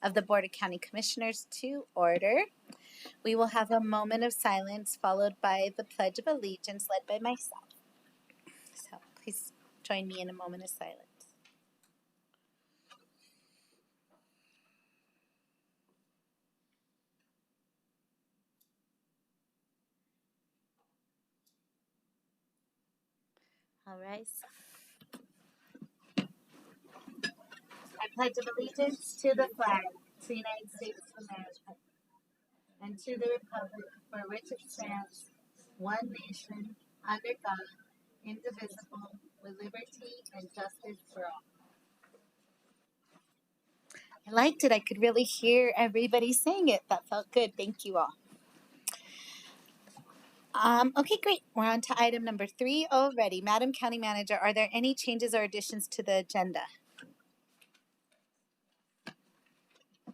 of the Board of County Commissioners to order. We will have a moment of silence followed by the Pledge of Allegiance led by myself. So please join me in a moment of silence. All right. I pledge allegiance to the flag, to the United States of America, and to the republic for which it stands, one nation, under God, indivisible, with liberty and justice for all. I liked it. I could really hear everybody saying it. That felt good. Thank you all. Okay, great. We're on to item number 3 already. Madam County Manager, are there any changes or additions to the agenda?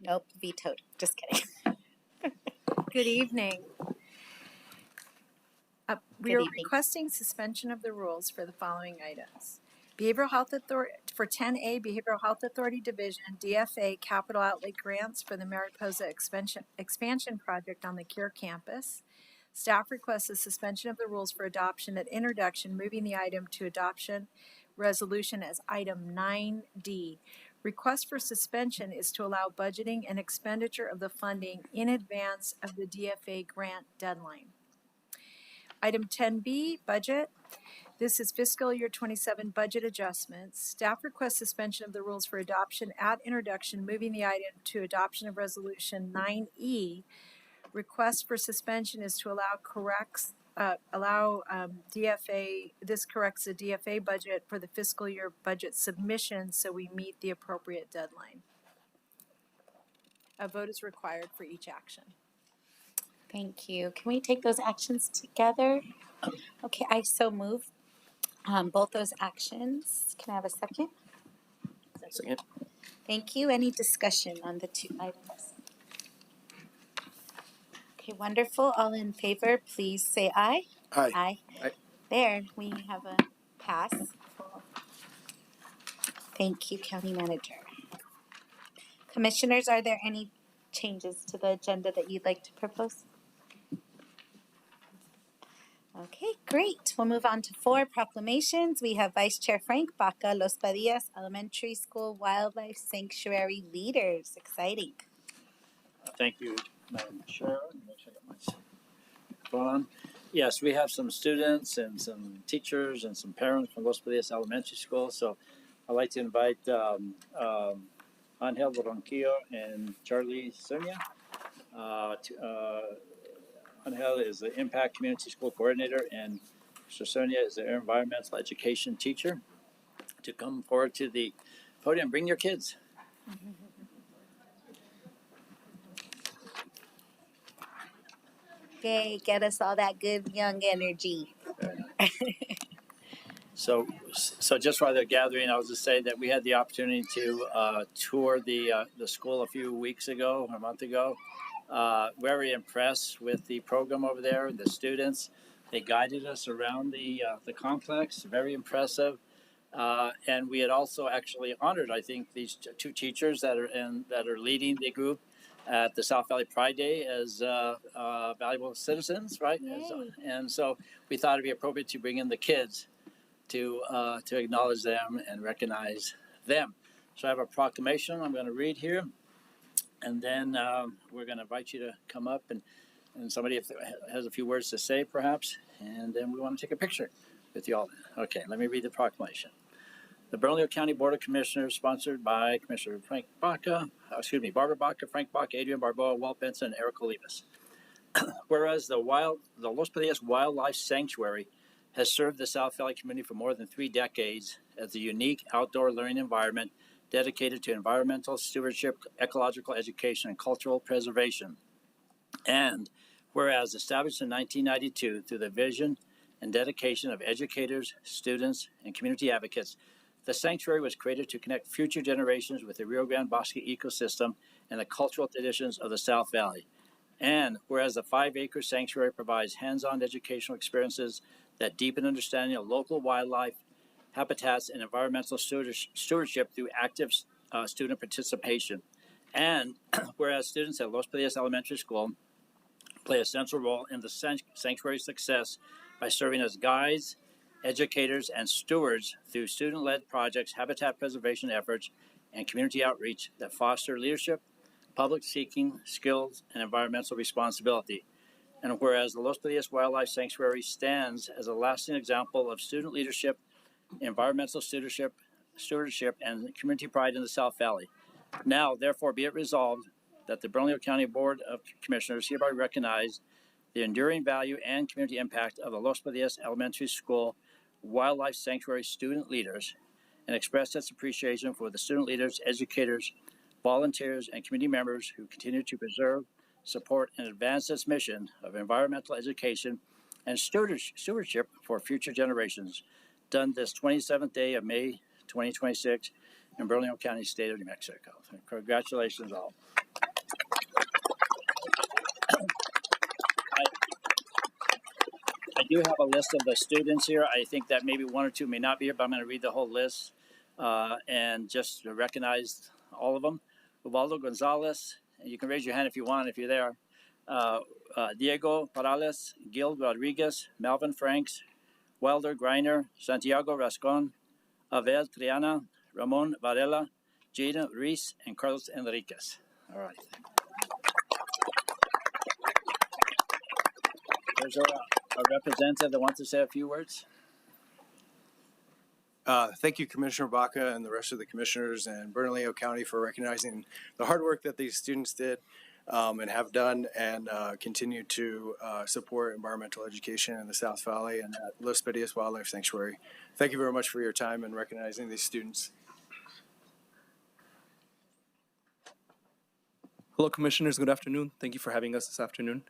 Nope, vetoed. Just kidding. Good evening. We Good are evening. requesting suspension of the rules for the following items. Behavioral Health Authority for 10A Behavioral Health Authority Division DFA capital outlay grants for the Mariposa expansion project on the Cure campus. Staff requests a suspension of the rules for adoption at introduction, moving the item to adoption resolution as item 9D. Request for suspension is to allow budgeting and expenditure of the funding in advance of the DFA grant deadline. Item 10B, budget. This is fiscal year 27 budget adjustments. Staff requests suspension of the rules for adoption at introduction, moving the item to adoption of resolution 9E. Request for suspension is to allow DFA. This corrects the DFA budget for the fiscal year budget submission, so we meet the appropriate deadline. A vote is required for each action. Thank you. Can we take those actions together? Okay, I so move both those actions. Can I have a second? Second. Thank you. Any discussion on the 2 items? Okay, wonderful. All in favor, please say aye. Aye. Aye. Aye. There, we have a pass. Thank you, County Manager. Commissioners, are there any changes to the agenda that you'd like to propose? Okay, great. We'll move on to 4 proclamations. We have Vice Chair Frank Baca, Los Padillas Elementary School Wildlife Sanctuary Leaders. Exciting. Thank you, Madam Chair. Make sure I got my phone on. Yes, we have some students and some teachers and some parents from Los Padillas Elementary School. So I'd like to invite Angel Ronquillo and Charlie Sonia. Angel is the Impact Community School Coordinator, and Mr. Sonia is the Environmental Education Teacher, to come forward to the podium. Bring your kids. Yay, get us all that good young energy. So just while they're gathering, I'll just say that we had the opportunity to tour the school a few weeks ago, or a month ago. Very impressed with the program over there, the students. They guided us around the complex. Very impressive. And we had also actually honored, I think, these 2 teachers that are leading the group at the South Valley Pride Day as valuable citizens, right? And so we thought it'd be appropriate to bring in the kids to acknowledge them and recognize them. So I have a proclamation I'm going to read here, and then we're going to invite you to come up and somebody if has a few words to say, perhaps, and then we want to take a picture with you all. Okay, let me read the proclamation. The Bernalillo County Board of Commissioners, sponsored by Commissioner Barbara Baca, Frank Baca, Adrian Barboa, Walt Benson, and Eric Olivas. Whereas the Los Padillas Wildlife Sanctuary has served the South Valley community for more than 3 decades as a unique outdoor learning environment dedicated to environmental stewardship, ecological education, and cultural preservation. And whereas established in 1992 through the vision and dedication of educators, students, and community advocates, the sanctuary was created to connect future generations with the Rio Grande Bosque ecosystem and the cultural traditions of the South Valley. And whereas the 5-acre sanctuary provides hands-on educational experiences that deepen understanding of local wildlife, habitats, and environmental stewardship through active student participation. And whereas students at Los Padillas Elementary School play a central role in the sanctuary's success by serving as guides, educators, and stewards through student-led projects, habitat preservation efforts, and community outreach that foster leadership, public speaking skills, and environmental responsibility. And whereas the Los Padillas Wildlife Sanctuary stands as a lasting example of student leadership, environmental stewardship, and community pride in the South Valley. Now, therefore, be it resolved that the Bernalillo County Board of Commissioners hereby recognize the enduring value and community impact of the Los Padillas Elementary School Wildlife Sanctuary student leaders and express its appreciation for the student leaders, educators, volunteers, and community members who continue to preserve, support, and advance this mission of environmental education and stewardship for future generations, done this 27th day of May 2026 in Bernalillo County, state of New Mexico. Congratulations all. I do have a list of the students here. I think that maybe one or two may not be here, but I'm going to read the whole list and just recognize all of them. Ubaldo Gonzalez, you can raise your hand if you want, if you're there. Diego Parales, Gil Rodriguez, Melvin Franks, Wilder Greiner, Santiago Rascon, Abel Triana, Ramon Varela, Jada Reese, and Carlos Enriquez. All right. There's a representative that wants to say a few words. Thank you, Commissioner Baca and the rest of the commissioners and Bernalillo County for recognizing the hard work that these students did and have done and continue to support environmental education in the South Valley and at Los Padillas Wildlife Sanctuary. Thank you very much for your time and recognizing these students. Hello, Commissioners. Good afternoon. Thank you for having us this afternoon.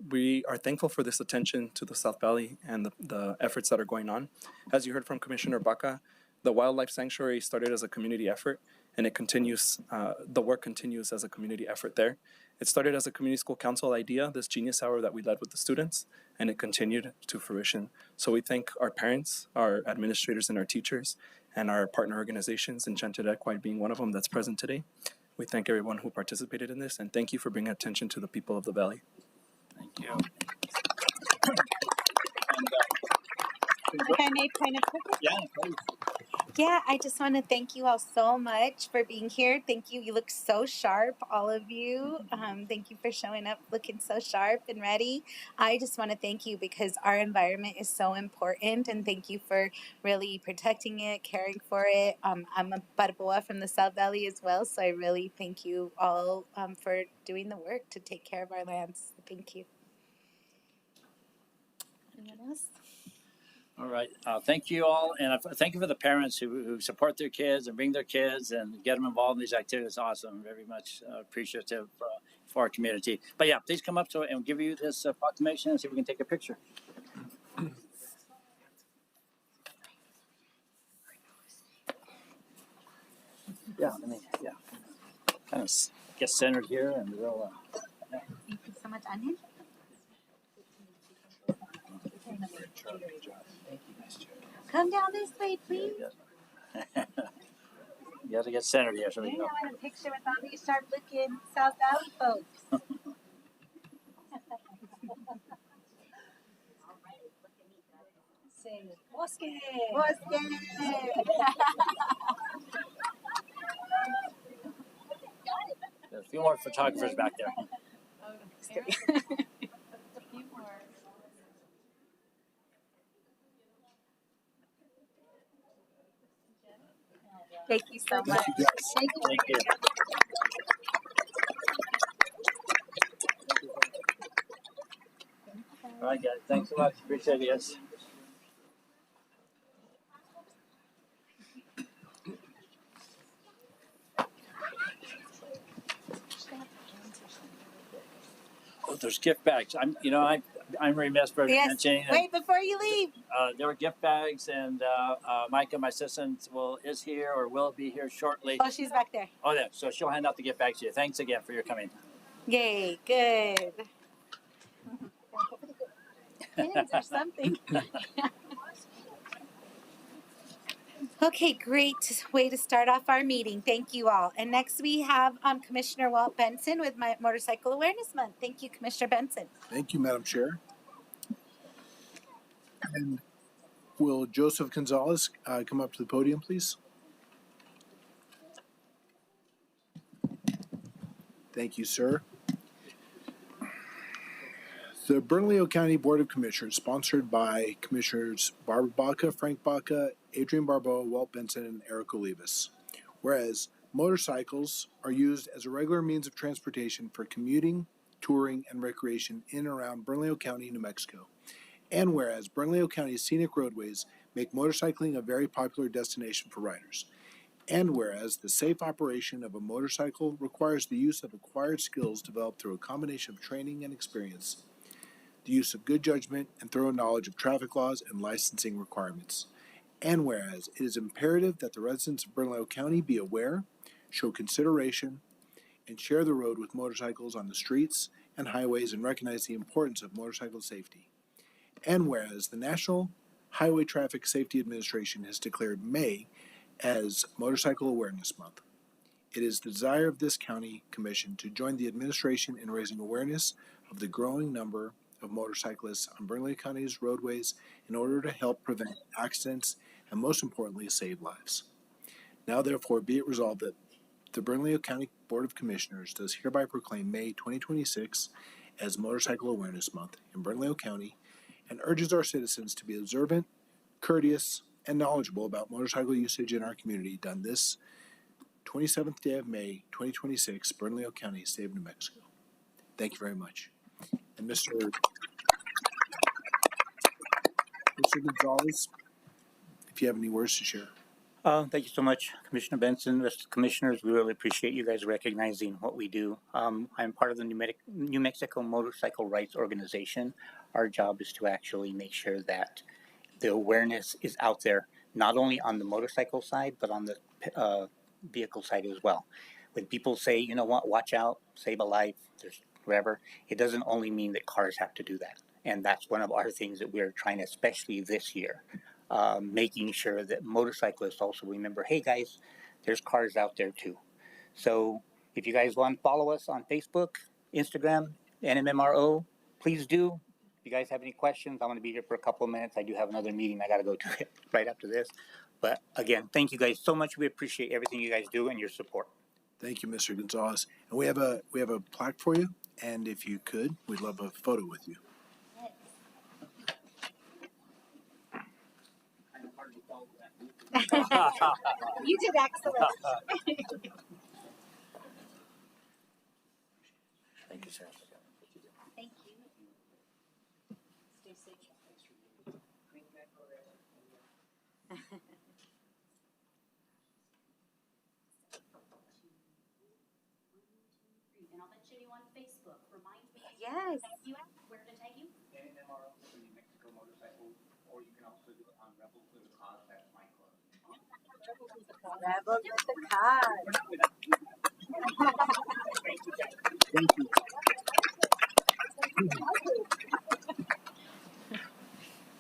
We are thankful for this attention to the South Valley and the efforts that are going on. As you heard from Commissioner Baca, the Wildlife Sanctuary started as a community effort, and it continues. The work continues as a community effort there. It started as a community school council idea, this genius hour that we led with the students, and it continued to fruition. So we thank our parents, our administrators, and our teachers, and our partner organizations, Enchanted Equine being one of them that's present today. We thank everyone who participated in this, and thank you for bringing attention to the people of the Valley. Thank you. If I may point of privilege. Yeah, please. Yeah, I just want to thank you all so much for being here. Thank you. You look so sharp, all of you. Thank you for showing up looking so sharp and ready. I just want to thank you because our environment is so important, and thank you for really protecting it, caring for it. I'm a Barboa from the South Valley as well, so I really thank you all for doing the work to take care of our lands. Thank you. Anyone else? All right. Thank you all. And thank you for the parents who support their kids and bring their kids and get them involved in these activities. It's awesome. Very much appreciative for our community. But yeah, please come up and give you this proclamation and see if we can take a picture. Yeah, kind of get centered here and we'll. Thank you so much, Anya. Come down this way, please. Yeah. You have to get centered here. So we I go. want a picture with all these sharp-looking South Valley folks. Say, Bosque! Bosque! There's a few more photographers back there. Thank you so much. Thank you. All right, guys. Thanks so much. Appreciate it, guys. Oh, there's gift bags. I'm remiss for mentioning. Wait, before you leave. There were gift bags, and Micah, my assistant, is here or will be here shortly. Oh, she's back there. Oh, yeah. So she'll hand out the gift bags to you. Thanks again for your coming. Yay, good. Pins or something. Okay, great way to start off our meeting. Thank you all. And next we have Commissioner Walt Benson with my Motorcycle Awareness Month. Thank you, Commissioner Benson. Thank you, Madam Chair. And will Joseph Gonzalez come up to the podium, please? Thank you, sir. The Bernalillo County Board of Commissioners, sponsored by Commissioners Barbara Baca, Frank Baca, Adrian Barbeau, Walt Benson, and Eric Olivas. Whereas motorcycles are used as a regular means of transportation for commuting, touring, and recreation in and around Bernalillo County, New Mexico. And whereas Bernalillo County's scenic roadways make motorcycling a very popular destination for riders. And whereas the safe operation of a motorcycle requires the use of acquired skills developed through a combination of training and experience, the use of good judgment and thorough knowledge of traffic laws and licensing requirements. And whereas it is imperative that the residents of Bernalillo County be aware, show consideration, and share the road with motorcycles on the streets and highways and recognize the importance of motorcycle safety. And whereas the National Highway Traffic Safety Administration has declared May as Motorcycle Awareness Month. It is the desire of this county commission to join the administration in raising awareness of the growing number of motorcyclists on Bernalillo County's roadways in order to help prevent accidents and, most importantly, save lives. Now, therefore, be it resolved that the Bernalillo County Board of Commissioners does hereby proclaim May 2026 as Motorcycle Awareness Month in Bernalillo County and urges our citizens to be observant, courteous, and knowledgeable about motorcycle usage in our community done this 27th day of May 2026, Bernalillo County, State of New Mexico. Thank you very much. And Mr. Gonzalez, if you have any words to share. Thank you so much, Commissioner Benson. Mr. Commissioners, we really appreciate you guys recognizing what we do. I'm part of the New Mexico Motorcycle Rights Organization. Our job is to actually make sure that the awareness is out there, not only on the motorcycle side, but on the vehicle side as well. When people say, you know what, watch out, save a life, there's whatever, it doesn't only mean that cars have to do that. And that's one of our things that we're trying, especially this year, making sure that motorcyclists also remember, hey guys, there's cars out there too. So if you guys want to follow us on Facebook, Instagram, NMMRO, please do. If you guys have any questions, I'm going to be here for a couple of minutes. I do have another meeting I got to go to right after this. But again, thank you guys so much. We appreciate everything you guys do and your support. Thank you, Mr. Gonzalez. And we have a plaque for you. And if you could, we'd love a photo with you. You did excellent. Thank you, sir. Thank you. Stay safe. And I'll bet you on Facebook. Remind me. Yes. You at where to tag you? NMMRO for New Mexico Motorcycle, or you can also do it on Rebel for the Cause. That's my club. Rebel with the cause. Thank you.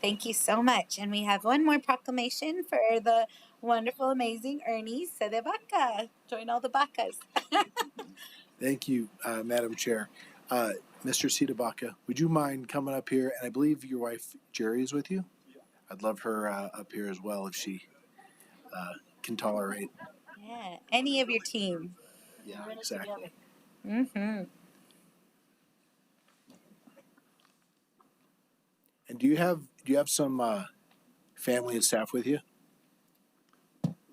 Thank you so much. And we have one more proclamation for the wonderful, amazing Ernie Cedevaca. Join all the Bacas. Thank you, Madam Chair. Mr. Cedevaca, would you mind coming up here? And I believe your wife, Jerry, is with you? I'd love her up here as well if she can tolerate. Yeah, any of your team. Yeah, exactly. Mm-hmm. And do you have some family and staff with you?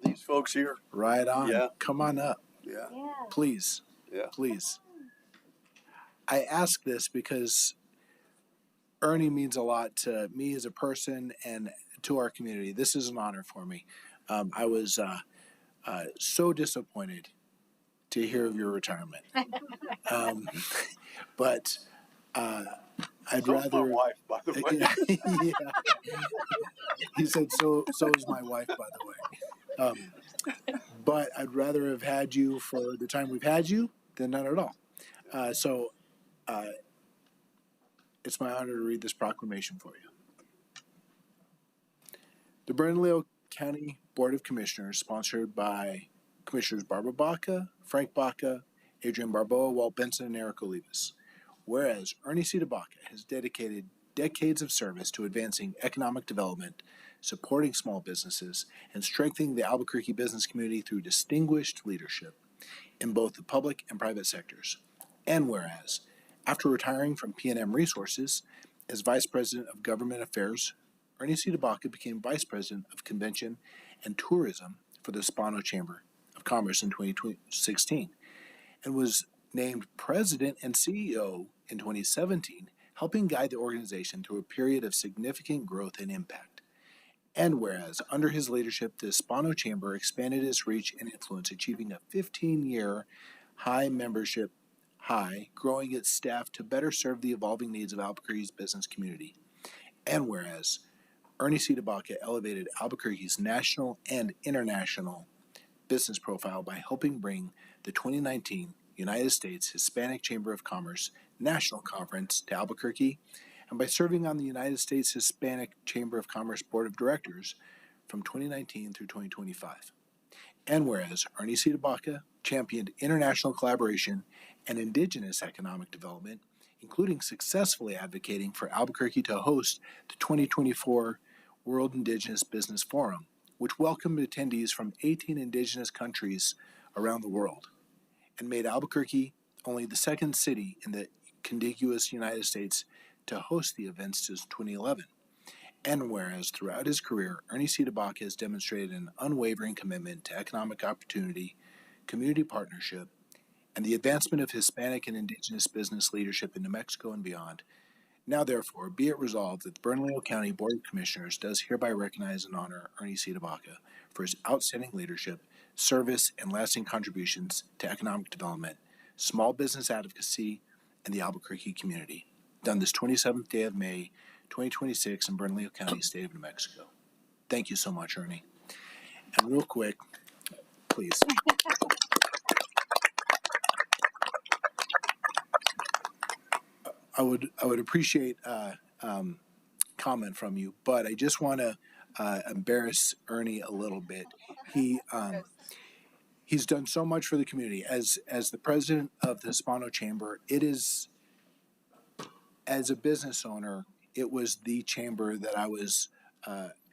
These folks here. Right on. Yeah. Come on up. Yeah. Yeah. Please. Yeah. Please. I ask this because Ernie means a lot to me as a person and to our community. This is an honor for me. I was so disappointed to hear of your retirement. But I'd rather. My wife, by the way. Yeah. He said, so is my wife, by the way. But I'd rather have had you for the time we've had you than none at all. So it's my honor to read this proclamation for you. The Bernalillo County Board of Commissioners, sponsored by Commissioners Barbara Baca, Frank Baca, Adrian Barboa, Walt Benson, and Eric Olivas. Whereas Ernie C. Baca has dedicated decades of service to advancing economic development, supporting small businesses, and strengthening the Albuquerque business community through distinguished leadership in both the public and private sectors. And whereas, after retiring from P&M Resources as Vice President of Government Affairs, Ernie C. Baca became Vice President of Convention and Tourism for the Hispano Chamber of Commerce in 2016 and was named President and CEO in 2017, helping guide the organization through a period of significant growth and impact. And whereas, under his leadership, the Hispano Chamber expanded its reach and influence, achieving a 15-year high membership high, growing its staff to better serve the evolving needs of Albuquerque's business community. And whereas, Ernie C. Baca elevated Albuquerque's national and international business profile by helping bring the 2019 United States Hispanic Chamber of Commerce National Conference to Albuquerque, and by serving on the United States Hispanic Chamber of Commerce Board of Directors from 2019 through 2025. And whereas Ernie C. Baca championed international collaboration and indigenous economic development, including successfully advocating for Albuquerque to host the 2024 World Indigenous Business Forum, which welcomed attendees from 18 indigenous countries around the world, and made Albuquerque only the second city in the contiguous United States to host the event since 2011. And whereas throughout his career, Ernie C. Baca has demonstrated an unwavering commitment to economic opportunity, community partnership, and the advancement of Hispanic and indigenous business leadership in New Mexico and beyond. Now, therefore, be it resolved that the Bernalillo County Board of Commissioners does hereby recognize and honor Ernie C. Baca for his outstanding leadership, service, and lasting contributions to economic development, small business advocacy, and the Albuquerque community. Done this 27th day of May, 2026 in Bernalillo County, state of New Mexico. Thank you so much, Ernie. And real quick, please. I would appreciate comment from you, but I just want to embarrass Ernie a little bit. He's done so much for the community as the president of the Hispano Chamber. It is, as a business owner, it was the chamber that I was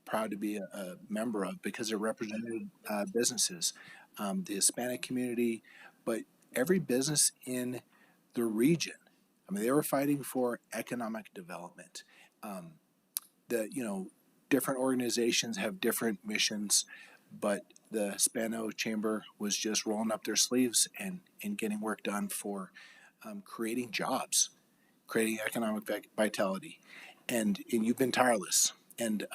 proud to be a member of because it represented businesses, the Hispanic community, but every business in the region. I mean, they were fighting for economic development. Different organizations have different missions, but the Hispano Chamber was just rolling up their sleeves and getting work done for creating jobs, creating economic vitality. And you've been tireless. And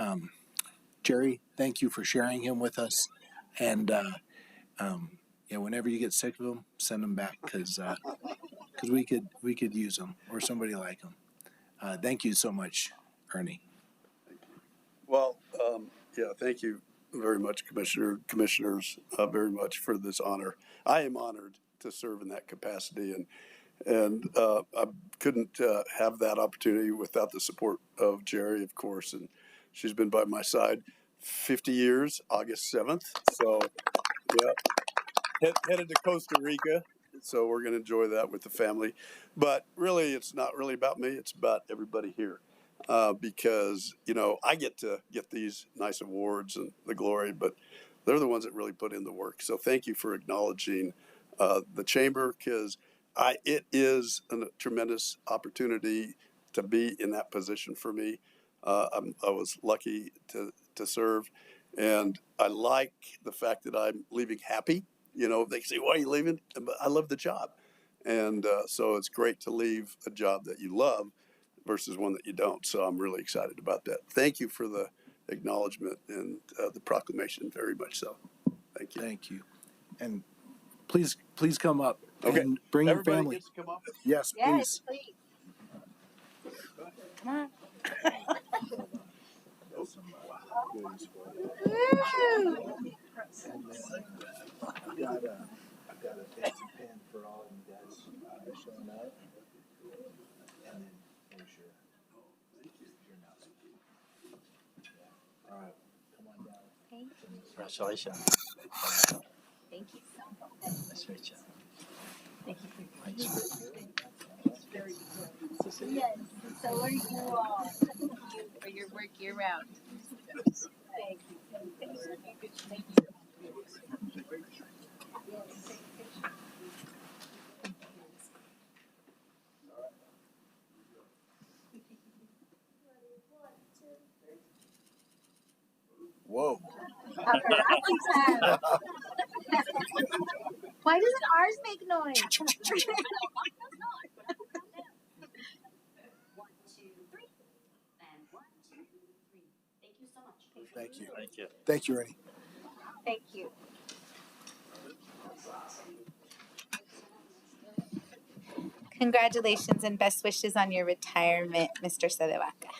Jerry, thank you for sharing him with us. And whenever you get sick of him, send him back because we could use him or somebody like him. Thank you so much, Ernie. Well, thank you very much, commissioners, very much for this honor. I am honored to serve in that capacity, and I couldn't have that opportunity without the support of Jerry, of course, and she's been by my side 50 years, August 7th. So, headed to Costa Rica. So we're going to enjoy that with the family. But really, it's not really about me. It's about everybody here. Because, I get to get these nice awards and the glory, but they're the ones that really put in the work. So thank you for acknowledging the chamber, because it is a tremendous opportunity to be in that position for me. I was lucky to serve, and I like the fact that I'm leaving happy. They say, why are you leaving? But I love the job. And so it's great to leave a job that you love versus one that you don't. So I'm really excited about that. Thank you for the acknowledgement and the proclamation, very much so. Thank you. Thank you. And please come up and bring Everybody your family. gets to come up? Yes, please. Please. Come on. I've got a fancy pen for all of you guys showing up. And then make sure you're not. All right, come on down. Congratulations. Thank you so much. Nice to meet you. Thank you for being here. Yes, so are you all. Thank you for your work year round. Thank you. Thank you. Whoa. Paparazzi time. Why doesn't ours make noise? 1, 2, 3. And 1, 2, 3. Thank you so much. Thank you. Thank you. Thank you, Rennie. Thank you. Congratulations and best wishes on your retirement, Mr. Sedevaca.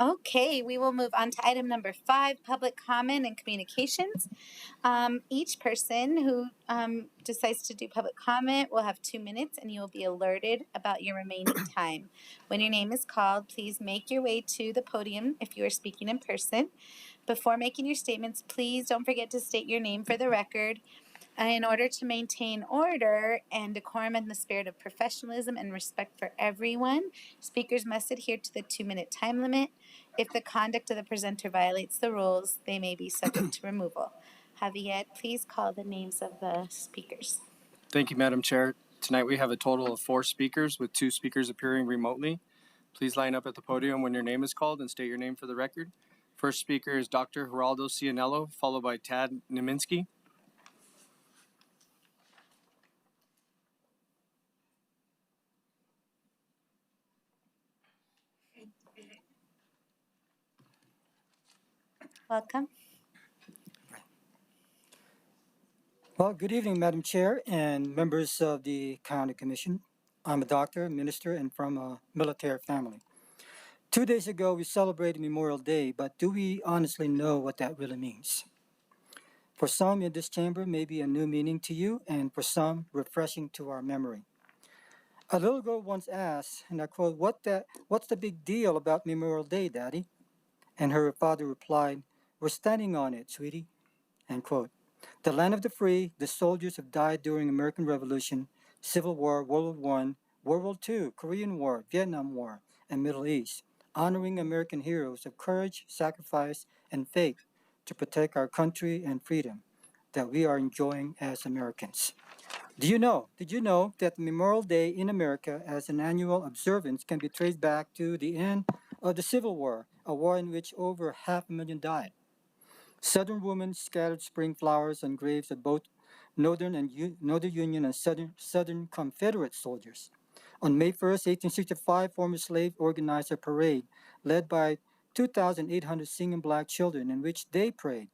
Okay, we will move on to item number 5, public comment and communications. Each person who decides to do public comment will have 2 minutes and you will be alerted about your remaining time. When your name is called, please make your way to the podium if you are speaking in person. Before making your statements, please don't forget to state your name for the record. In order to maintain order and decorum in the spirit of professionalism and respect for everyone, speakers must adhere to the 2-minute time limit. If the conduct of the presenter violates the rules, they may be subject to removal. Javier, please call the names of the speakers. Thank you, Madam Chair. Tonight we have a total of 4 speakers with 2 speakers appearing remotely. Please line up at the podium when your name is called and state your name for the record. First speaker is Dr. Geraldo Cianello, followed by Tad Neminsky. Welcome. Well, good evening, Madam Chair and members of the County Commission. I'm a doctor, minister, and from a military family. 2 days ago, we celebrated Memorial Day, but do we honestly know what that really means? For some in this chamber, may be a new meaning to you, and for some, refreshing to our memory. A little girl once asked, and I quote, what's the big deal about Memorial Day, Daddy? And her father replied, we're standing on it, sweetie, end quote. The land of the free, the soldiers have died during American Revolution, Civil War, World War I, World War II, Korean War, Vietnam War, and Middle East, honoring American heroes of courage, sacrifice, and faith to protect our country and freedom that we are enjoying as Americans. Did you know that Memorial Day in America as an annual observance can be traced back to the end of the Civil War, a war in which over 500,000 died? Southern women scattered spring flowers on graves of both Northern Union and Southern Confederate soldiers. On May 1st, 1865, former slaves organized a parade led by 2,800 singing black children in which they prayed,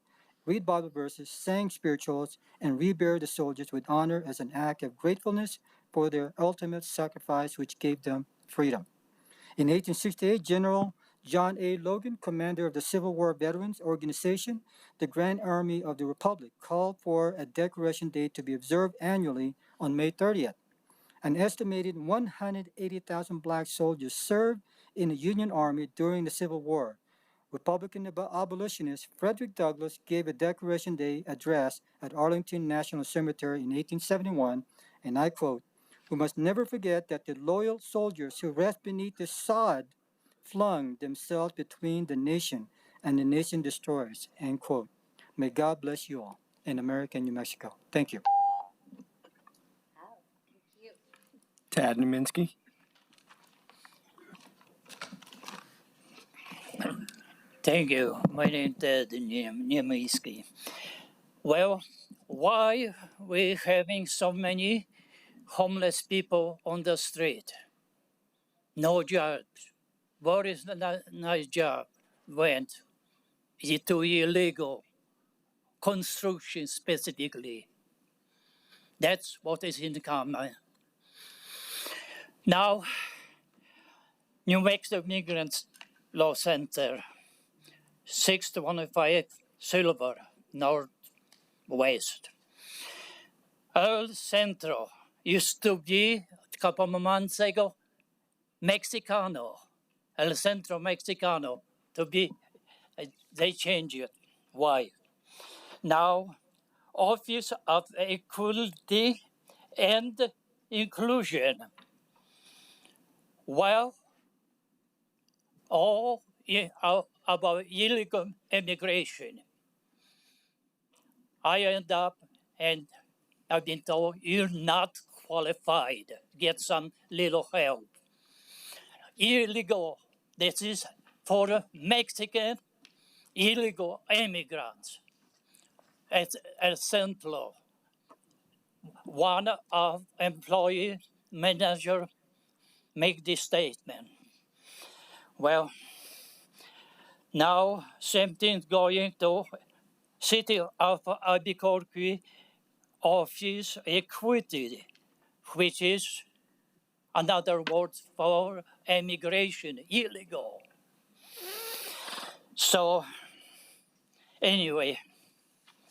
read Bible verses, sang spirituals, and reburied the soldiers with honor as an act of gratefulness for their ultimate sacrifice which gave them freedom. In 1868, General John A. Logan, commander of the Civil War Veterans Organization, the Grand Army of the Republic, called for a Decoration Day to be observed annually on May 30th. An estimated 180,000 black soldiers served in the Union Army during the Civil War. Republican abolitionist Frederick Douglass gave a Decoration Day address at Arlington National Cemetery in 1871, and I quote, we must never forget that the loyal soldiers who rest beneath the sod flung themselves between the nation and the nation destroyers, end quote. May God bless you all in America and New Mexico. Thank you. Tad Neminsky. Thank you. My name is Ted Niemiecki. Well, why we having so many homeless people on the street? No jobs. What is the nice job? Went. Is it too illegal? Construction specifically. That's what is in common. Now, New Mexico Migrants Law Center, 625 Silver, Northwest. El Centro used to be, a couple of months ago, Mexicano. El Centro Mexicano to be, they change it. Why? Now, Office of Equality and Inclusion. Well, all about illegal immigration. I end up and I've been told you're not qualified. Get some little help. Illegal. This is for Mexican illegal immigrants. At Centro, one of employee manager make this statement. Well, now same thing going to City of Albuquerque Office Equity, which is another word for immigration, illegal. So anyway,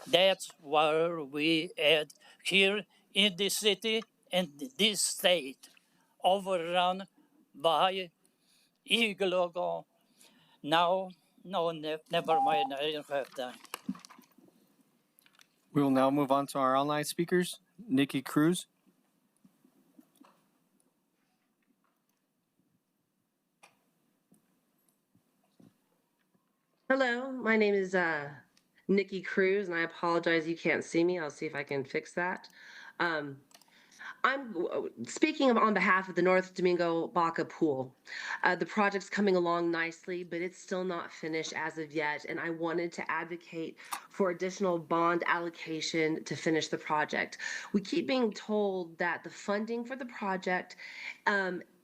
that's where we at here in the city and this state, overrun by illegal. Now, no, never mind, I don't have time. We will now move on to our online speakers. Nikki Cruz. Hello, my name is Nikki Cruz, and I apologize you can't see me. I'll see if I can fix that. I'm speaking on behalf of the North Domingo Baca Pool. The project's coming along nicely, but it's still not finished as of yet, and I wanted to advocate for additional bond allocation to finish the project. We keep being told that the funding for the project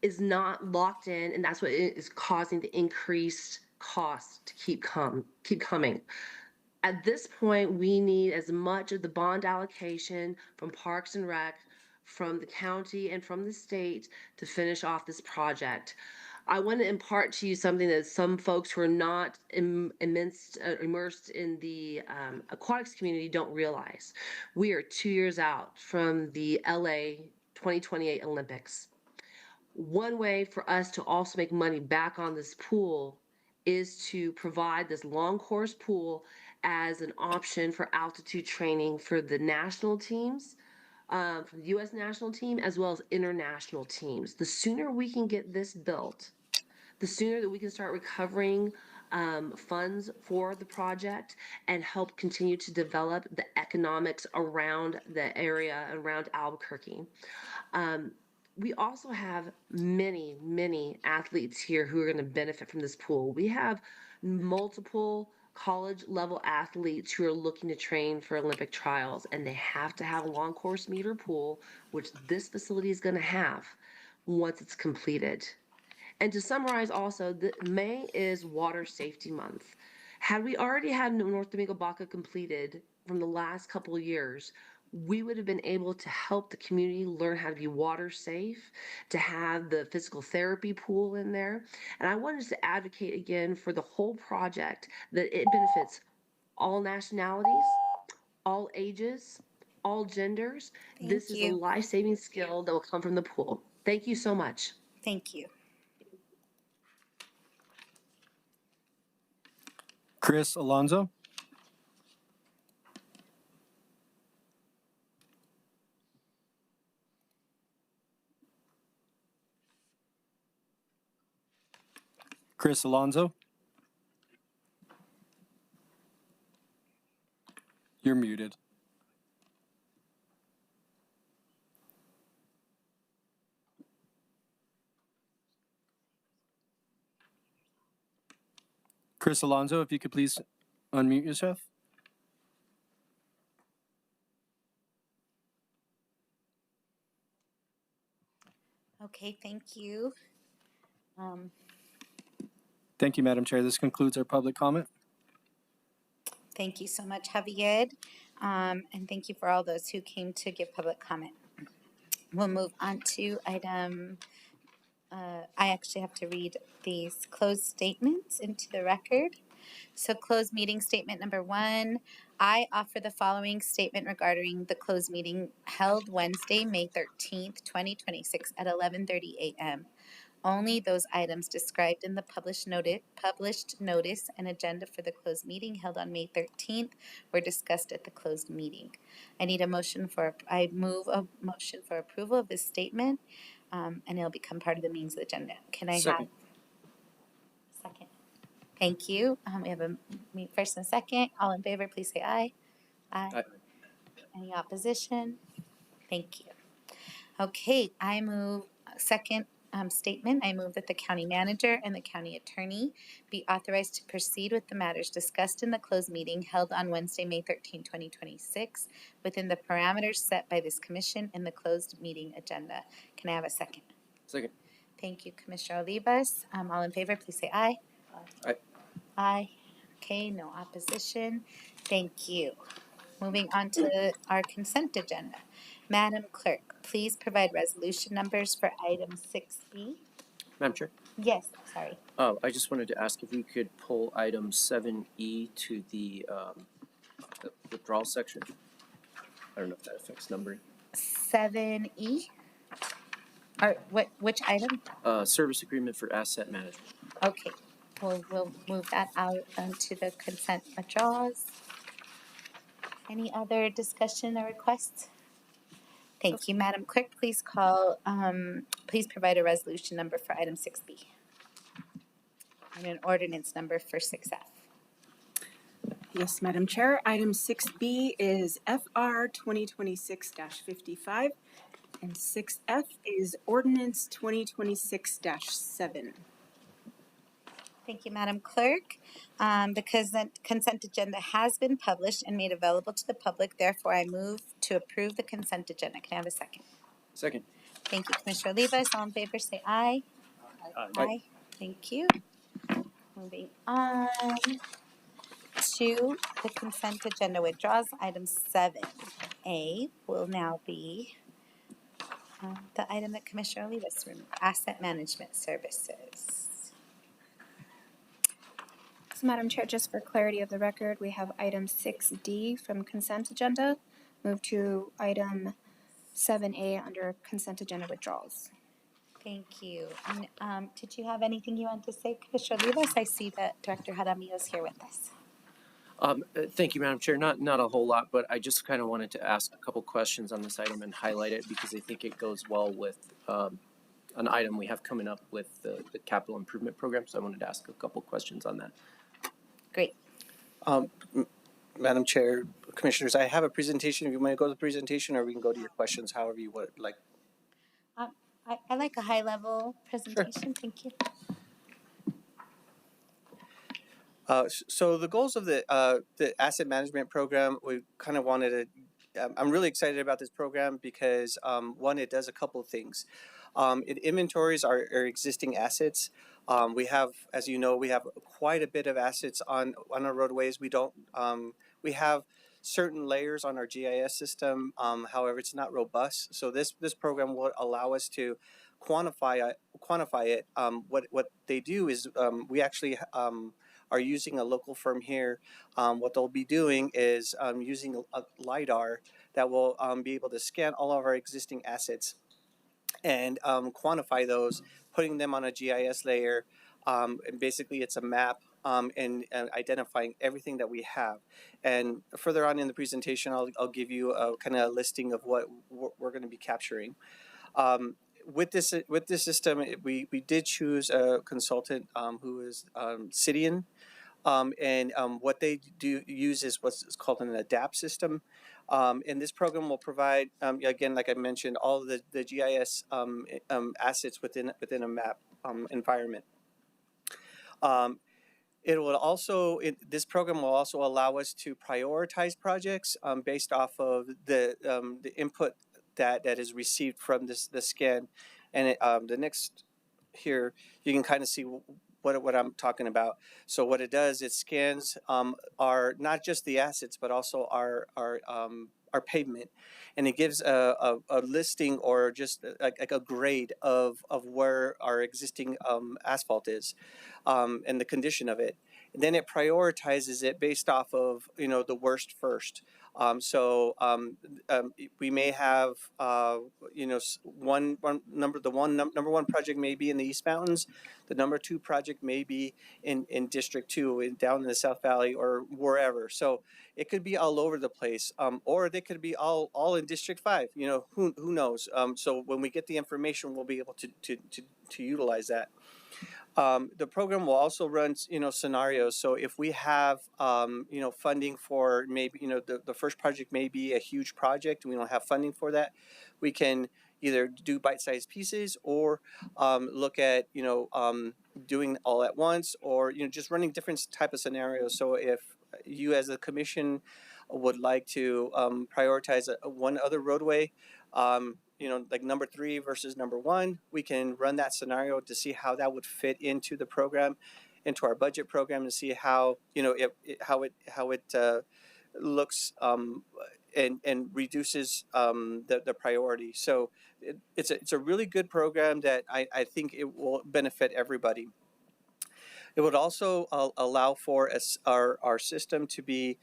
is not locked in, and that's what is causing the increased cost to keep coming. At this point, we need as much of the bond allocation from Parks and Rec, from the county, and from the state to finish off this project. I want to impart to you something that some folks who are not immersed in the aquatics community don't realize. We are 2 years out from the LA 2028 Olympics. One way for us to also make money back on this pool is to provide this long course pool as an option for altitude training for the national teams, from the U.S. national team, as well as international teams. The sooner we can get this built, the sooner that we can start recovering funds for the project and help continue to develop the economics around the area, around Albuquerque. We also have many, many athletes here who are going to benefit from this pool. We have multiple college level athletes who are looking to train for Olympic trials, and they have to have a long course meter pool, which this facility is going to have once it's completed. And to summarize also, May is Water Safety Month. Had we already had North Domingo Baca completed from the last couple of years, we would have been able to help the community learn how to be water safe, to have the physical therapy pool in there. And I wanted to advocate again for the whole project, that it benefits all nationalities, all ages, all genders. This is a life-saving skill that will come from the pool. Thank you so much. Thank you. Chris Alonso. Chris Alonso. You're muted. Chris Alonso, if you could please unmute yourself. Okay, thank you. Thank you, Madam Chair. This concludes our public comment. Thank you so much, Javier. And thank you for all those who came to give public comment. We'll move on to item, I actually have to read these closed statements into the record. So closed meeting statement number 1, I offer the following statement regarding the closed meeting held Wednesday, May 13th, 2026 at 11:30 a.m. Only those items described in the published notice and agenda for the closed meeting held on May 13th were discussed at the closed meeting. I move a motion for approval of this statement, and it'll become part of the meeting's agenda. Can I Second. have a second? Thank you. We have a first and a second. All in favor, please say aye. Aye. Any opposition? Thank you. Okay, I move second statement. I move that the county manager and the county attorney be authorized to proceed with the matters discussed in the closed meeting held on Wednesday, May 13, 2026, within the parameters set by this commission in the closed meeting agenda. Can I have a second? Second. Thank you, Commissioner Olivas. All in favor, please say aye. Aye. Aye. Okay, no opposition. Thank you. Moving on to our consent agenda. Madam Clerk, please provide resolution numbers for item 6B. Madam Chair, Yes, sorry. I just wanted to ask if we could pull item 7E to the withdrawal section. I don't know if that affects numbering. 7E? Or which item? Service agreement for asset management. Okay, we'll move that out to the consent withdrawals. Any other discussion or requests? Thank you, Madam Clerk. Please please provide a resolution number for item 6B and an ordinance number for 6F. Yes, Madam Chair. Item 6B is FR 2026-55 and 6F is Ordinance 2026-7. Thank you, Madam Clerk. Because the consent agenda has been published and made available to the public, therefore I move to approve the consent agenda. Can I have a second? Second. Thank you, Commissioner Olivas. All in favor, say aye. Aye. Thank you. Moving on to the consent agenda withdrawals. Item 7A will now be the item that Commissioner Olivas removed, asset management services. So, Madam Chair, just for clarity of the record, we have item 6D from consent agenda. Move to item 7A under consent agenda withdrawals. Thank you. And did you have anything you want to say, Commissioner Olivas? I see that Director Jaramillo is here with us. Thank you, Madam Chair. Not a whole lot, but I just kind of wanted to ask a couple questions on this item and highlight it because I think it goes well with an item we have coming up with the capital improvement program. So I wanted to ask a couple questions on that. Great. Madam Chair, Commissioners, I have a presentation. If you want to go to the presentation or we can go to your questions, however you would like. I like a high-level presentation. Sure. Thank you. So the goals of the asset management program, we kind of wanted to, I'm really excited about this program because one, it does a couple of things. It inventories our existing assets. We have, as you know, we have quite a bit of assets on our roadways. We don't, we have certain layers on our GIS system. However, it's not robust. So this program will allow us to quantify it. What they do is we actually are using a local firm here. What they'll be doing is using a LiDAR that will be able to scan all of our existing assets and quantify those, putting them on a GIS layer. And basically, it's a map and identifying everything that we have. And further on in the presentation, I'll give you a kind of listing of what we're going to be capturing. With this system, we did choose a consultant who is Cidian. And what they do use is what's called an ADAPT system. And this program will provide, again, like I mentioned, all of the GIS assets within a map environment. This program will also allow us to prioritize projects based off of the input that is received from the scan. And the next here, you can kind of see what I'm talking about. So what it does, it scans our not just the assets, but also our pavement, and it gives a listing or just like a grade of where our existing asphalt is, and the condition of it. then it prioritizes it based off of, you know, the worst first. We may have, you know, number one project may be in the East Mountains. The number two project may be in District 2, down in the South Valley or wherever. So it could be all over the place, or they could be all in District 5. You know, who knows? So when we get the information, we'll be able to utilize that. The program will also run, you know, scenarios. So if we have, you know, funding for maybe, you know, the first project may be a huge project and we don't have funding for that, we can either do bite-sized pieces or look at, you know, doing all at once, or, you know, just running different type of scenarios. So if you as a commission would like to prioritize one other roadway, you know, like number 3 versus number 1, we can run that scenario to see how that would fit into the program, into our budget program, and see how, you know, how it looks and reduces the priority. So it's a really good program that I think it will benefit everybody. It would also allow for our system to be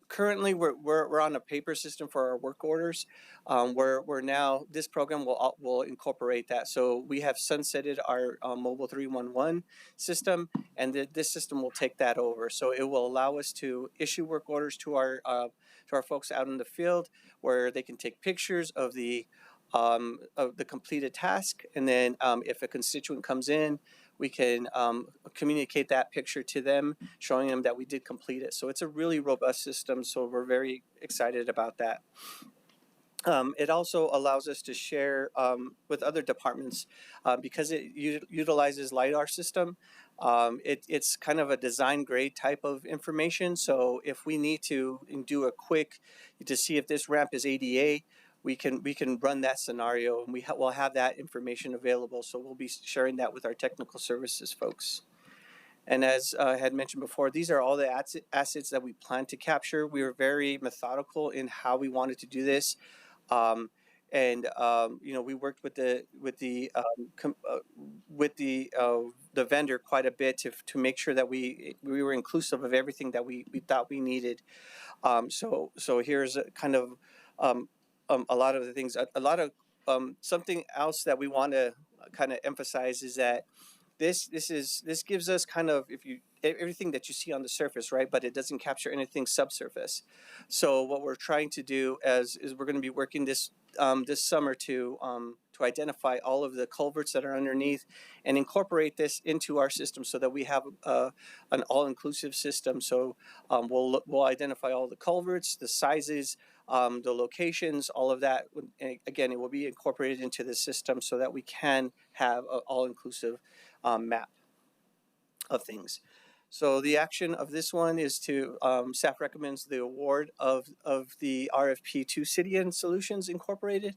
currently we're on a paper system for our work orders. We're now, this program will incorporate that. So we have sunsetted our mobile 311 system, and this system will take that over. So it will allow us to issue work orders to our folks out in the field, where they can take pictures of the completed task, and then if a constituent comes in, we can communicate that picture to them, showing them that we did complete it. So it's a really robust system, so we're very excited about that. It also allows us to share with other departments because it utilizes LiDAR system. It's kind of a design grade type of information. So if we need to do a quick to see if this ramp is ADA, we can run that scenario, and we'll have that information available. So we'll be sharing that with our technical services folks. And as I had mentioned before, these are all the assets that we plan to capture. We were very methodical in how we wanted to do this. You know, we worked with the vendor quite a bit to make sure that we were inclusive of everything that we thought we needed. So here's a kind of a lot of the things. A lot of something else that we want to kind of emphasize is that this gives us kind of everything that you see on the surface, right? But it doesn't capture anything subsurface. So what we're trying to do is we're going to be working this summer to identify all of the culverts that are underneath and incorporate this into our system so that we have an all-inclusive system. So we'll identify all the culverts, the sizes, the locations, all of that. And again, it will be incorporated into the system so that we can have an all-inclusive map of things. So the action of this one is to, staff recommends the award of the RFP to Cidian Solutions Incorporated,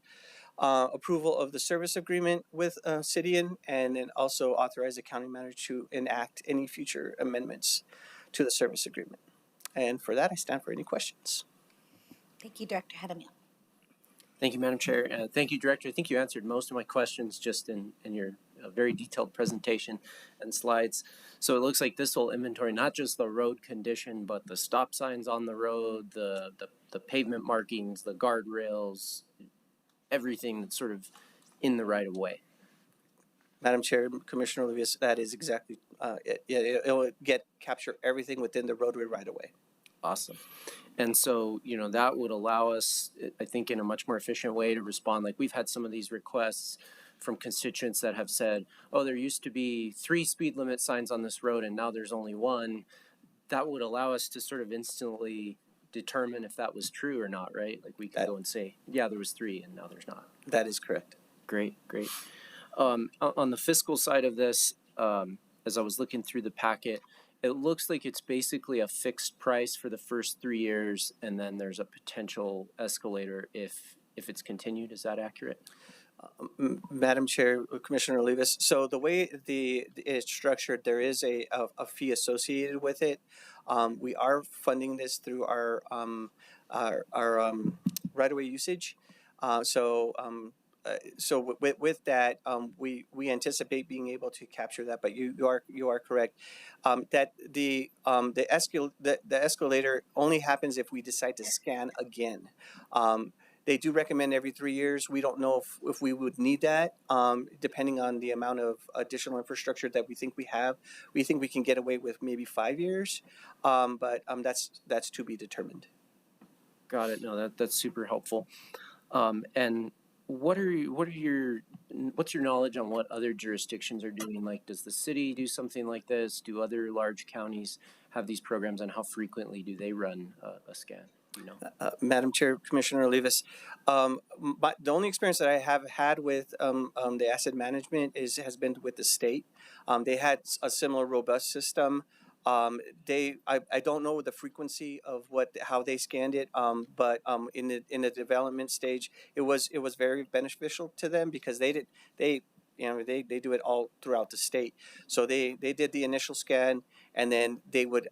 approval of the service agreement with Cidian, and then also authorize the county manager to enact any future amendments to the service agreement. And for that, I stand for any questions. Thank you, Director Hadamian. Thank you, Madam Chair. Thank you, Director. I think you answered most of my questions just in your very detailed presentation and slides. So it looks like this will inventory not just the road condition, but the stop signs on the road, the pavement markings, the guardrails, everything that's sort of in the right of way. Madam Chair, Commissioner Olivias, that is exactly it will capture everything within the roadway right away. Awesome. And so, you know, that would allow us, I think, in a much more efficient way to respond. Like we've had some of these requests from constituents that have said, oh, there used to be 3 speed limit signs on this road and now there's only 1. That would allow us to sort of instantly determine if that was true or not, right? Like we could go and say, yeah, there was 3 and now there's not. That is correct. Great. On the fiscal side of this, as I was looking through the packet, it looks like it's basically a fixed price for the first 3 years, and then there's a potential escalator if it's continued. Is that accurate? Madam Chair, Commissioner Olivas, so the way it's structured, there is a fee associated with it. We are funding this through our right-of-way usage. with that, we anticipate being able to capture that. But you are correct that the escalator only happens if we decide to scan again. They do recommend every 3 years. We don't know if we would need that, depending on the amount of additional infrastructure that we think we have. We think we can get away with maybe 5 years, but that's to be determined. Got it. No, that's super helpful. And what's your knowledge on what other jurisdictions are doing? Like, does the city do something like this? Do other large counties have these programs, and how frequently do they run a scan? You know, Madam Chair, Commissioner Olivas, but the only experience that I have had with the asset management has been with the state. They had a similar robust system. I don't know the frequency of how they scanned it, but in the development stage, it was very beneficial to them because they do it all throughout the state. So they did the initial scan, and then they would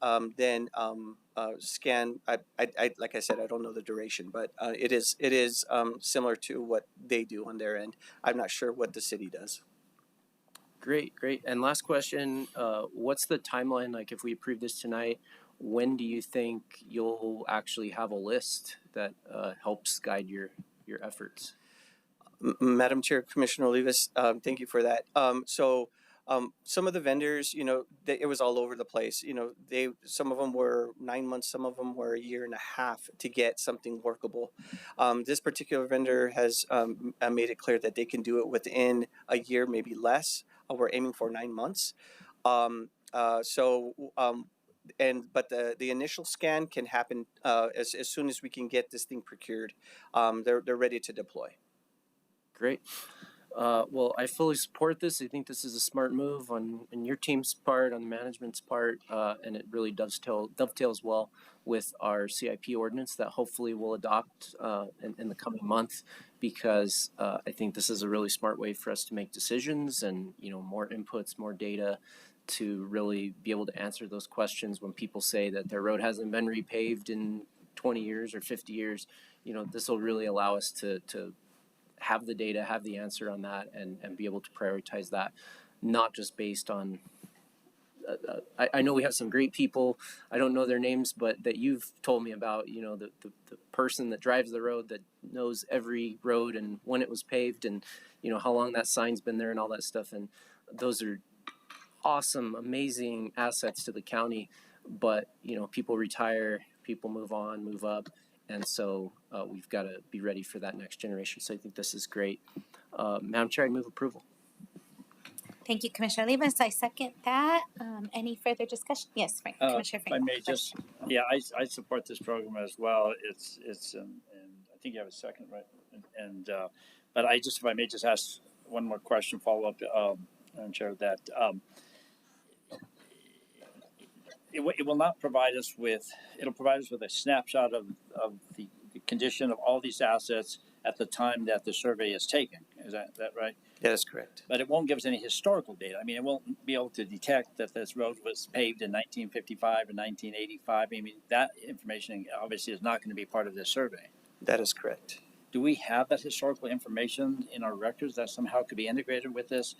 scan. Like I said, I don't know the duration, but it is similar to what they do on their end. I'm not sure what the city does. Great. And last question, what's the timeline? Like, if we approve this tonight, when do you think you'll actually have a list that helps guide your efforts? Madam Chair, Commissioner Olivas, thank you for that. Some of the vendors, it was all over the place. Some of them were 9 months, some of them were a year and a half to get something workable. This particular vendor has made it clear that they can do it within a year, maybe less. We're aiming for 9 months. But the initial scan can happen as soon as we can get this thing procured. They're ready to deploy. Great. Well, I fully support this. I think this is a smart move on your team's part, on the management's part, and it really dovetails well with our CIP ordinance that hopefully we'll adopt in the coming month, because I think this is a really smart way for us to make decisions and, more inputs, more data to really be able to answer those questions when people say that their road hasn't been repaved in 20 years or 50 years. This will really allow us to have the data, have the answer on that, and be able to prioritize that, not just based on I know we have some great people, I don't know their names, but that you've told me about, the person that drives the road that knows every road and when it was paved and, how long that sign's been there and all that stuff. And those are awesome, amazing assets to the county. But, people retire, people move on, move up. And so we've got to be ready for that next generation. So I think this is great. Madam Chair, I move approval. Thank you, Commissioner Olivas. I second that. Any further discussion? Yes, Frank. Commissioner Frank. If I may just, I support this program as well. It's and I think you have a second, right? But if I may just ask one more question, follow up, Madam Chair, that it will not provide us with, it'll provide us with a snapshot of the condition of all these assets at the time that the survey is taken. Is that right? That is correct. But it won't give us any historical data. I mean, it won't be able to detect that this road was paved in 1955 or 1985. I mean, that information obviously is not going to be part of this survey. That is correct. Do we have that historical information in our records that somehow could be integrated with this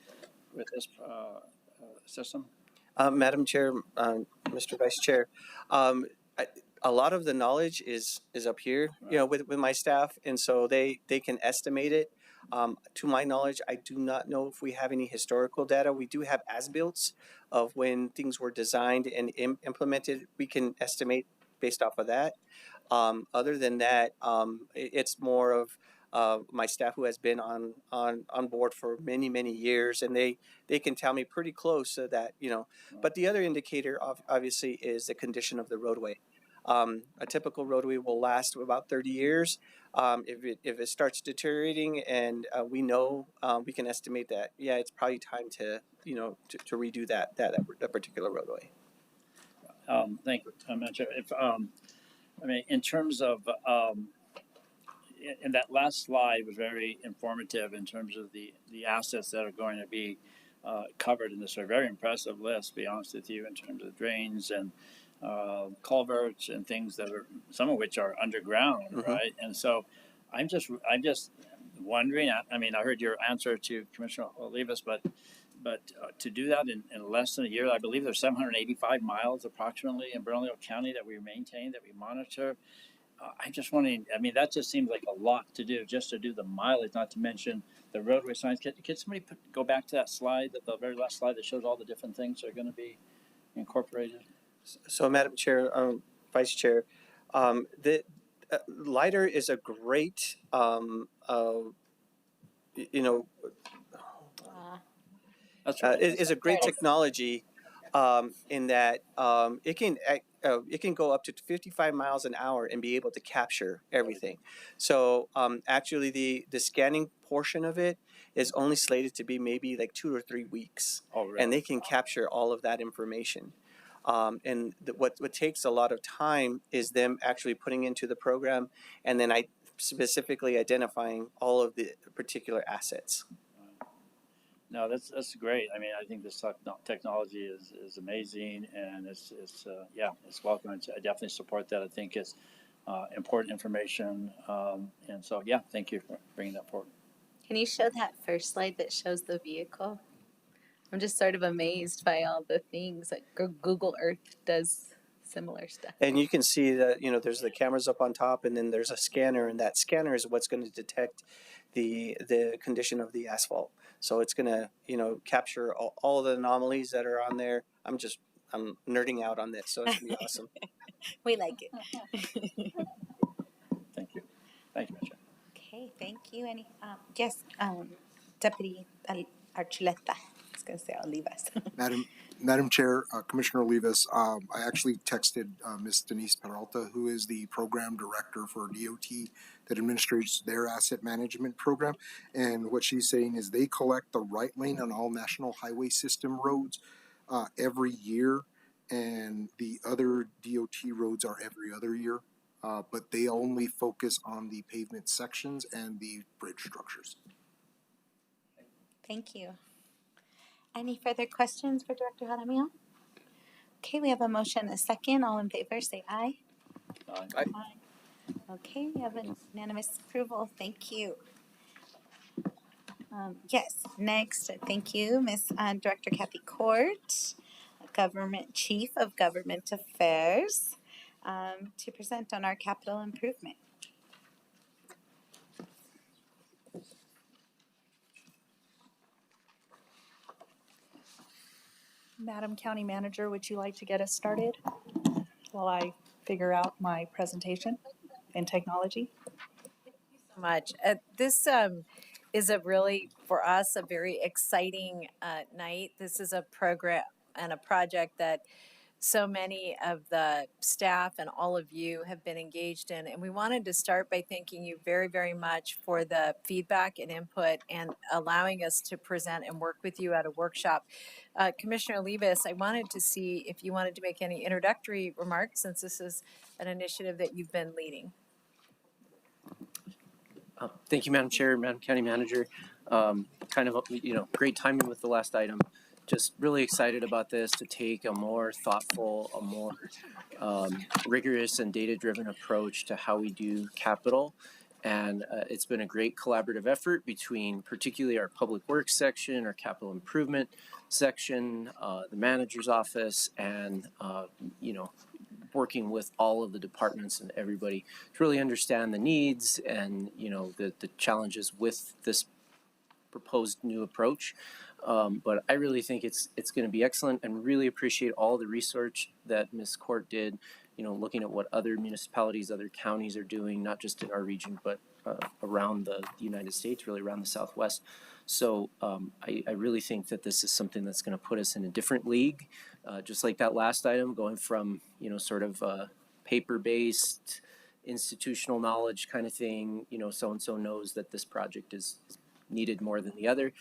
system? Madam Chair, Mr. Vice Chair, a lot of the knowledge is up here, with my staff, and so they can estimate it. To my knowledge, I do not know if we have any historical data. We do have as-builts of when things were designed and implemented. We can estimate based off of that. Other than that, it's more of my staff who has been on board for many years, and they can tell me pretty close so that, but the other indicator obviously is the condition of the roadway. A typical roadway will last about 30 years. If it starts deteriorating and we know, we can estimate that, it's probably time to redo that particular roadway. Thank you. I'm not sure if, in terms of, and that last slide was very informative in terms of the assets that are going to be covered in this very impressive list, to be honest with you, in terms of drains and culverts and things that are, some of which are underground, right? And so I'm just wondering. I mean, I heard your answer to Commissioner Olivas, but to do that in less than a year, I believe there's 785 miles approximately in Bernalillo County that we maintain, that we monitor. I'm just wondering, I mean, that just seems like a lot to do, just to do the mileage, not to mention the roadway signs. Can somebody go back to that slide, the very last slide that shows all the different things that are going to be incorporated? So, Madam Chair, Vice Chair, the LiDAR is a great, you know, is a great technology in that it can go up to 55 miles an hour and be able to capture everything. So actually the scanning portion of it is only slated to be maybe like 2 or 3 weeks. Oh, really? And they can capture all of that information. What takes a lot of time is them actually putting into the program and then specifically identifying all of the particular assets. No, that's great. I mean, I think this technology is amazing, and it's welcome. I definitely support that. I think it's important information, and so yeah, thank you for bringing that forward. Can you show that first slide that shows the vehicle? I'm just sort of amazed by all the things that Google Earth does similar stuff. And you can see that, you know, there's the cameras up on top, and then there's a scanner, and that scanner is what's going to detect the condition of the asphalt. So it's going to, you know, capture all the anomalies that are on there. I'm nerding out on this, so it's going to be awesome. We like it. Thank you. Thank you, Mitchell. Okay, thank you. Any, yes, Deputy Archuleta. I was going to say Olivas. Madam Chair, Commissioner Olivas, I actually texted Ms. Denise Peralta, who is the program director for DOT that administrates their asset management program. And what she's saying is they collect the right lane on all national highway system roads every year, and the other DOT roads are every other year. But they only focus on the pavement sections and the bridge structures. Thank you. Any further questions for Director Jaramillo? Okay, we have a motion, a second. All in favor, say aye. Aye. Okay, we have a unanimous approval. Thank you. Yes, next, thank you, Ms. Director Kathy Court, Government Chief of Government Affairs, to present on our capital improvement. Madam County Manager, would you like to get us started while I figure out my presentation and technology? Thank you so much. This is a really, for us, a very exciting night. This is a program and a project that so many of the staff and all of you have been engaged in. And we wanted to start by thanking you very, very much for the feedback and input and allowing us to present and work with you at a workshop. Commissioner Olivas, I wanted to see if you wanted to make any introductory remarks, since this is an initiative that you've been leading. Thank you, Madam Chair, Madam County Manager. Kind of, great timing with the last item. Just really excited about this, to take a more thoughtful, a more rigorous and data-driven approach to how we do capital. And it's been a great collaborative effort between particularly our public works section, our capital improvement section, the manager's office, and, working with all of the departments and everybody to really understand the needs and, the challenges with this proposed new approach. But I really think it's going to be excellent, and really appreciate all the research that Ms. Court did, looking at what other municipalities, other counties are doing, not just in our region, but around the United States, really around the Southwest. So I really think that this is something that's going to put us in a different league, just like that last item, going from, sort of paper-based institutional knowledge kind of thing, so-and-so knows that this project is needed more than the other.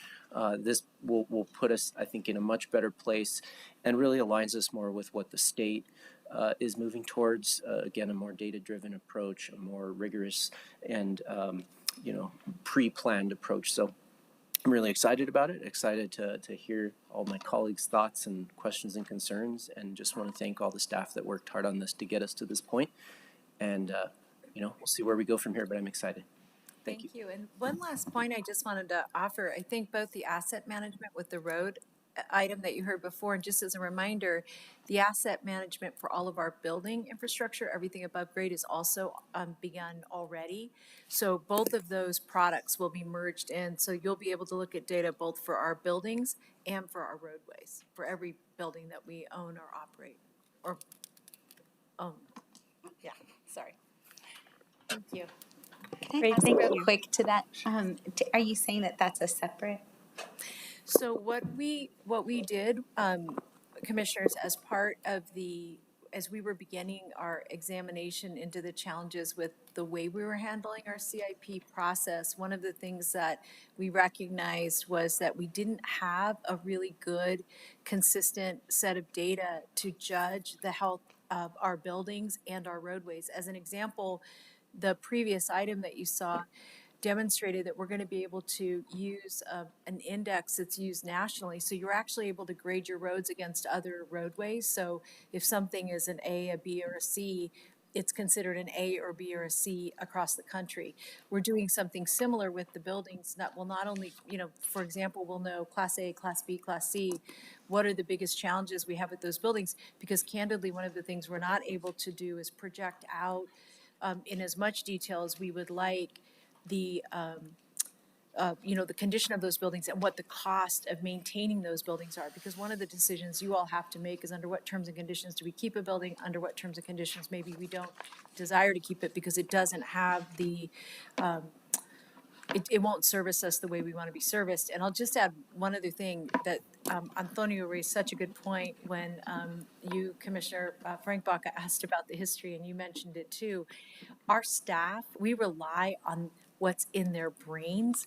This will put us, I think, in a much better place, and really aligns us more with what the state is moving towards. Again, a more data-driven approach, a more rigorous and pre-planned approach. So I'm really excited about it, excited to hear all my colleagues' thoughts and questions and concerns, and just want to thank all the staff that worked hard on this to get us to this point. And we'll see where we go from here, but I'm excited. Thank you. And one last point I just wanted to offer, I think both the asset management with the road item that you heard before, and just as a reminder, the asset management for all of our building infrastructure, everything above grade is also begun already. So both of those products will be merged in. So you'll be able to look at data both for our buildings and for our roadways, for every building that we own or operate or own. Yeah, sorry. Thank you. Can I Great, ask thank real you. quick to that? Are you saying that that's a separate? So what we did, commissioners, as part of as we were beginning our examination into the challenges with the way we were handling our CIP process, one of the things that we recognized was that we didn't have a really good, consistent set of data to judge the health of our buildings and our roadways. As an example, the previous item that you saw demonstrated that we're going to be able to use an index that's used nationally. So you're actually able to grade your roads against other roadways. So if something is an A, a B, or a C, it's considered an A or B or a C across the country. We're doing something similar with the buildings that will not only, for example, we'll know Class A, Class B, Class C, what are the biggest challenges we have with those buildings? Because candidly, one of the things we're not able to do is project out in as much detail as we would like the condition of those buildings and what the cost of maintaining those buildings are. Because one of the decisions you all have to make is under what terms and conditions do we keep a building, under what terms and conditions maybe we don't desire to keep it because it doesn't have the, it won't service us the way we want to be serviced. And I'll just add one other thing that Antonio raised such a good point when you, Commissioner Frank Baca, asked about the history, and you mentioned it too. Our staff, we rely on what's in their brains,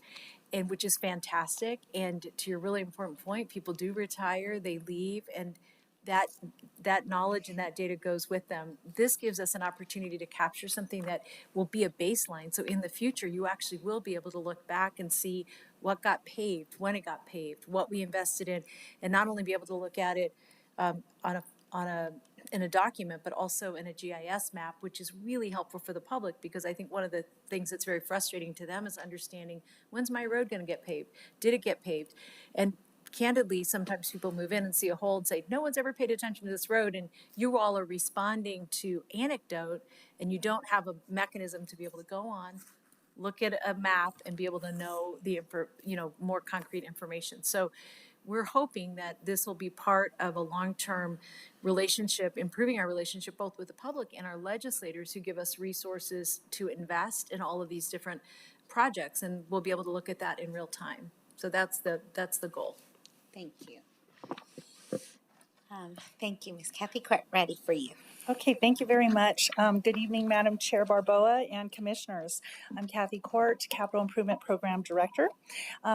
and which is fantastic. And to your really important point, people do retire, they leave, and that knowledge and that data goes with them. This gives us an opportunity to capture something that will be a baseline. So in the future, you actually will be able to look back and see what got paved, when it got paved, what we invested in, and not only be able to look at it in a document, but also in a GIS map, which is really helpful for the public, because I think one of the things that's very frustrating to them is understanding, when's my road going to get paved? Did it get paved? And candidly, sometimes people move in and see a hole and say, no one's ever paid attention to this road, and you all are responding to anecdote, and you don't have a mechanism to be able to go on, look at a map, and be able to know the more concrete information. So we're hoping that this will be part of a long-term relationship, improving our relationship both with the public and our legislators who give us resources to invest in all of these different projects, and we'll be able to look at that in real time. So that's the goal. Thank you. Thank you, Ms. Kathy Court. Ready for you. Okay, thank you very much. Good evening, Madam Chair Barboa and Commissioners. I'm Kathy Court, Capital Improvement Program Director.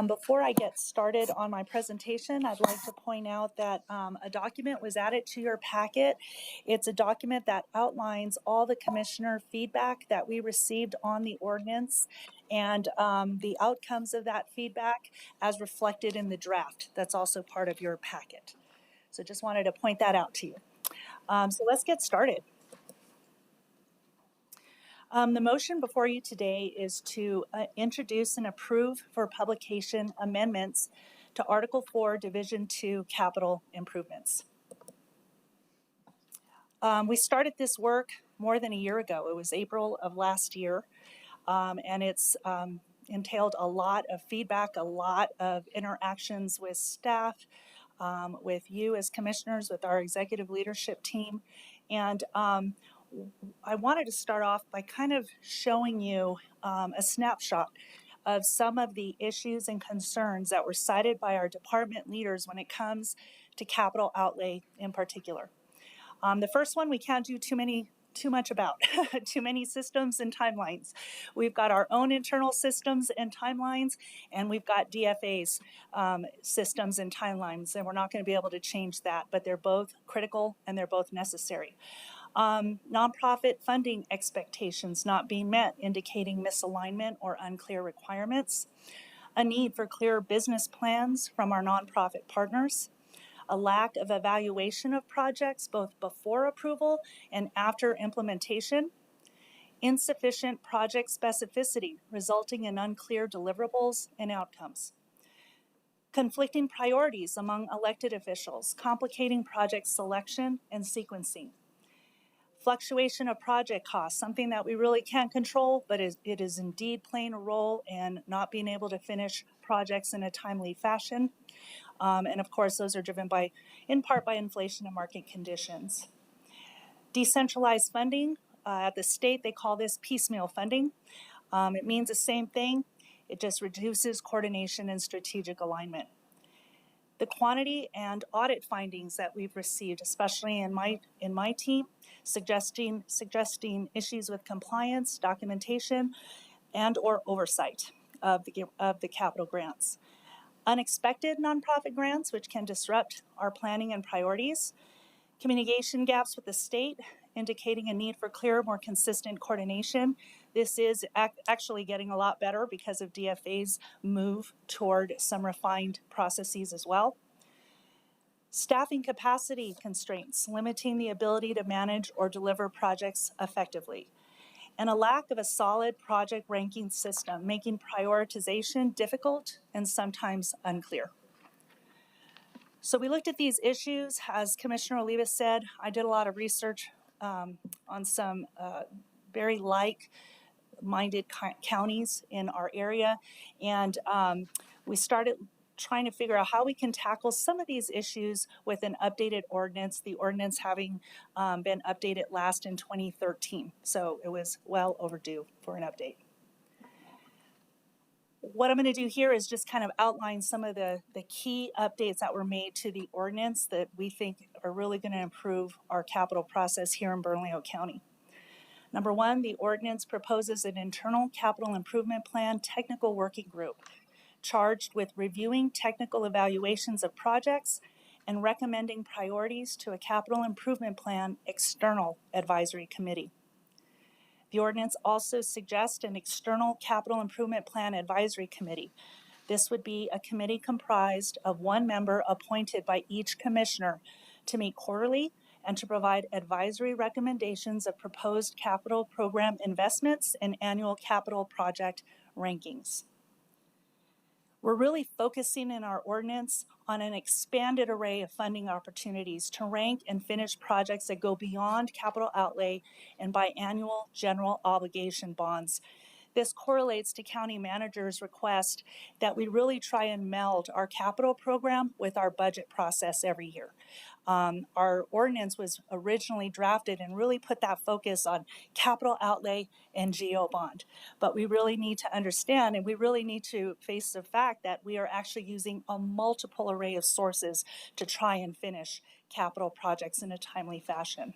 Before I get started on my presentation, I'd like to point out that a document was added to your packet. It's a document that outlines all the commissioner feedback that we received on the ordinance and the outcomes of that feedback as reflected in the draft. That's also part of your packet. So just wanted to point that out to you. So let's get started. The motion before you today is to introduce and approve for publication amendments to Article 4, Division 2, Capital Improvements. We started this work more than a year ago. It was April of last year, and it's entailed a lot of feedback, a lot of interactions with staff, with you as commissioners, with our executive leadership team. And I wanted to start off by kind of showing you a snapshot of some of the issues and concerns that were cited by our department leaders when it comes to capital outlay in particular. The first one we can't do too much about, too many systems and timelines. We've got our own internal systems and timelines, and we've got DFA's systems and timelines, and we're not going to be able to change that, but they're both critical and they're both necessary. Nonprofit funding expectations not being met, indicating misalignment or unclear requirements. A need for clear business plans from our nonprofit partners. A lack of evaluation of projects both before approval and after implementation, insufficient project specificity, resulting in unclear deliverables and outcomes. Conflicting priorities among elected officials, complicating project selection and sequencing. Fluctuation of project costs, something that we really can't control, but it is indeed playing a role in not being able to finish projects in a timely fashion. And of course, those are driven in part by inflation and market conditions. Decentralized funding, at the state, they call this piecemeal funding. It means the same thing. It just reduces coordination and strategic alignment. The quantity and audit findings that we've received, especially in my team, suggesting issues with compliance, documentation, and or oversight of the capital grants. Unexpected nonprofit grants, which can disrupt our planning and priorities. Communication gaps with the state, indicating a need for clearer, more consistent coordination. This is actually getting a lot better because of DFA's move toward some refined processes as well. Staffing capacity constraints, limiting the ability to manage or deliver projects effectively. And a lack of a solid project ranking system, making prioritization difficult and sometimes unclear. So we looked at these issues. As Commissioner Olivas said, I did a lot of research on some very like-minded counties in our area, and we started trying to figure out how we can tackle some of these issues with an updated ordinance, the ordinance having been updated last in 2013. So it was well overdue for an update. What I'm going to do here is just kind of outline some of the key updates that were made to the ordinance that we think are really going to improve our capital process here in Bernalillo County. Number one, the ordinance proposes an internal capital improvement plan technical working group charged with reviewing technical evaluations of projects and recommending priorities to a capital improvement plan external advisory committee. The ordinance also suggests an external capital improvement plan advisory committee. This would be a committee comprised of one member appointed by each commissioner to meet quarterly and to provide advisory recommendations of proposed capital program investments and annual capital project rankings. We're really focusing in our ordinance on an expanded array of funding opportunities to rank and finish projects that go beyond capital outlay and biannual general obligation bonds. This correlates to county managers' request that we really try and meld our capital program with our budget process every year. Our ordinance was originally drafted and really put that focus on capital outlay and GO bond. But we really need to understand, and we really need to face the fact that we are actually using a multiple array of sources to try and finish capital projects in a timely fashion.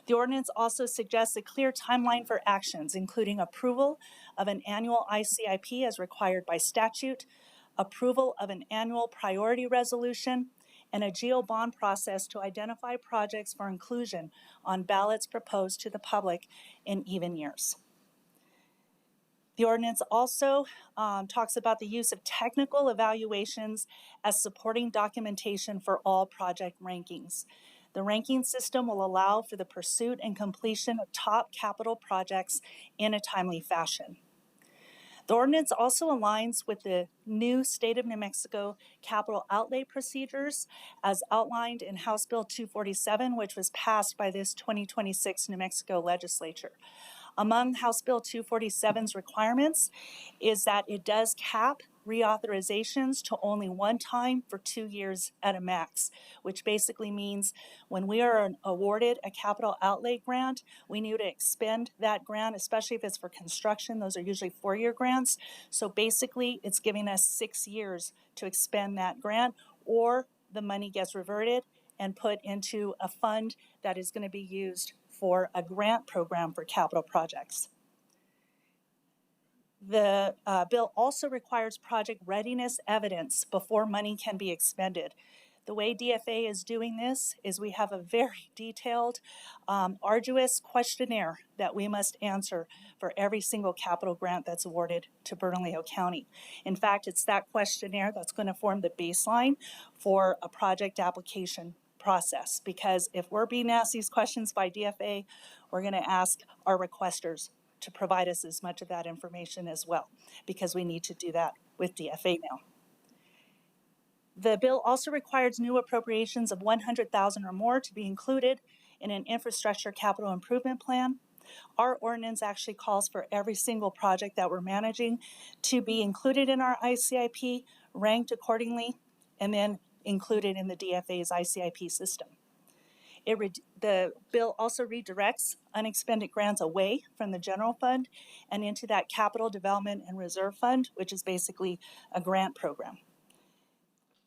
The ordinance also suggests a clear timeline for actions, including approval of an annual ICIP as required by statute, approval of an annual priority resolution, and a GO bond process to identify projects for inclusion on ballots proposed to the public in even years. The ordinance also talks about the use of technical evaluations as supporting documentation for all project rankings. The ranking system will allow for the pursuit and completion of top capital projects in a timely fashion. The ordinance also aligns with the new State of New Mexico capital outlay procedures as outlined in House Bill 247, which was passed by this 2026 New Mexico legislature. Among House Bill 247's requirements is that it does cap reauthorizations to only one time for 2 years at a max, which basically means when we are awarded a capital outlay grant, we need to expend that grant, especially if it's for construction. Those are usually 4-year grants. So basically, it's giving us 6 years to expend that grant, or the money gets reverted and put into a fund that is going to be used for a grant program for capital projects. The bill also requires project readiness evidence before money can be expended. The way DFA is doing this is we have a very detailed, arduous questionnaire that we must answer for every single capital grant that's awarded to Bernalillo County. In fact, it's that questionnaire that's going to form the baseline for a project application process, because if we're being asked these questions by DFA, we're going to ask our requesters to provide us as much of that information as well, because we need to do that with DFA now. The bill also requires new appropriations of $100,000 or more to be included in an infrastructure capital improvement plan. Our ordinance actually calls for every single project that we're managing to be included in our ICIP, ranked accordingly, and then included in the DFA's ICIP system. The bill also redirects unexpended grants away from the general fund and into that capital development and reserve fund, which is basically a grant program.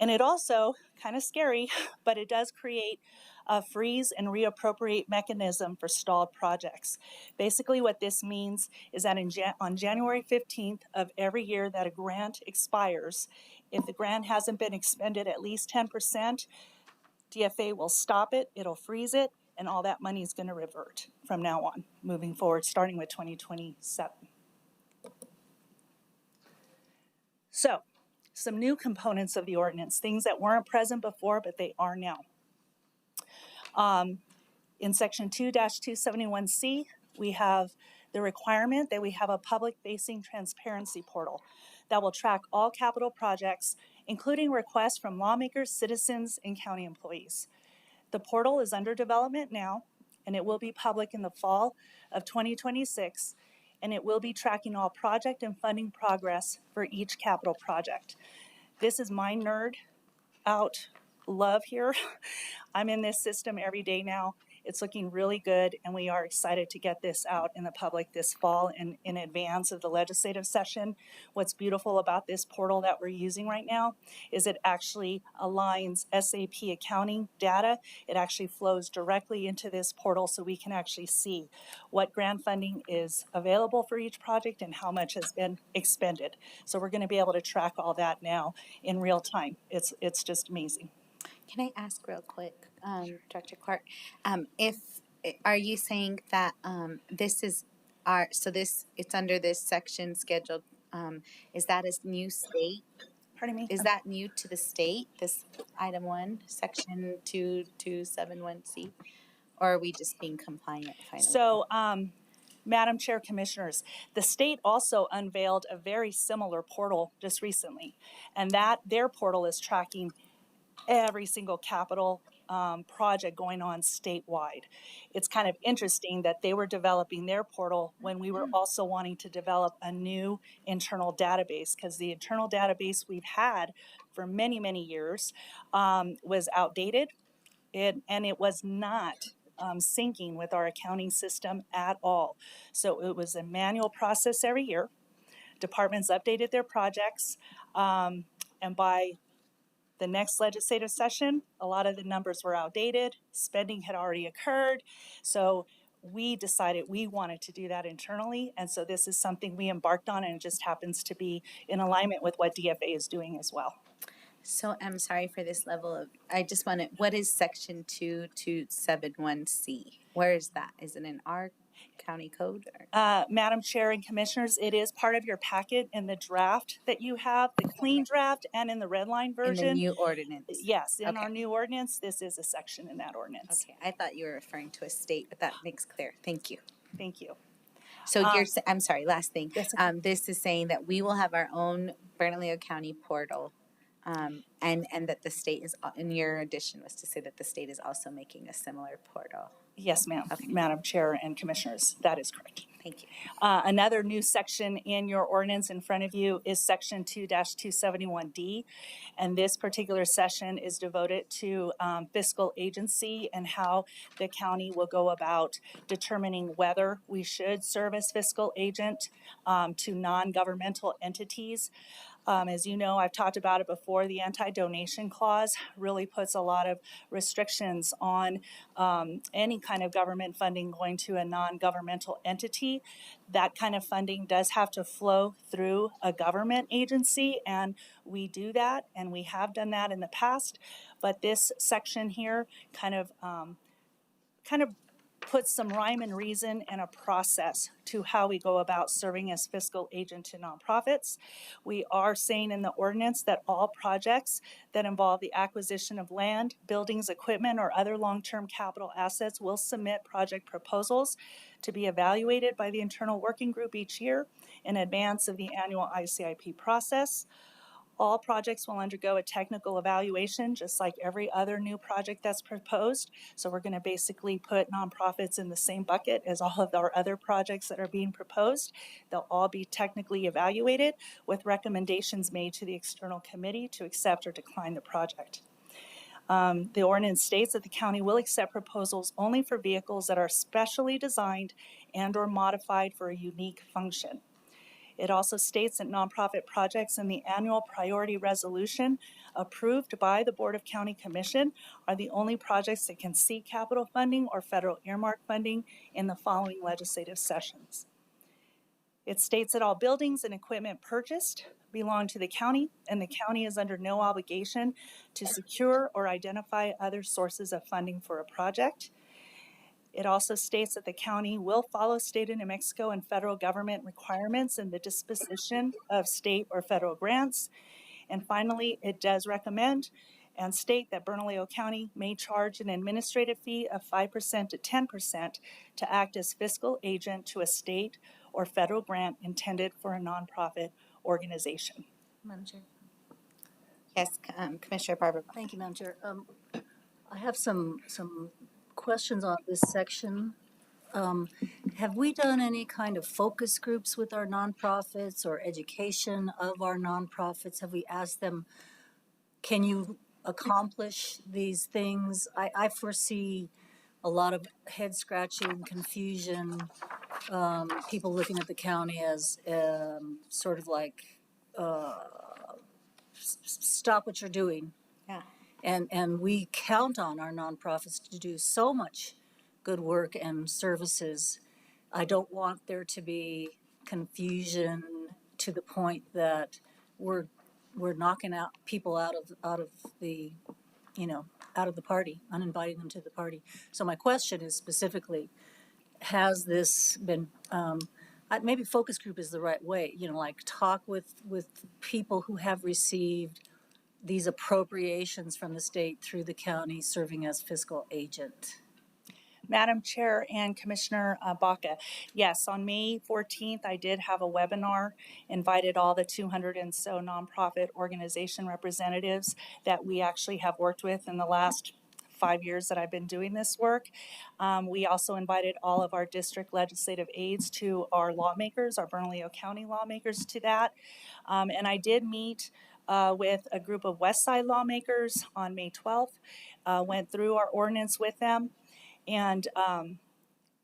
And it also, kind of scary, but it does create a freeze and reappropriate mechanism for stalled projects. Basically what this means is that on January 15th of every year that a grant expires, if the grant hasn't been expended at least 10%, DFA will stop it, it'll freeze it, and all that money is going to revert from now on, moving forward, starting with 2027. So, some new components of the ordinance, things that weren't present before, but they are now. In section 2-271C, we have the requirement that we have a public-facing transparency portal that will track all capital projects, including requests from lawmakers, citizens, and county employees. The portal is under development now, and it will be public in the fall of 2026, and it will be tracking all project and funding progress for each capital project. This is my nerd out love here. I'm in this system every day now. It's looking really good, and we are excited to get this out in the public this fall in advance of the legislative session. What's beautiful about this portal that we're using right now is it actually aligns SAP accounting data. It actually flows directly into this portal so we can actually see what grant funding is available for each project and how much has been expended. So we're going to be able to track all that now in real time. It's just amazing. Can I ask real quick, Dr. Clark, are you saying that this is it's under this section scheduled, is that a new state? Pardon me? Is that new to the state, this item 1, section 2271C? Or are we just being compliant finally? So, Madam Chair, Commissioners, the state also unveiled a very similar portal just recently, and that their portal is tracking every single capital project going on statewide. It's kind of interesting that they were developing their portal when we were also wanting to develop a new internal database, because the internal database we've had for many, many years was outdated, and it was not syncing with our accounting system at all. So it was a manual process every year. Departments updated their projects, and by the next legislative session, a lot of the numbers were outdated, spending had already occurred, so we decided we wanted to do that internally, and so this is something we embarked on, and it just happens to be in alignment with what DFA is doing as well. So I'm sorry for this level of, I just want to, what is section 2271C? Where is that? Is it in our county code? Madam Chair and Commissioners, it is part of your packet in the draft that you have, the clean draft and in the red line version. In the new ordinance? Yes, in our new ordinance, this is a section in that ordinance. Okay, I thought you were referring to a state, but that makes clear. Thank you. Thank you. So I'm sorry, last thing. This is saying that we will have our own Bernalillo County portal, and that the state is, and your addition was to say that the state is also making a similar portal. Yes, ma'am. Okay. Madam Chair and Commissioners, that is correct. Thank you. Another new section in your ordinance in front of you is section 2-271D, and this particular section is devoted to fiscal agency and how the county will go about determining whether we should serve as fiscal agent to non-governmental entities. As you know, I've talked about it before, the anti-donation clause really puts a lot of restrictions on any kind of government funding going to a non-governmental entity. That kind of funding does have to flow through a government agency, and we do that, and we have done that in the past. But this section here kind of puts some rhyme and reason and a process to how we go about serving as fiscal agent to nonprofits. We are saying in the ordinance that all projects that involve the acquisition of land, buildings, equipment, or other long-term capital assets will submit project proposals to be evaluated by the internal working group each year in advance of the annual ICIP process. All projects will undergo a technical evaluation, just like every other new project that's proposed. So we're going to basically put nonprofits in the same bucket as all of our other projects that are being proposed. They'll all be technically evaluated with recommendations made to the external committee to accept or decline the project. The ordinance states that the county will accept proposals only for vehicles that are specially designed and or modified for a unique function. It also states that nonprofit projects in the annual priority resolution approved by the Board of County Commission are the only projects that can seek capital funding or federal earmark funding in the following legislative sessions. It states that all buildings and equipment purchased belong to the county, and the county is under no obligation to secure or identify other sources of funding for a project. It also states that the county will follow state of New Mexico and federal government requirements in the disposition of state or federal grants. And finally, it does recommend and state that Bernalillo County may charge an administrative fee of 5% to 10% to act as fiscal agent to a state or federal grant intended for a nonprofit organization. Madam Chair. Yes, Commissioner Barbara. Thank you, Madam Chair. I have some questions on this section. Have we done any kind of focus groups with our nonprofits or education of our nonprofits? Have we asked them, can you accomplish these things? I foresee a lot of head scratching, confusion, people looking at the county as sort of like, stop what you're doing. Yeah. And we count on our nonprofits to do so much good work and services. I don't want there to be confusion to the point that we're knocking out people out of the party, uninviting them to the party. So my question is specifically, has this been maybe focus group is the right way, like talk with people who have received these appropriations from the state through the county serving as fiscal agent? Madam Chair and Commissioner Baca, yes, on May 14th, I did have a webinar, invited all the 200 and so nonprofit organization representatives that we actually have worked with in the last 5 years that I've been doing this work. We also invited all of our district legislative aides to our lawmakers, our Bernalillo County lawmakers to that. And I did meet with a group of West Side lawmakers on May 12th, went through our ordinance with them. And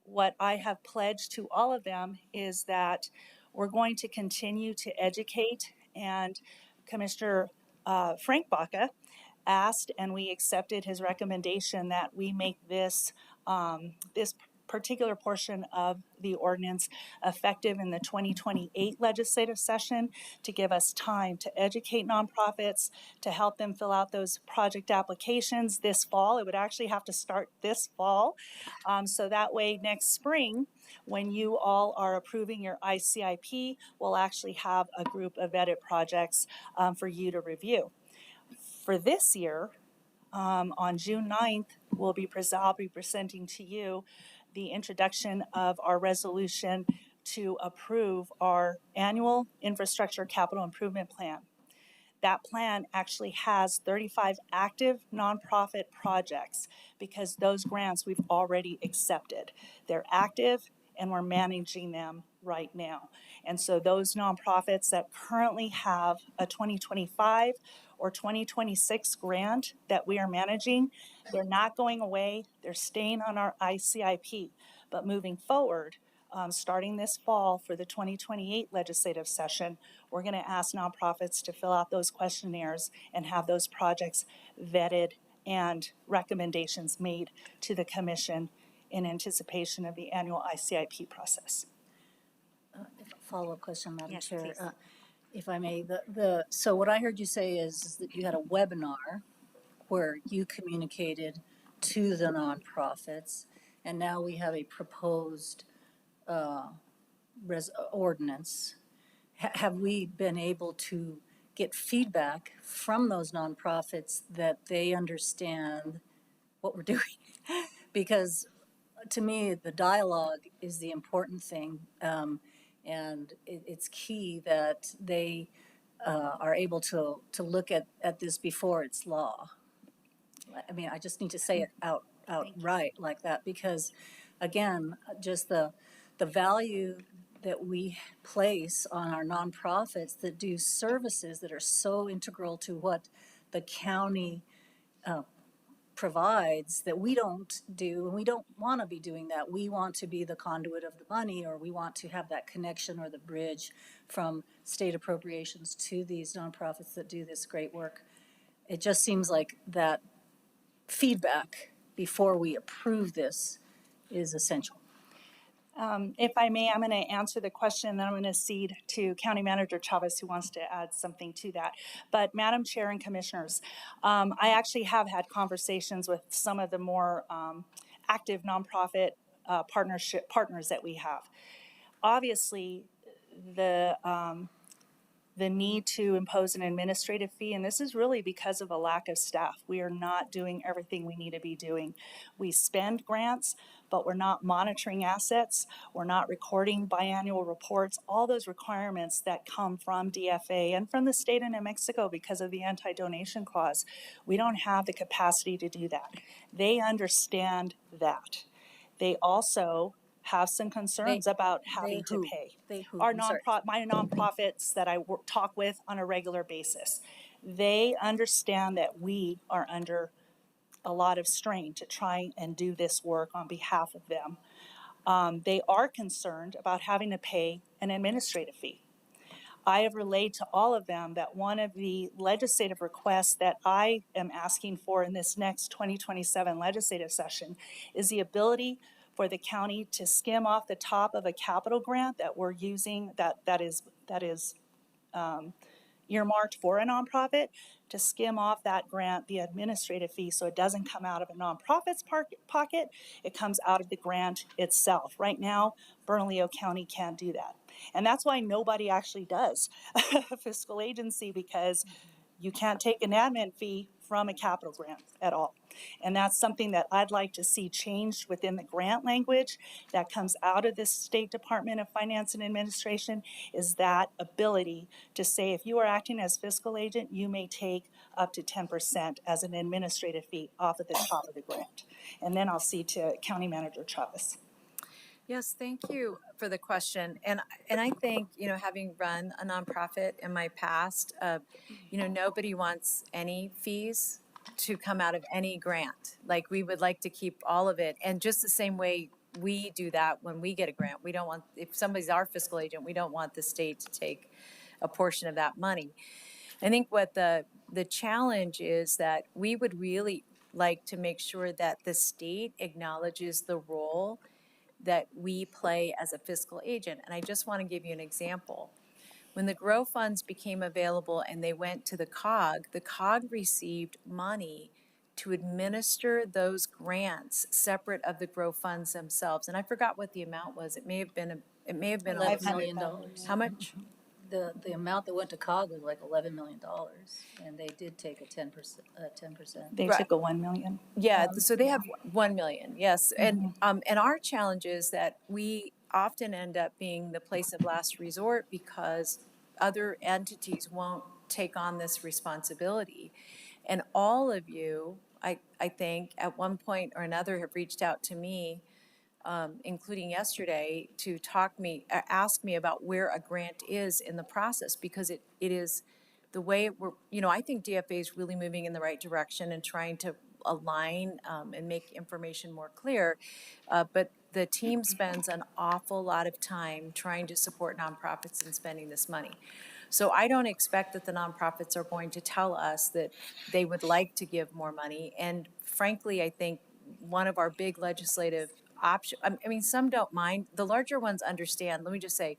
what I have pledged to all of them is that we're going to continue to educate. And Commissioner Frank Baca asked, and we accepted his recommendation that we make this this particular portion of the ordinance effective in the 2028 legislative session to give us time to educate nonprofits, to help them fill out those project applications this fall. It would actually have to start this fall. So that way next spring, when you all are approving your ICIP, we'll actually have a group of vetted projects for you to review. For this year, on June 9th, I'll be presenting to you the introduction of our resolution to approve our annual infrastructure capital improvement plan. That plan actually has 35 active nonprofit projects because those grants we've already accepted. They're active and we're managing them right now. And so those nonprofits that currently have a 2025 or 2026 grant that we are managing, they're not going away, they're staying on our ICIP. But moving forward, starting this fall for the 2028 legislative session, we're going to ask nonprofits to fill out those questionnaires and have those projects vetted and recommendations made to the commission in anticipation of the annual ICIP process. Follow-up question, Madam Yes, Chair. please. If I may, so what I heard you say is that you had a webinar where you communicated to the nonprofits, and now we have a proposed ordinance. Have we been able to get feedback from those nonprofits that they understand what we're doing? Because to me, the dialogue is the important thing. And it's key that they are able to look at this before it's law. I mean, I just need to say it outright like that, because again, just the value that we place on our nonprofits that do services that are so integral to what the county provides that we don't do, and we don't want to be doing that. We want to be the conduit of the money, or we want to have that connection or the bridge from state appropriations to these nonprofits that do this great work. It just seems like that feedback before we approve this is essential. If I may, I'm going to answer the question, and then I'm going to cede to County Manager Chavez, who wants to add something to that. But Madam Chair and Commissioners, I actually have had conversations with some of the more active nonprofit partners that we have. Obviously, the need to impose an administrative fee, and this is really because of a lack of staff. We are not doing everything we need to be doing. We spend grants, but we're not monitoring assets. We're not recording biannual reports, all those requirements that come from DFA and from the state of New Mexico because of the anti-donation clause. We don't have the capacity to do that. They understand that. They also have some concerns about having to pay. My nonprofits that I talk with on a regular basis, they understand that we are under a lot of strain to try and do this work on behalf of them. They are concerned about having to pay an administrative fee. I have relayed to all of them that one of the legislative requests that I am asking for in this next 2027 legislative session is the ability for the county to skim off the top of a capital grant that we're using that is earmarked for a nonprofit, to skim off that grant the administrative fee so it doesn't come out of a nonprofit's pocket, it comes out of the grant itself. Right now, Bernalillo County can't do that. And that's why nobody actually does a fiscal agency, because you can't take an admin fee from a capital grant at all. And that's something that I'd like to see changed within the grant language that comes out of the State Department of Finance and Administration, is that ability to say, if you are acting as fiscal agent, you may take up to 10% as an administrative fee off of the top of the grant. And then I'll see to County Manager Chavez. Yes, thank you for the question. And I think, having run a nonprofit in my past, nobody wants any fees to come out of any grant. Like, we would like to keep all of it. And just the same way we do that when we get a grant, we don't want, if somebody's our fiscal agent, we don't want the state to take a portion of that money. I think what the challenge is that we would really like to make sure that the state acknowledges the role that we play as a fiscal agent. And I just want to give you an example. When the GROW funds became available and they went to the COG received money to administer those grants separate of the GROW funds themselves. And I forgot what the amount was. It may have been $5 million. How much? The amount that went to COG was like $11 million, and they did take a 10%. They took a $1 million. Yeah, so they have 1 million, yes. And our challenge is that we often end up being the place of last resort because other entities won't take on this responsibility. And all of you, I think, at one point or another have reached out to me, including yesterday, to ask me about where a grant is in the process, because it is the way we're, I think DFA is really moving in the right direction and trying to align and make information more clear. But the team spends an awful lot of time trying to support nonprofits in spending this money. So I don't expect that the nonprofits are going to tell us that they would like to give more money. And frankly, I think one of our big legislative option, some don't mind. The larger ones understand. Let me just say,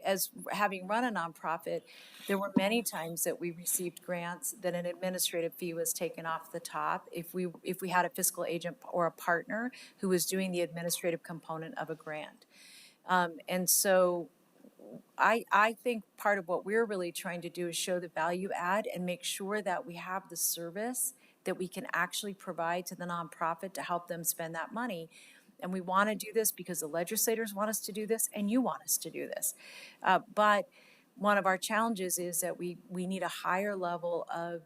as having run a nonprofit, there were many times that we received grants that an administrative fee was taken off the top if we had a fiscal agent or a partner who was doing the administrative component of a grant. And so I think part of what we're really trying to do is show the value add and make sure that we have the service that we can actually provide to the nonprofit to help them spend that money. And we want to do this because the legislators want us to do this and you want us to do this. But one of our challenges is that we need a higher level of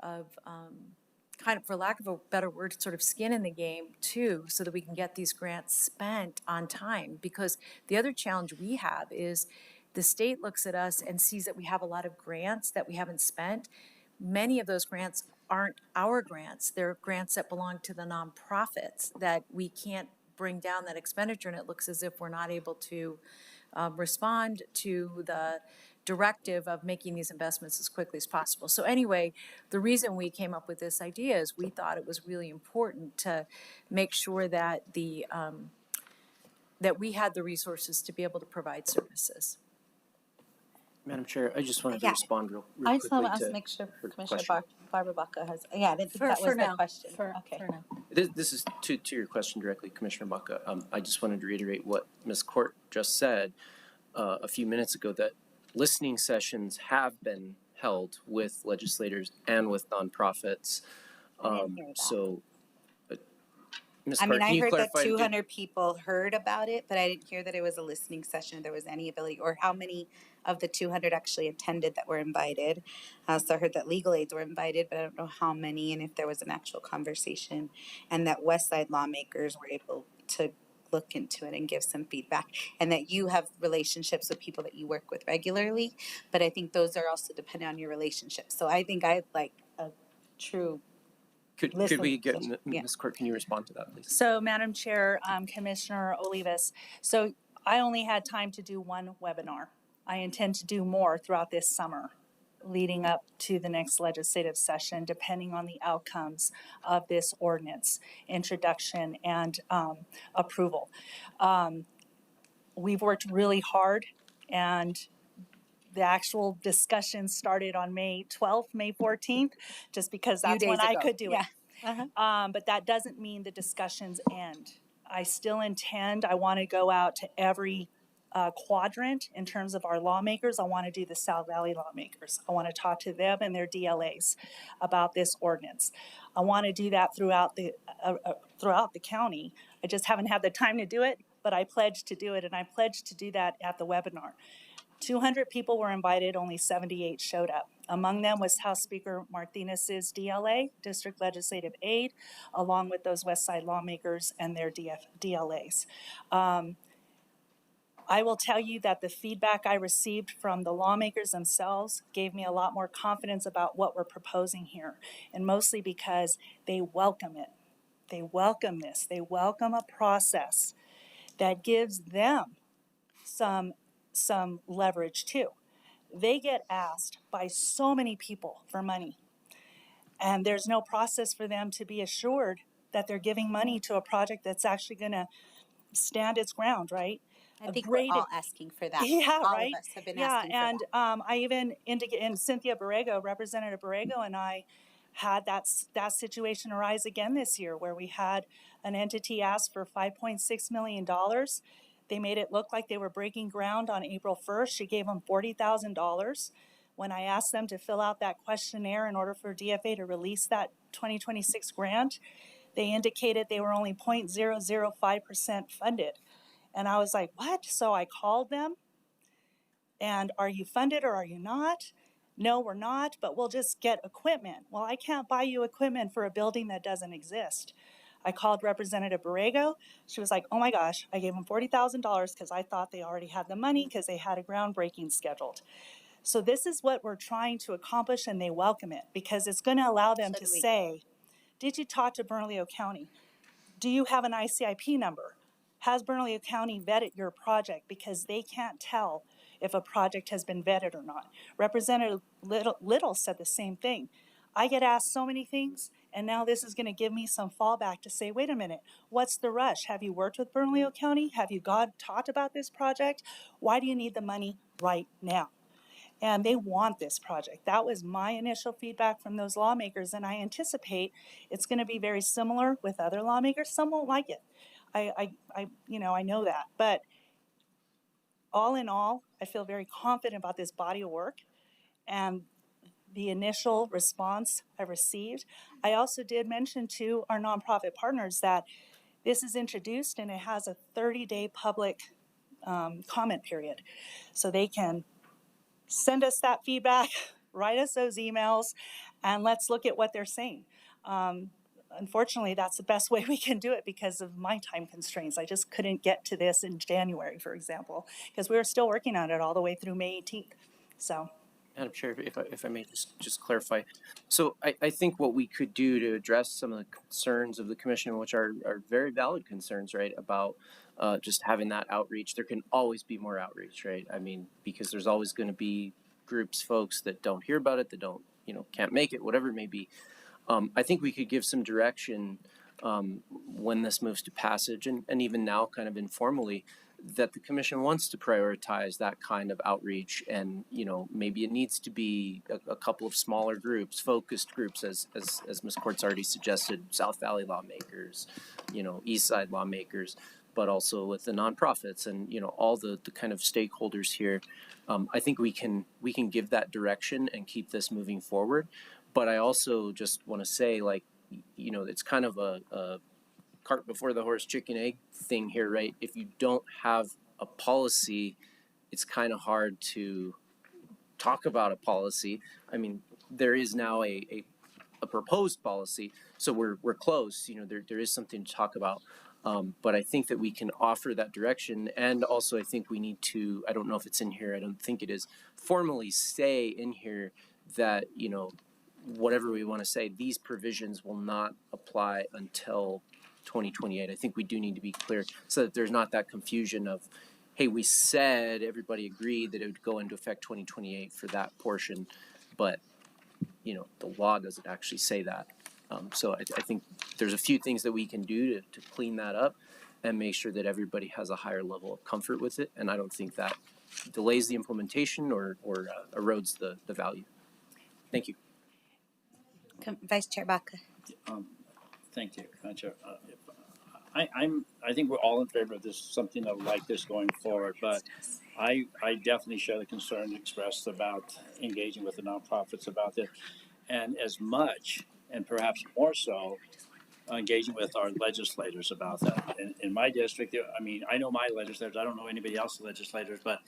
kind of, for lack of a better word, sort of skin in the game too, so that we can get these grants spent on time. Because the other challenge we have is the state looks at us and sees that we have a lot of grants that we haven't spent. Many of those grants aren't our grants. They're grants that belong to the nonprofits that we can't bring down that expenditure, and it looks as if we're not able to respond to the directive of making these investments as quickly as possible. So anyway, the reason we came up with this idea is we thought it was really important to make sure that that we had the resources to be able to provide services. Madam Chair, I just wanted to Yeah. respond real I just quickly want to to make sure her Commissioner question. Barbara Baca has, yeah, I didn't think that For was the now. question. For now. This is to your question directly, Commissioner Baca. I just wanted to reiterate what Ms. Court just said a few minutes ago, that listening sessions have been held with legislators and with nonprofits. So, Ms. I Court, mean, can I you heard that clarify? 200 people heard about it, but I didn't hear that it was a listening session. There was any ability, or how many of the 200 actually attended that were invited. So I heard that legal aids were invited, but I don't know how many and if there was an actual conversation, and that West Side lawmakers were able to look into it and give some feedback, and that you have relationships with people that you work with regularly. But I think those are also dependent on your relationships. So I think I'd like a true Could we get, Ms. Court, can you respond to that, please? So, Madam Chair, Commissioner Olivas, so I only had time to do one webinar. I intend to do more throughout this summer, leading up to the next legislative session, depending on the outcomes of this ordinance, introduction and approval. We've worked really hard, and the actual discussion started on May 12th, May 14th, just because that's when I could do it. But that doesn't mean the discussions end. I still intend, I want to go out to every quadrant in terms of our lawmakers. I want to do the South Valley lawmakers. I want to talk to them and their DLAs about this ordinance. I want to do that throughout the county. I just haven't had the time to do it, but I pledged to do it, and I pledged to do that at the webinar. 200 people were invited, only 78 showed up. Among them was House Speaker Martinez's DLA, District Legislative Aide, along with those West Side lawmakers and their DLAs. I will tell you that the feedback I received from the lawmakers themselves gave me a lot more confidence about what we're proposing here, and mostly because they welcome it. They welcome this. They welcome a process that gives them some leverage too. They get asked by so many people for money, and there's no process for them to be assured that they're giving money to a project that's actually going to stand its ground, right? I think we're all asking for that. Yeah, all right. of us have been asking for that. I even indicated, Cynthia Borrego, Representative Borrego, and I had that situation arise again this year, where we had an entity ask for $5.6 million. They made it look like they were breaking ground on April 1st. She gave them $40,000. When I asked them to fill out that questionnaire in order for DFA to release that 2026 grant, they indicated they were only 0.005% funded. And I was like, what? So I called them, and are you funded or are you not? No, we're not, but we'll just get equipment. Well, I can't buy you equipment for a building that doesn't exist. I called Representative Borrego. She was like, oh my gosh, I gave them $40,000 because I thought they already had the money because they had a groundbreaking scheduled. So this is what we're trying to accomplish, and they welcome it because it's going to allow them to say, did you talk to Bernalillo County? Do you have an ICIP number? Has Bernalillo County vetted your project? Because they can't tell if a project has been vetted or not. Representative Little said the same thing. I get asked so many things, And now this is going to give me some fallback to say, wait a minute, what's the rush? Have you worked with Bernalillo County? Have you talked about this project? Why do you need the money right now? And they want this project. That was my initial feedback from those lawmakers, and I anticipate it's going to be very similar with other lawmakers. Some won't like it. I know that. But all in all, I feel very confident about this body of work and the initial response I received. I also did mention to our nonprofit partners that this is introduced and it has a 30-day public comment period. So they can send us that feedback, write us those emails, and let's look at what they're saying. Unfortunately, that's the best way we can do it because of my time constraints. I just couldn't get to this in January, for example, because we were still working on it all the way through May 18th. So. Madam Chair, if I may just clarify. So I think what we could do to address some of the concerns of the commission, which are very valid concerns, right, about just having that outreach. There can always be more outreach, right? I mean, because there's always going to be groups, folks that don't hear about it, that don't, can't make it, whatever it may be. I think we could give some direction when this moves to passage and even now kind of informally, that the commission wants to prioritize that kind of outreach, and maybe it needs to be a couple of smaller groups, focused groups, as Ms. Court's already suggested, South Valley lawmakers, East Side lawmakers, but also with the nonprofits and all the kind of stakeholders here. I think we can give that direction and keep this moving forward. But I also just want to say, it's kind of a cart before the horse, chicken egg thing here, right? If you don't have a policy, it's kind of hard to talk about a policy. I mean, there is now a proposed policy, so we're close. There is something to talk about. But I think that we can offer that direction, and also I think we need to, I don't know if it's in here, I don't think it is, formally say in here that, whatever we want to say, these provisions will not apply until 2028. I think we do need to be clear so that there's not that confusion of, hey, we said, everybody agreed that it would go into effect 2028 for that portion, but the law doesn't actually say that. So I think there's a few things that we can do to clean that up and make sure that everybody has a higher level of comfort with it. And I don't think that delays the implementation or erodes the value. Thank you. Vice Chair Baca. Thank you, Chair. I think we're all in favor of this, something like this going forward, but I definitely share the concern expressed about engaging with the nonprofits about this, and as much and perhaps more so engaging with our legislators about that. In my district, I know my legislators, I don't know anybody else's legislators, but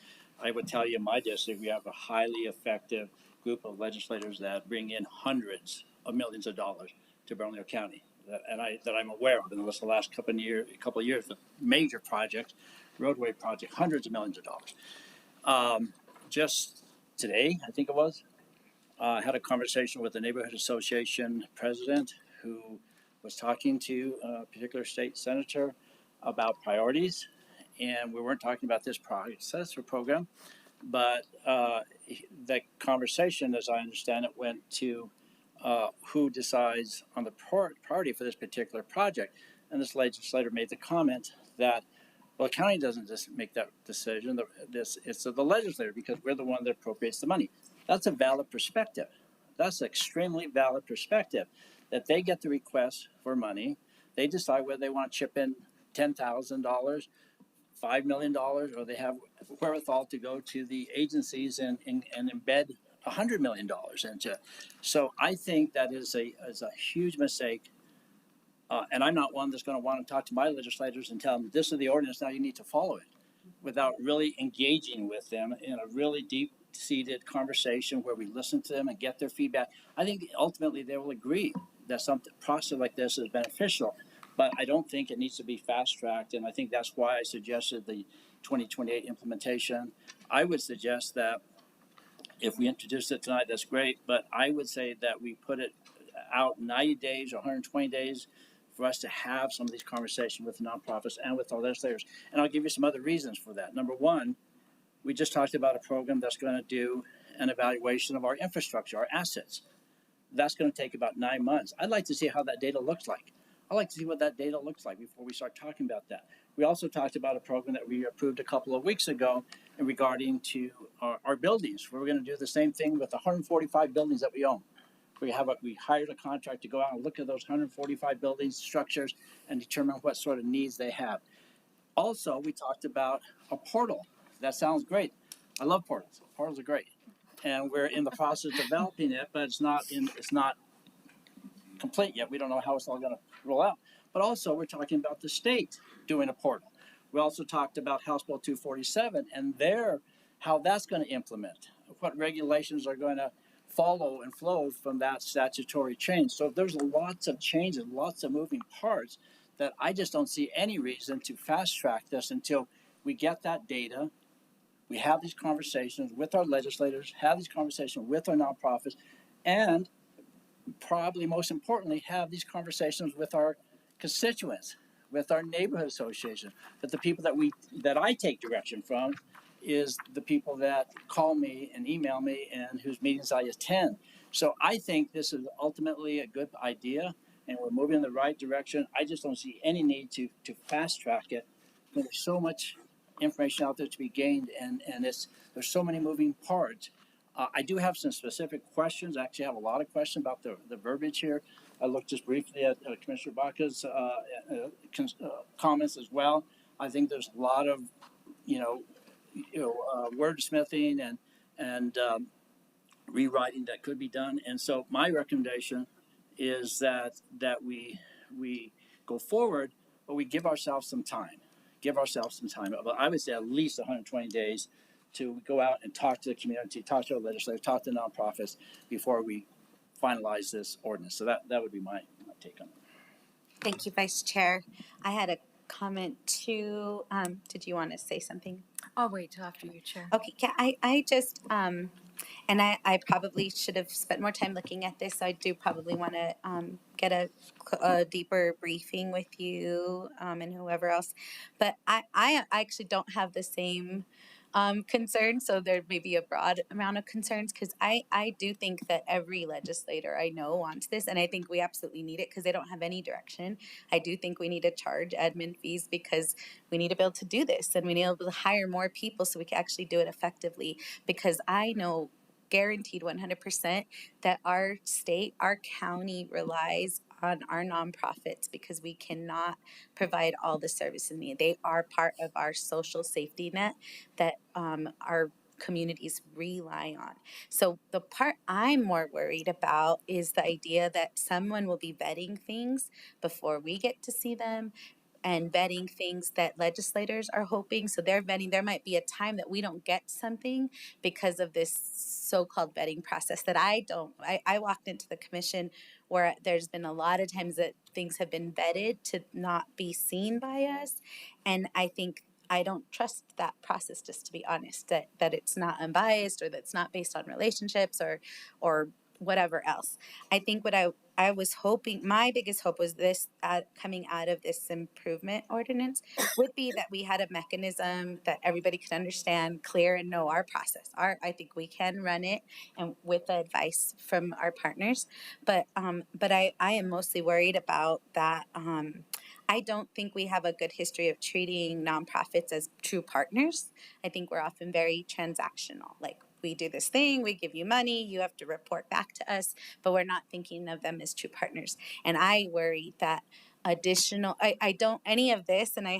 I would tell you in my district, we have a highly effective group of legislators that bring in hundreds of millions of dollars to Bernalillo County that I'm aware of in the last couple of years with major projects, roadway project, hundreds of millions of dollars. Just today, I think it was, I had a conversation with the neighborhood association president who was talking to a particular state senator about priorities, and we weren't talking about this process or program, but the conversation, as I understand it, went to who decides on the priority for this particular project. And this legislator made the comment that, well, the county doesn't just make that decision. It's the legislator, because we're the one that appropriates the money. That's a valid perspective. That's an extremely valid perspective, that they get the request for money. They decide whether they want to chip in $10,000, $5 million, or they have wherewithal to go to the agencies and embed $100 million into it. So I think that is a huge mistake. And I'm not one that's going to want to talk to my legislators and tell them, this is the ordinance, now you need to follow it, without really engaging with them in a really deep-seated conversation where we listen to them and get their feedback. I think ultimately they will agree that some process like this is beneficial, but I don't think it needs to be fast-tracked, and I think that's why I suggested the 2028 implementation. I would suggest that if we introduce it tonight, that's great, but I would say that we put it out 90 days or 120 days for us to have some of these conversations with the nonprofits and with our legislators. And I'll give you some other reasons for that. Number one, we just talked about a program that's going to do an evaluation of our infrastructure, our assets. that's going to take about 9 months. I'd like to see how that data looks like. I'd like to see what that data looks like before we start talking about that. We also talked about a program that we approved a couple of weeks ago regarding to our buildings. We're going to do the same thing with the 145 buildings that we own. We hired a contract to go out and look at those 145 buildings, structures, and determine what sort of needs they have. Also, we talked about a portal. That sounds great. I love portals. Portals are great, and we're in the process of developing it, but it's not complete yet. We don't know how it's all going to roll out. But also, we're talking about the state doing a portal. We also talked about House Bill 247 and how that's going to implement, what regulations are going to follow and flow from that statutory change. So there's lots of changes, lots of moving parts that I just don't see any reason to fast track this until we get that data. We have these conversations with our legislators, have these conversations with our nonprofits, and probably most importantly, have these conversations with our constituents, with our neighborhood association, that the people that I take direction from is the people that call me and email me and whose meetings I attend. So I think this is ultimately a good idea and we're moving in the right direction. I just don't see any need to fast track it. There's so much information out there to be gained and there's so many moving parts. I do have some specific questions. I actually have a lot of questions about the verbiage here. I looked just briefly at Commissioner Baca's comments as well. I think there's a lot of, wordsmithing and rewriting that could be done. And so my recommendation is that we go forward, but we give ourselves some time. I would say at least 120 days to go out and talk to the community, talk to our legislators, talk to nonprofits before we finalize this ordinance. So that would be my take on it. Thank you, Vice Chair. I had a comment too. Did you want to say something? I'll wait till after you, Chair. Okay, yeah, I just, and I probably should have spent more time looking at this, so I do probably want to get a deeper briefing with you and whoever else. But I actually don't have the same concerns, so there may be a broad amount of concerns because I do think that every legislator I know wants this, and I think we absolutely need it because they don't have any direction. I do think we need to charge admin fees because we need to be able to do this, and we need to be able to hire more people so we can actually do it effectively. Because I know guaranteed 100% that our state, our county relies on our nonprofits because we cannot provide all the services needed. They are part of our social safety net that our communities rely on. So the part I'm more worried about is the idea that someone will be vetting things before we get to see them and vetting things that legislators are hoping. So they're vetting, there might be a time that we don't get something because of this so-called vetting process that I walked into the commission where there's been a lot of times that things have been vetted to not be seen by us. And I don't trust that process, just to be honest, that it's not unbiased or that's not based on relationships or whatever else. I think what I was hoping, my biggest hope was this coming out of this improvement ordinance would be that we had a mechanism that everybody could understand, clear, and know our process. I think we can run it and with the advice from our partners, but I am mostly worried about that. I don't think we have a good history of treating nonprofits as true partners. I think we're often very transactional, like we do this thing, we give you money, you have to report back to us, but we're not thinking of them as true partners. And I worry that I don't, any of this, and I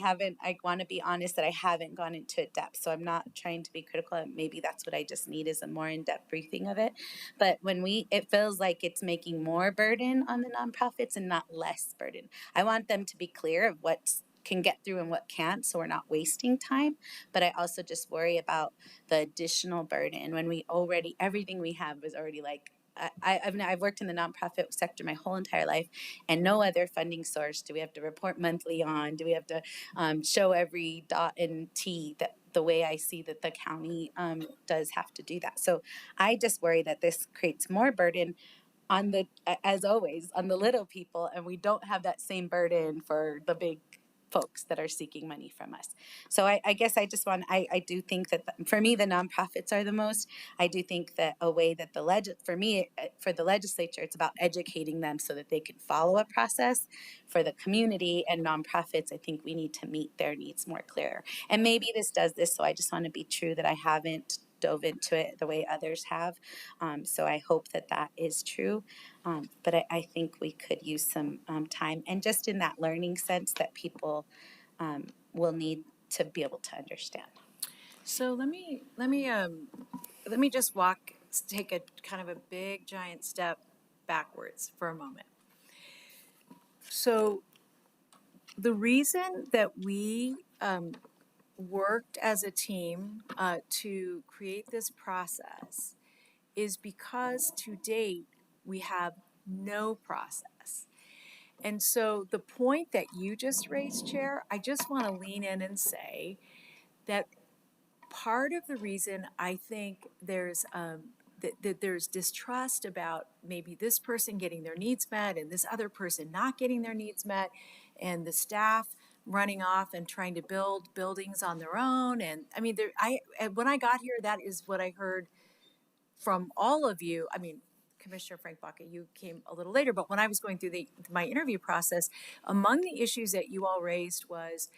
want to be honest that I haven't gone into depth, so I'm not trying to be critical. Maybe that's what I just need is a more in-depth briefing of it. But it feels like it's making more burden on the nonprofits and not less burden. I want them to be clear of what can get through and what can't, so we're not wasting time. But I also just worry about the additional burden when everything we have is already like, I've worked in the nonprofit sector my whole entire life, and no other funding source do we have to report monthly on. Do we have to show every dot and T that the way I see that the county does have to do that. So I just worry that this creates more burden as always, on the little people, and we don't have that same burden for the big folks that are seeking money from us. So I guess I just want, I do think that for me, the nonprofits are the most. I do think that a way that for the legislature, it's about educating them so that they can follow a process. For the community and nonprofits, I think we need to meet their needs more clear. And maybe this does this, so I just want to be true that I haven't dove into it the way others have. So I hope that that is true. But I think we could use some time, and just in that learning sense that people will need to be able to understand. So let me just take a kind of a big giant step backwards for a moment. So the reason that we worked as a team to create this process is because to date we have no process. And so the point that you just raised, Chair, I just want to lean in and say that part of the reason I think there's that there's distrust about maybe this person getting their needs met and this other person not getting their needs met, and the staff running off and trying to build buildings on their own. And I mean, when I got here, that is what I heard from all of you. I mean, Commissioner Frank Baca, you came a little later, but when I was going through my interview process, among the issues that you all raised was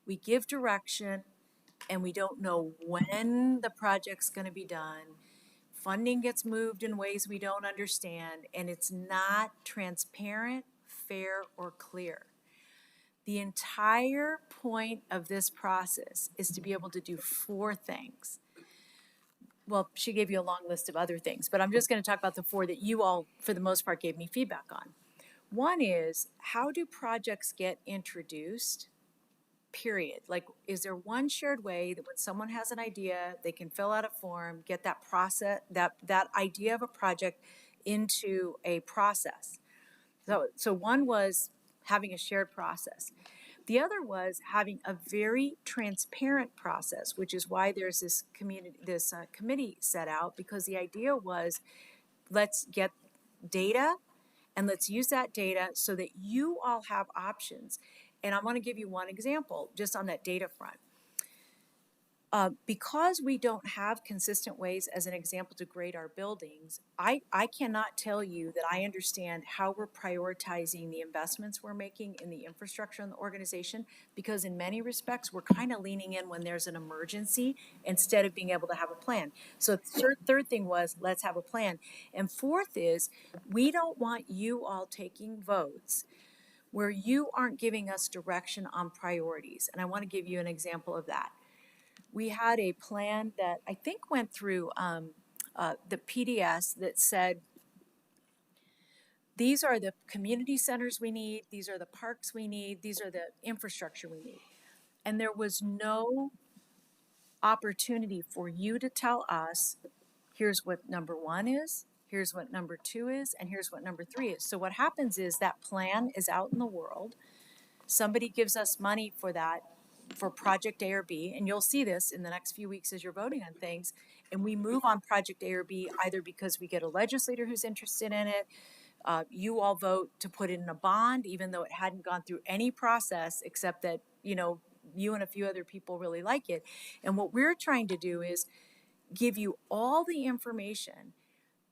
we give direction and we don't know when the project's going to be done. Funding gets moved in ways we don't understand, and it's not transparent, fair, or clear. The entire point of this process is to be able to do 4 things. Well, she gave you a long list of other things, but I'm just going to talk about the 4 that you all, for the most part, gave me feedback on. One is, how do projects get introduced? Period. Like, is there one shared way that when someone has an idea, they can fill out a form, get that process, that idea of a project into a process? So one was having a shared process. The other was having a very transparent process, which is why there's this committee set out, because the idea was, let's get data and let's use that data so that you all have options. And I want to give you one example just on that data front. Because we don't have consistent ways, as an example, to grade our buildings, I cannot tell you that I understand how we're prioritizing the investments we're making in the infrastructure in the organization, because in many respects, we're kind of leaning in when there's an emergency instead of being able to have a plan. So third thing was, let's have a plan. And fourth is, we don't want you all taking votes where you aren't giving us direction on priorities. And I want to give you an example of that. We had a plan that I think went through the PDS that said, these are the community centers we need, these are the parks we need, these are the infrastructure we need. And there was no opportunity for you to tell us, here's what number 1 is, here's what number 2 is, and here's what number 3 is. So what happens is that plan is out in the world. Somebody gives us money for that, for project A or B, and you'll see this in the next few weeks as you're voting on things, and we move on project A or B either because we get a legislator who's interested in it, you all vote to put it in a bond even though it hadn't gone through any process except that, you know, you and a few other people really like it. And what we're trying to do is give you all the information,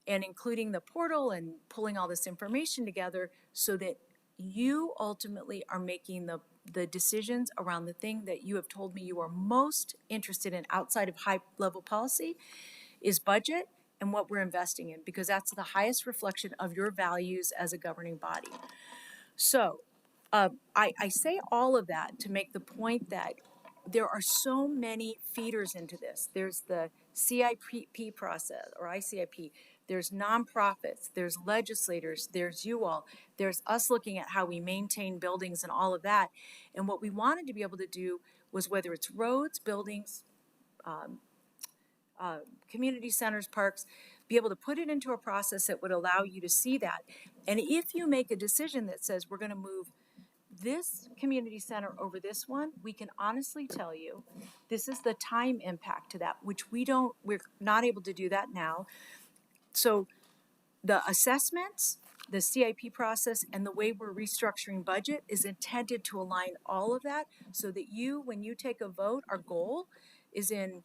and including the portal and pulling all this information together so that you ultimately are making the decisions around the thing that you have told me you are most interested in outside of high level policy is budget and what we're investing in, because that's the highest reflection of your values as a governing body. So I say all of that to make the point that there are so many feeders into this. There's the CIP process or ICIP. There's nonprofits, there's legislators, there's you all, there's us looking at how we maintain buildings and all of that. And what we wanted to be able to do was, whether it's roads, buildings, community centers, parks, be able to put it into a process that would allow you to see that. And if you make a decision that says we're going to move this community center over this one, we can honestly tell you this is the time impact to that, which we're not able to do that now. So the assessments the CIP process and the way we're restructuring budget is intended to align all of that so that you, when you take a vote, our goal is in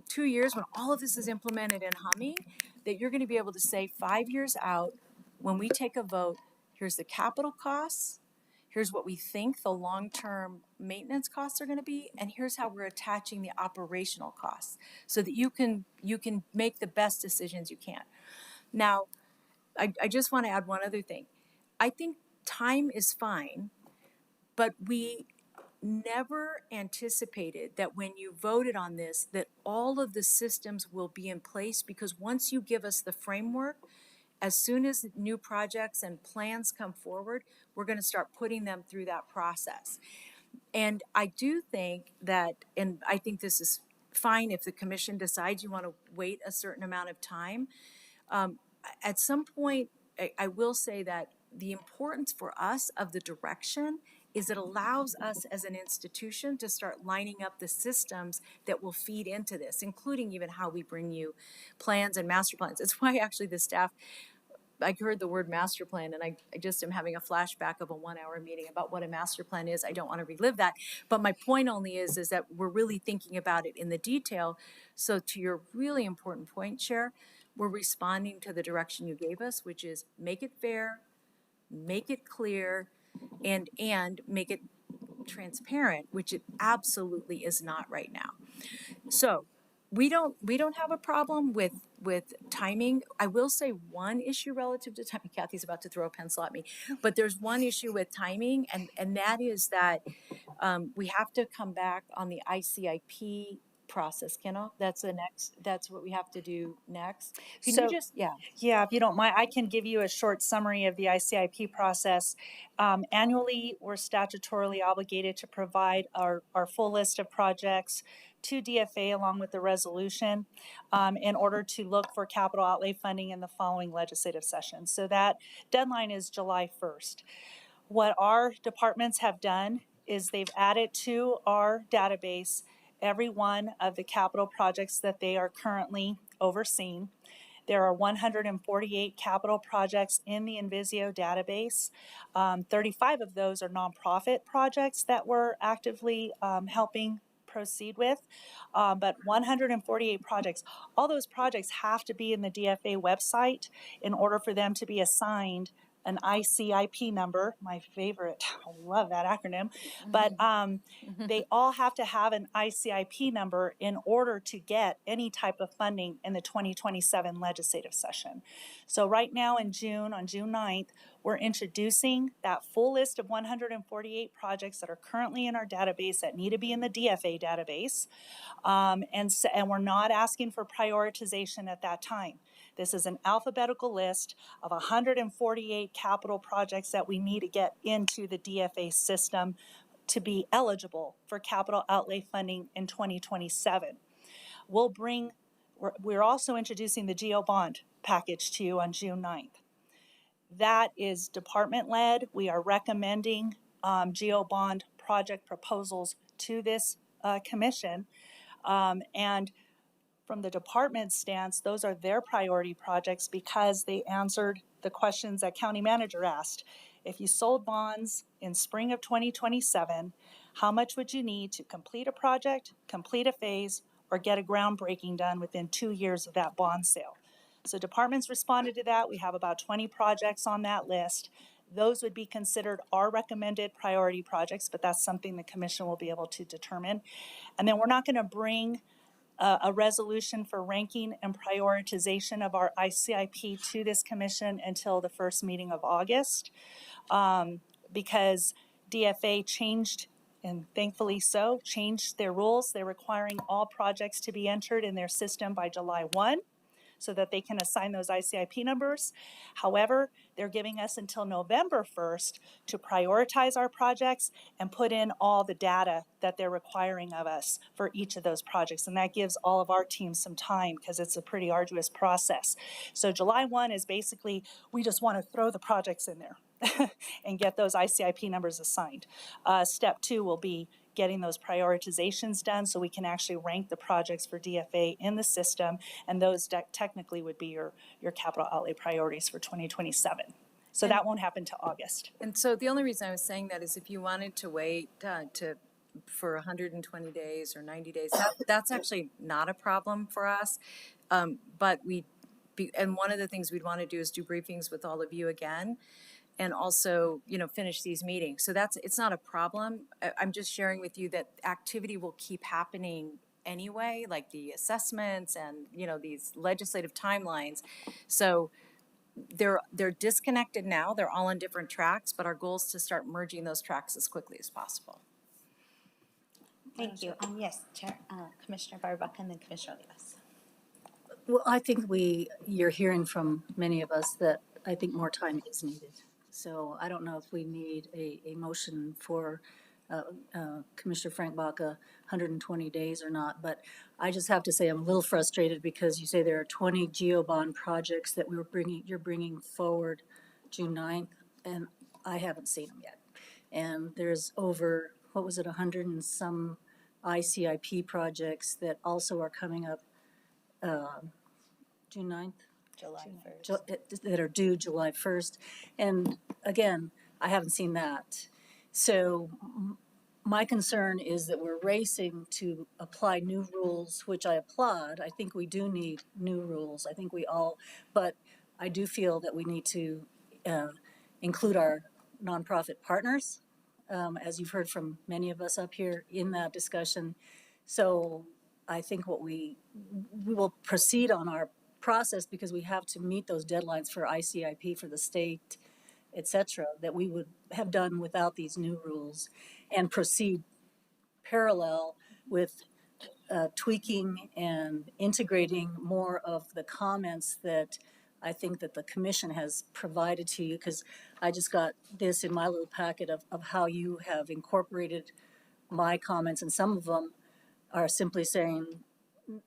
2 years when all of this is implemented and humming, that you're going to be able to say 5 years out, when we take a vote, here's the capital costs, here's what we think the long-term maintenance costs are going to be, and here's how we're attaching the operational costs so that you can make the best decisions you can. Now, I just want to add one other thing. I think time is fine, but we never anticipated that when you voted on this, that all of the systems will be in place, because once you give us the framework, as soon as new projects and plans come forward, we're going to start putting them through that process. And I do think that, and I think this is fine if the commission decides you want to wait a certain amount of time. At some point, I will say that the importance for us of the direction is it allows us as an institution to start lining up the systems that will feed into this, including even how we bring you plans and master plans. It's why actually the staff, I heard the word master plan, and I just am having a flashback of a 1-hour meeting about what a master plan is. I don't want to relive that. But my point only is that we're really thinking about it in the detail. So to your really important point, Chair, we're responding to the direction you gave us, which is make it fair, make it clear, and make it transparent, which it absolutely is not right now. So we don't have a problem with timing. I will say one issue relative to timing. Kathy's about to throw a pencil at me, but there's one issue with timing, and that is that we have to come back on the ICIP process. Kendall, that's what we have to do next. Can you just, Yeah, if you don't mind, I can give you a short summary of the ICIP process. Annually, we're statutorily obligated to provide our full list of projects to DFA along with the resolution in order to look for capital outlay funding in the following legislative session. So that deadline is July 1st. What our departments have done is they've added to our database every one of the capital projects that they are currently overseeing. There are 148 capital projects in the Invisio database. 35 of those are nonprofit projects that we're actively helping proceed with, but 148 projects. All those projects have to be in the DFA website in order for them to be assigned an ICIP number, my favorite. I love that acronym. But they all have to have an ICIP number in order to get any type of funding in the 2027 legislative session. So right now in June, on June 9th, we're introducing that full list of 148 projects that are currently in our database that need to be in the DFA database. And we're not asking for prioritization at that time. This is an alphabetical list of 148 capital projects that we need to get into the DFA system to be eligible for capital outlay funding in 2027. We're also introducing the GO bond package to you on June 9th. That is department-led. We are recommending GO bond project proposals to this commission. And from the department's stance, those are their priority projects because they answered the questions that county manager asked. If you sold bonds in spring of 2027, how much would you need to complete a project, complete a phase, or get a groundbreaking done within 2 years of that bond sale? So departments responded to that. We have about 20 projects on that list. Those would be considered our recommended priority projects, but that's something the commission will be able to determine. And then we're not going to bring a resolution for ranking and prioritization of our ICIP to this commission until the first meeting of August, because DFA changed, and thankfully so, changed their rules. They're requiring all projects to be entered in their system by July 1 so that they can assign those ICIP numbers. However, they're giving us until November 1st to prioritize our projects and put in all the data that they're requiring of us for each of those projects. And that gives all of our teams some time because it's a pretty arduous process. So July 1 is basically, we just want to throw the projects in there and get those ICIP numbers assigned. Step 2 will be getting those prioritizations done so we can actually rank the projects for DFA in the system, and those technically would be your capital outlay priorities for 2027. So that won't happen till August. And so the only reason I was saying that is if you wanted to wait for 120 days or 90 days, that's actually not a problem for us. But and one of the things we'd want to do is do briefings with all of you again, and also, finish these meetings. So it's not a problem. I'm just sharing with you that activity will keep happening anyway, like the assessments and, these legislative timelines. So they're disconnected now. They're all on different tracks, but our goal is to start merging those tracks as quickly as possible. Thank you. Yes, Chair, Commissioner Barbaca and then Commissioner Olivas. Well, I think you're hearing from many of us that I think more time is needed. So I don't know if we need a motion for Commissioner Frank Baca 120 days or not, but I just have to say I'm a little frustrated because you say there are 20 GeoBond projects that you're bringing forward June 9th, and I haven't seen them yet. And there's over, 100 and some ICIP projects that also are coming up June 9th? July 1st. That are due July 1st. And again, I haven't seen that. So my concern is that we're racing to apply new rules, which I applaud. I think we do need new rules. I think we all, but I do feel that we need to include our nonprofit partners, as you've heard from many of us up here in that discussion. So I think we will proceed on our process because we have to meet those deadlines for ICIP for the state, et cetera, that we would have done without these new rules, and proceed parallel with tweaking and integrating more of the comments that I think that the commission has provided to you, because I just got this in my little packet of how you have incorporated my comments, and some of them are simply saying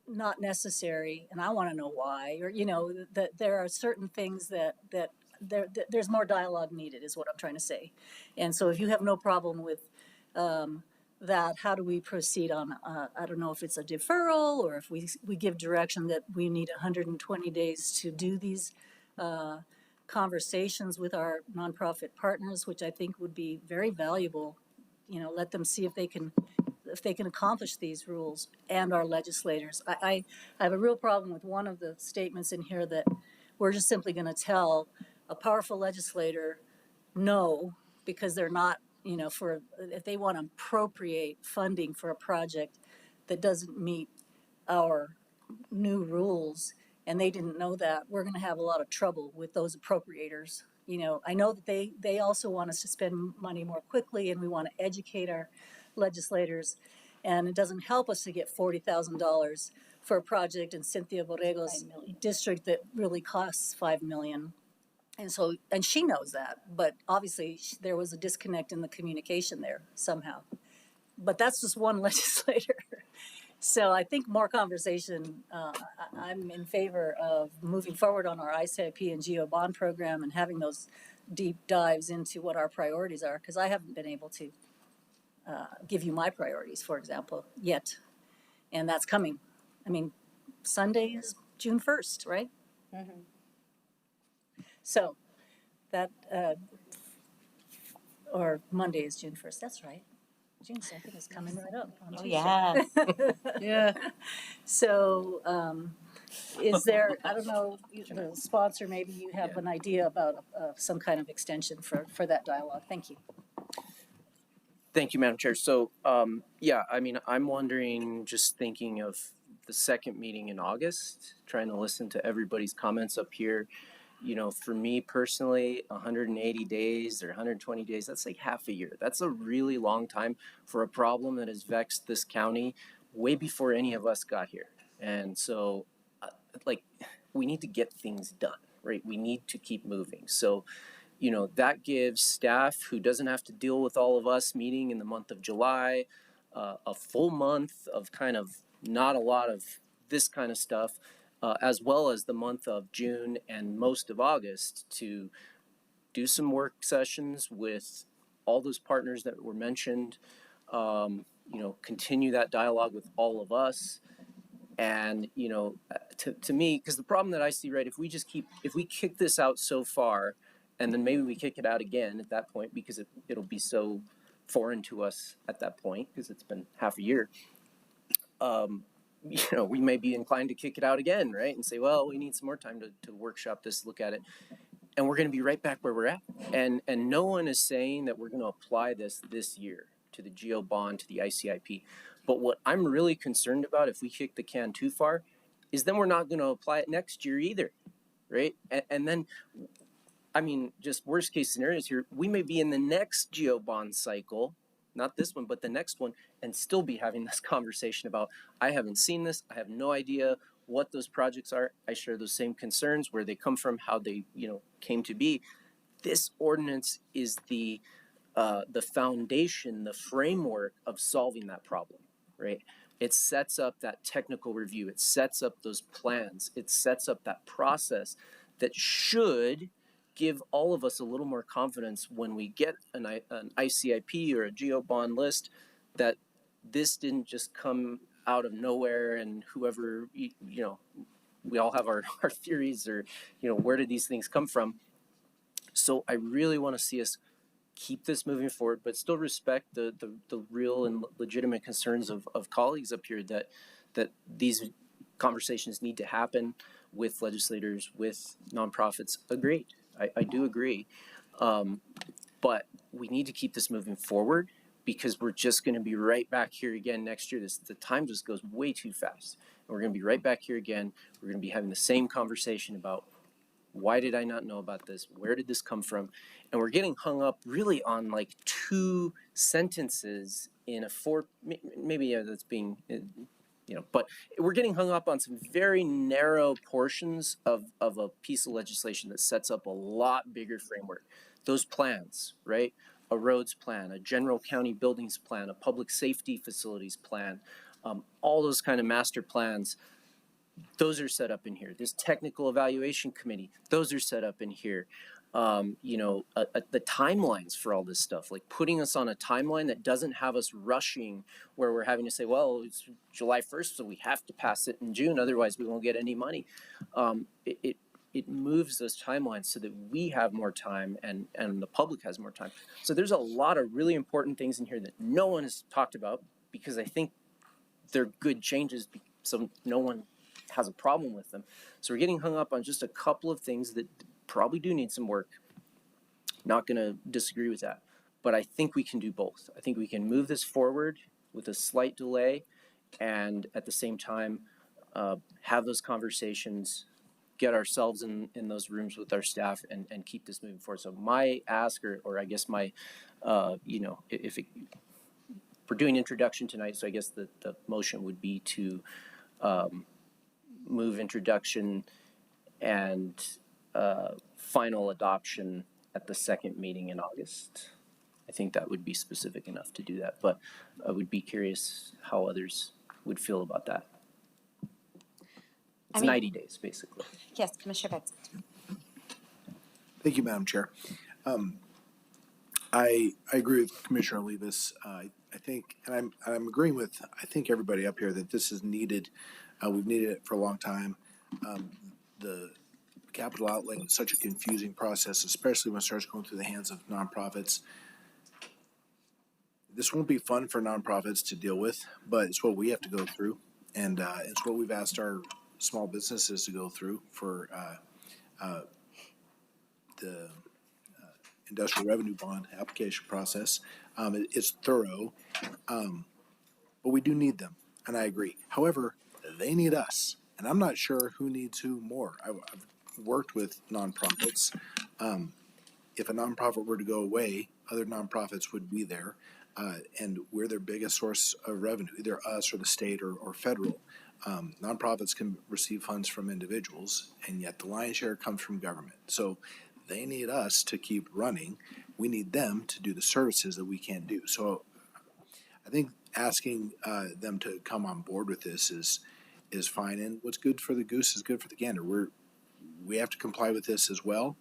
not necessary, and I want to know why, or that there are certain things that there's more dialogue needed, is what I'm trying to say. And so if you have no problem with that, how do we proceed on? I don't know if it's a deferral or if we give direction that we need 120 days to do these conversations with our nonprofit partners, which I think would be very valuable. Let them see if they can accomplish these rules, and our legislators. I have a real problem with one of the statements in here that we're just simply going to tell a powerful legislator no, because they're not, if they want to appropriate funding for a project that doesn't meet our new rules, and they didn't know that, we're going to have a lot of trouble with those appropriators. I know that they also want us to spend money more quickly, and we want to educate our legislators, and it doesn't help us to get $40,000 for a project in Cynthia Borrego's district that really costs $5 million. And she knows that, but obviously there was a disconnect in the communication there somehow. But that's just one legislator. So I think more conversation, I'm in favor of moving forward on our ICIP and GeoBond program and having those deep dives into what our priorities are, because I haven't been able to give you my priorities, for example, yet. And that's coming. I mean, Sunday is June 1st, right? Mm-hmm. So that, or Monday is June 1st, that's right. June 2nd is coming right up on Tuesday. Yeah. Yeah. So is there, I don't know, the sponsor, maybe you have an idea about some kind of extension for that dialogue. Thank you. Thank you, Madam Chair. So, I'm wondering, just thinking of the second meeting in August, trying to listen to everybody's comments up here. For me personally, 180 days or 120 days, that's like half a year. That's a really long time for a problem that has vexed this county way before any of us got here. And so, we need to get things done, right? We need to keep moving. So, that gives staff who doesn't have to deal with all of us meeting in the month of July, a full month of kind of not a lot of this kind of stuff, as well as the month of June and most of August to do some work sessions with all those partners that were mentioned, continue that dialogue with all of us. And, to me, because the problem that I see, right, if we kick this out so far and then maybe we kick it out again at that point because it'll be so foreign to us at that point because it's been half a year. We may be inclined to kick it out again, right? And say, well, we need some more time to workshop this, look at it. And we're going to be right back where we're at. And no one is saying that we're going to apply this year to the GO bond, to the ICIP. But what I'm really concerned about if we kick the can too far is then we're not going to apply it next year either, right? And then, I mean, just worst case scenarios here, we may be in the next GO bond cycle, not this one, but the next one, and still be having this conversation about, I haven't seen this, I have no idea what those projects are. I share those same concerns, where they come from, how they, came to be. This ordinance is the foundation, the framework of solving that problem, right? It sets up that technical review. It sets up those plans. It sets up that process that should give all of us a little more confidence when we get an ICIP or a GO bond list that this didn't just come out of nowhere and whoever, we all have our theories or, where did these things come from? So I really want to see us keep this moving forward, but still respect the real and legitimate concerns of colleagues up here that these conversations need to happen with legislators, with nonprofits. Agreed. I do agree. But we need to keep this moving forward because we're just going to be right back here again next year. The time just goes way too fast. And we're going to be right back here again. We're going to be having the same conversation about why did I not know about this? Where did this come from? And we're getting hung up really on like 2 sentences in a 4, maybe that's being, but we're getting hung up on some very narrow portions of a piece of legislation that sets up a lot bigger framework. Those plans, right? A roads plan, a general county buildings plan, a public safety facilities plan, all those kind of master plans. Those are set up in here. This technical evaluation committee, those are set up in here. The timelines for all this stuff, like putting us on a timeline that doesn't have us rushing where we're having to say, well, it's July 1st, so we have to pass it in June, otherwise we won't get any money. It moves those timelines so that we have more time and the public has more time. So there's a lot of really important things in here that no one has talked about because I think they're good changes, so no one has a problem with them. So we're getting hung up on just a couple of things that probably do need some work. Not going to disagree with that, but I think we can do both. I think we can move this forward with a slight delay and at the same time have those conversations, get ourselves in those rooms with our staff and keep this moving forward. So my ask or I guess my, we're doing introduction tonight, so I guess the motion would be to move introduction and final adoption at the second meeting in August. I think that would be specific enough to do that, but I would be curious how others would feel about that. It's 90 days, basically. Yes, Commissioner Benson. Thank you, Madam Chair. I agree with Commissioner Olivas. I think, and I'm agreeing with, I think everybody up here that this is needed. We've needed it for a long time. The capital outlay is such a confusing process, especially when it starts going through the hands of nonprofits. This won't be fun for nonprofits to deal with, but it's what we have to go through, and it's what we've asked our small businesses to go through for the industrial revenue bond application process. It's thorough, but we do need them, and I agree. However, they need us, and I'm not sure who needs who more. I've worked with nonprofits. If a nonprofit were to go away, other nonprofits would be there, and we're their biggest source of revenue, either us or the state or federal. Nonprofits can receive funds from individuals, and yet the lion's share comes from government. So they need us to keep running. We need them to do the services that we can't do. So I think asking them to come on board with this is fine. And what's good for the goose is good for the gander. We have to comply with this as well.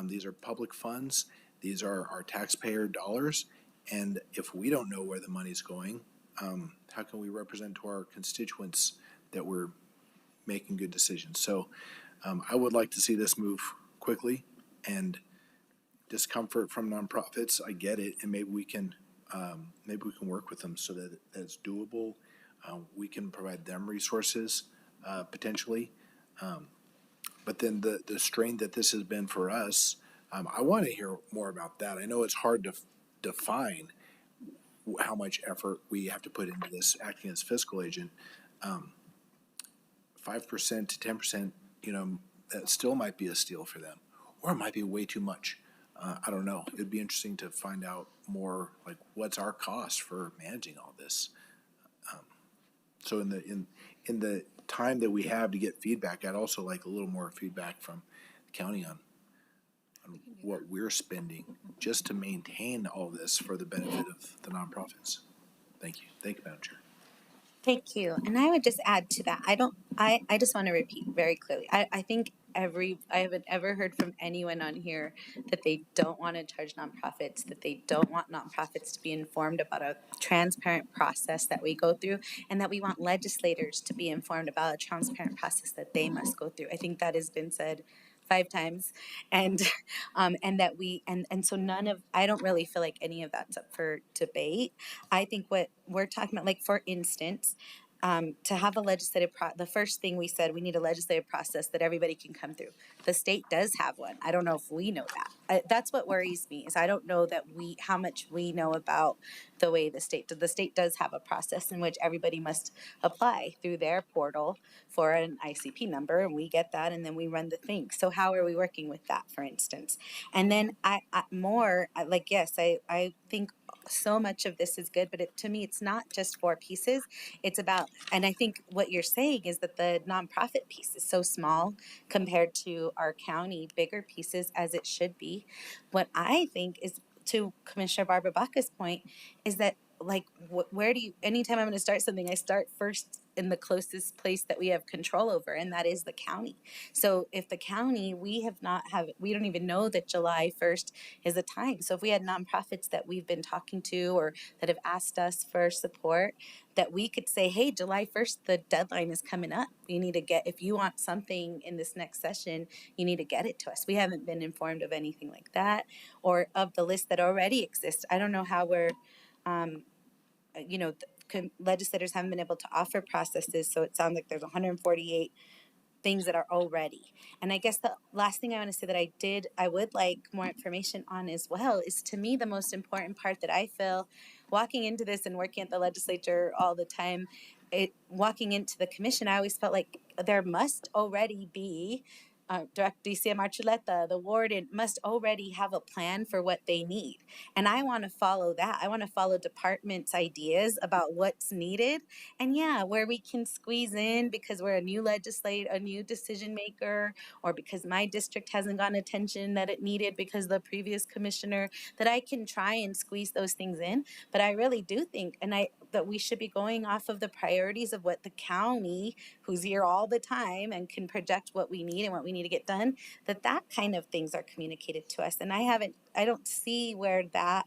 These are public funds. These are our taxpayer dollars. And if we don't know where the money's going, how can we represent to our constituents that we're making good decisions? So I would like to see this move quickly and discomfort from nonprofits. I get it, and maybe we can work with them so that it's doable. We can provide them resources potentially. But then the strain that this has been for us, I want to hear more about that. I know it's hard to define how much effort we have to put into this acting as fiscal agent. 5% to 10%, that still might be a steal for them, or it might be way too much. I don't know. It'd be interesting to find out more, like what's our cost for managing all this. So in the time that we have to get feedback, I'd also like a little more feedback from the county on what we're spending just to maintain all this for the benefit of the nonprofits. Thank you. Thank you, Madam Chair. Thank you. And I would just add to that. I just want to repeat very clearly. I think I haven't ever heard from anyone on here that they don't want to charge nonprofits, that they don't want nonprofits to be informed about a transparent process that we go through, and that we want legislators to be informed about a transparent process that they must go through. I think that has been said 5 times, and that so I don't really feel like any of that's up for debate. I think what we're talking about, like for instance, to have a legislative the first thing we said, we need a legislative process that everybody can come through. The state does have one. I don't know if we know that. That's what worries me, is I don't know that how much we know about the way the state does have a process in which everybody must apply through their portal for an ICP number, and we get that, and then we run the thing. So how are we working with that, for instance? And then I think so much of this is good, but to me, it's not just 4 pieces. It's about, and I think what you're saying is that the nonprofit piece is so small compared to our county bigger pieces, as it should be. What I think is, to Commissioner Barbara Baca's point, is that where do you, anytime I'm going to start something, I start first in the closest place that we have control over, and that is the county. So if the county, we don't even know that July 1st is the time. So if we had nonprofits that we've been talking to or that have asked us for support, that we could say, hey, July 1st, the deadline is coming up. You need to if you want something in this next session, you need to get it to us. We haven't been informed of anything like that, or of the list that already exists. I don't know how we're, legislators haven't been able to offer processes, so it sounds like there's 148 things that are already. And I guess the last thing I want to say that I would like more information on as well is, to me, the most important part that I feel walking into this and working at the legislature all the time, walking into the commission, I always felt like there must already be Director DCM Archuleta, the warden, must already have a plan for what they need. And I want to follow that. I want to follow departments' ideas about what's needed. And where we can squeeze in because we're a new decision maker, or because my district hasn't gotten attention that it needed because the previous commissioner, that I can try and squeeze those things in. But I really do think, that we should be going off of the priorities of what the county, who's here all the time and can project what we need and what we need to get done, that kind of things are communicated to us. And I don't see where that,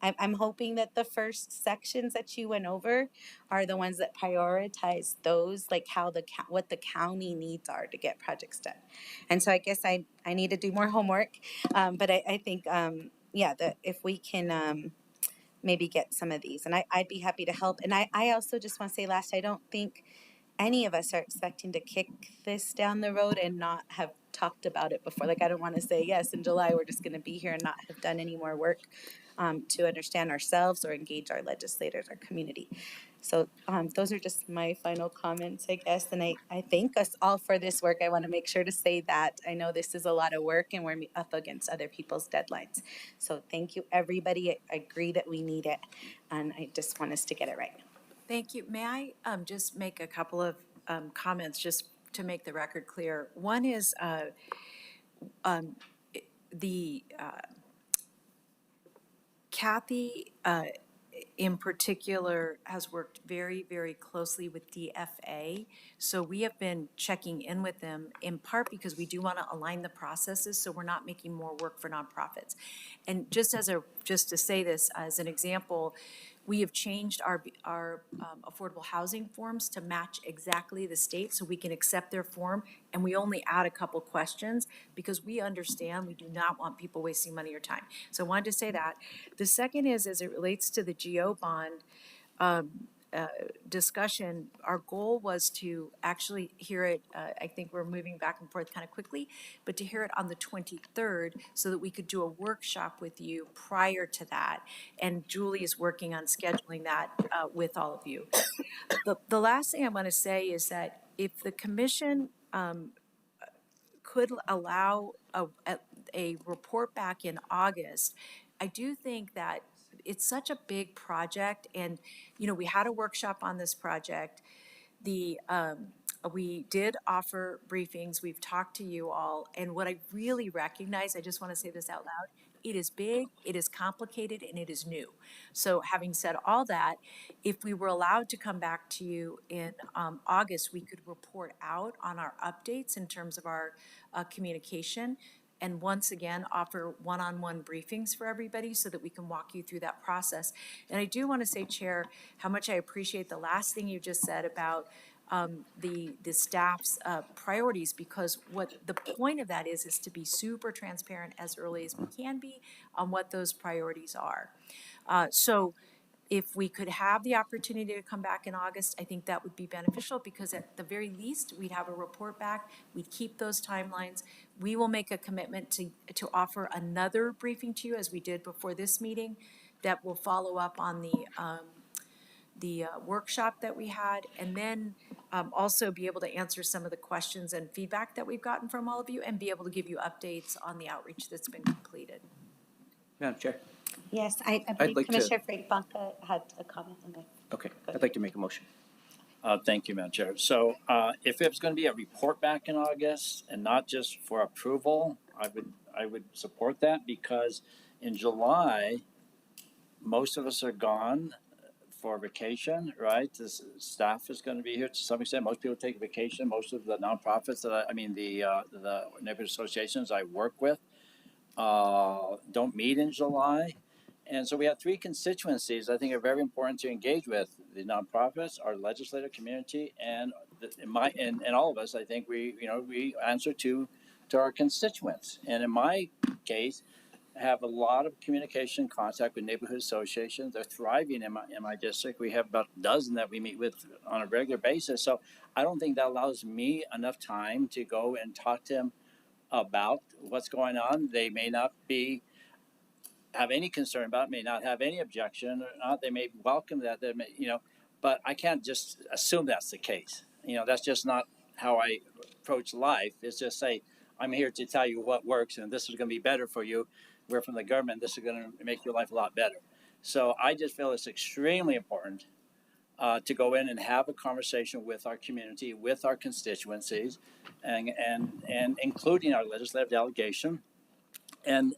I'm hoping that the first sections that you went over are the ones that prioritize those, like what the county needs are to get projects done. And so I guess I need to do more homework, but I think, that if we can maybe get some of these, and I'd be happy to help. And I also just want to say last, I don't think any of us are expecting to kick this down the road and not have talked about it before. Like, I don't want to say, yes, in July, we're just going to be here and not have done any more work to understand ourselves or engage our legislators, our community. So those are just my final comments, I guess. And I thank us all for this work. I want to make sure to say that. I know this is a lot of work and we're up against other people's deadlines. So thank you, everybody. I agree that we need it. And I just want us to get it right. Thank you. May I just make a couple of comments just to make the record clear? One is Kathy in particular has worked very, very closely with DFA. So we have been checking in with them in part because we do want to align the processes so we're not making more work for nonprofits. And just to say this as an example, We have changed our affordable housing forms to match exactly the state, so we can accept their form, and we only add a couple questions because we understand we do not want people wasting money or time. So I wanted to say that. The second is, as it relates to the GO bond, discussion, our goal was to actually hear it, I think we're moving back and forth kind of quickly, but to hear it on the 23rd so that we could do a workshop with you prior to that. And Julie is working on scheduling that with all of you. The last thing I want to say is that if the commission could allow a report back in August, I do think that it's such a big project, and, you know, we had a workshop on this project. We did offer briefings, we've talked to you all, and what I really recognize, I just want to say this out loud, it is big, it is complicated, and it is new. So having said all that, if we were allowed to come back to you in August, we could report out on our updates in terms of our communication, and once again, offer one-on-one briefings for everybody so that we can walk you through that process. And I do want to say, Chair, how much I appreciate the last thing you just said about the staff's priorities, because what the point of that is to be super transparent as early as we can be on what those priorities are. So if we could have the opportunity to come back in August, I think that would be beneficial, because at the very least, we'd have a report back, we'd keep those timelines. We will make a commitment to offer another briefing to you, as we did before this meeting, that will follow up on the workshop that we had, and then also be able to answer some of the questions and feedback that we've gotten from all of you, and be able to give you updates on the outreach that's been completed. Madam Chair. Yes, I believe like to- Commissioner Frank Baca had a comment on that. Okay, I'd like to make a motion. Thank you, Madam Chair. So if it's going to be a report back in August and not just for approval, I would support that, because in July, most of us are gone for vacation, right? This staff is going to be here to some extent. Most people take vacation. Most of the nonprofits the neighborhood associations I work with don't meet in July. And so we have three constituencies I think are very important to engage with: the nonprofits, our legislative community, and all of us. I think we answer to our constituents. And in my case, have a lot of communication contact with neighborhood associations. They're thriving in my district. We have about a dozen that we meet with on a regular basis. So I don't think that allows me enough time to go and talk to them about what's going on. They may not have any concern about it, may not have any objection, or not. They may welcome that. They may, but I can't just assume that's the case. That's just not how I approach life. It's just say, I'm here to tell you what works, and this is going to be better for you. We're from the government. This is going to make your life a lot better. So I just feel it's extremely important to go in and have a conversation with our community, with our constituencies, and including our legislative delegation, and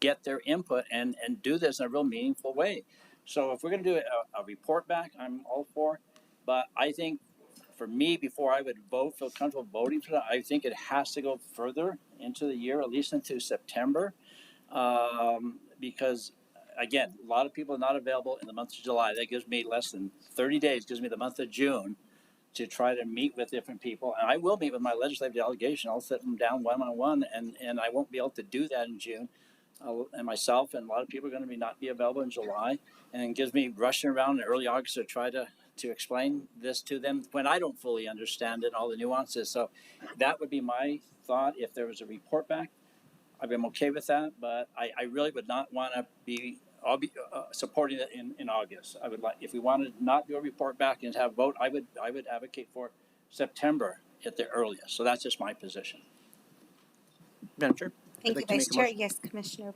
get their input and do this in a real meaningful way. So if we're going to do a report back, I'm all for. But I think for me, before I would feel comfortable voting for that, I think it has to go further into the year, at least into September, because again, a lot of people are not available in the month of July. That gives me less than 30 days, gives me the month of June to try to meet with different people. And I will meet with my legislative delegation. I'll sit them down one-on-one, and I won't be able to do that in June. And myself and a lot of people are going to not be available in July. And it gives me rushing around in early August to try to explain this to them when I don't fully understand it, all the nuances. So that would be my thought. If there was a report back, I'd be okay with that. But I really would not want to be supporting it in August. I would like, if we wanted to not do a report back and have a vote, I would advocate for September at the earliest. So that's just my position. Madam Chair. Thank you, Vice Chair. Yes, Commissioner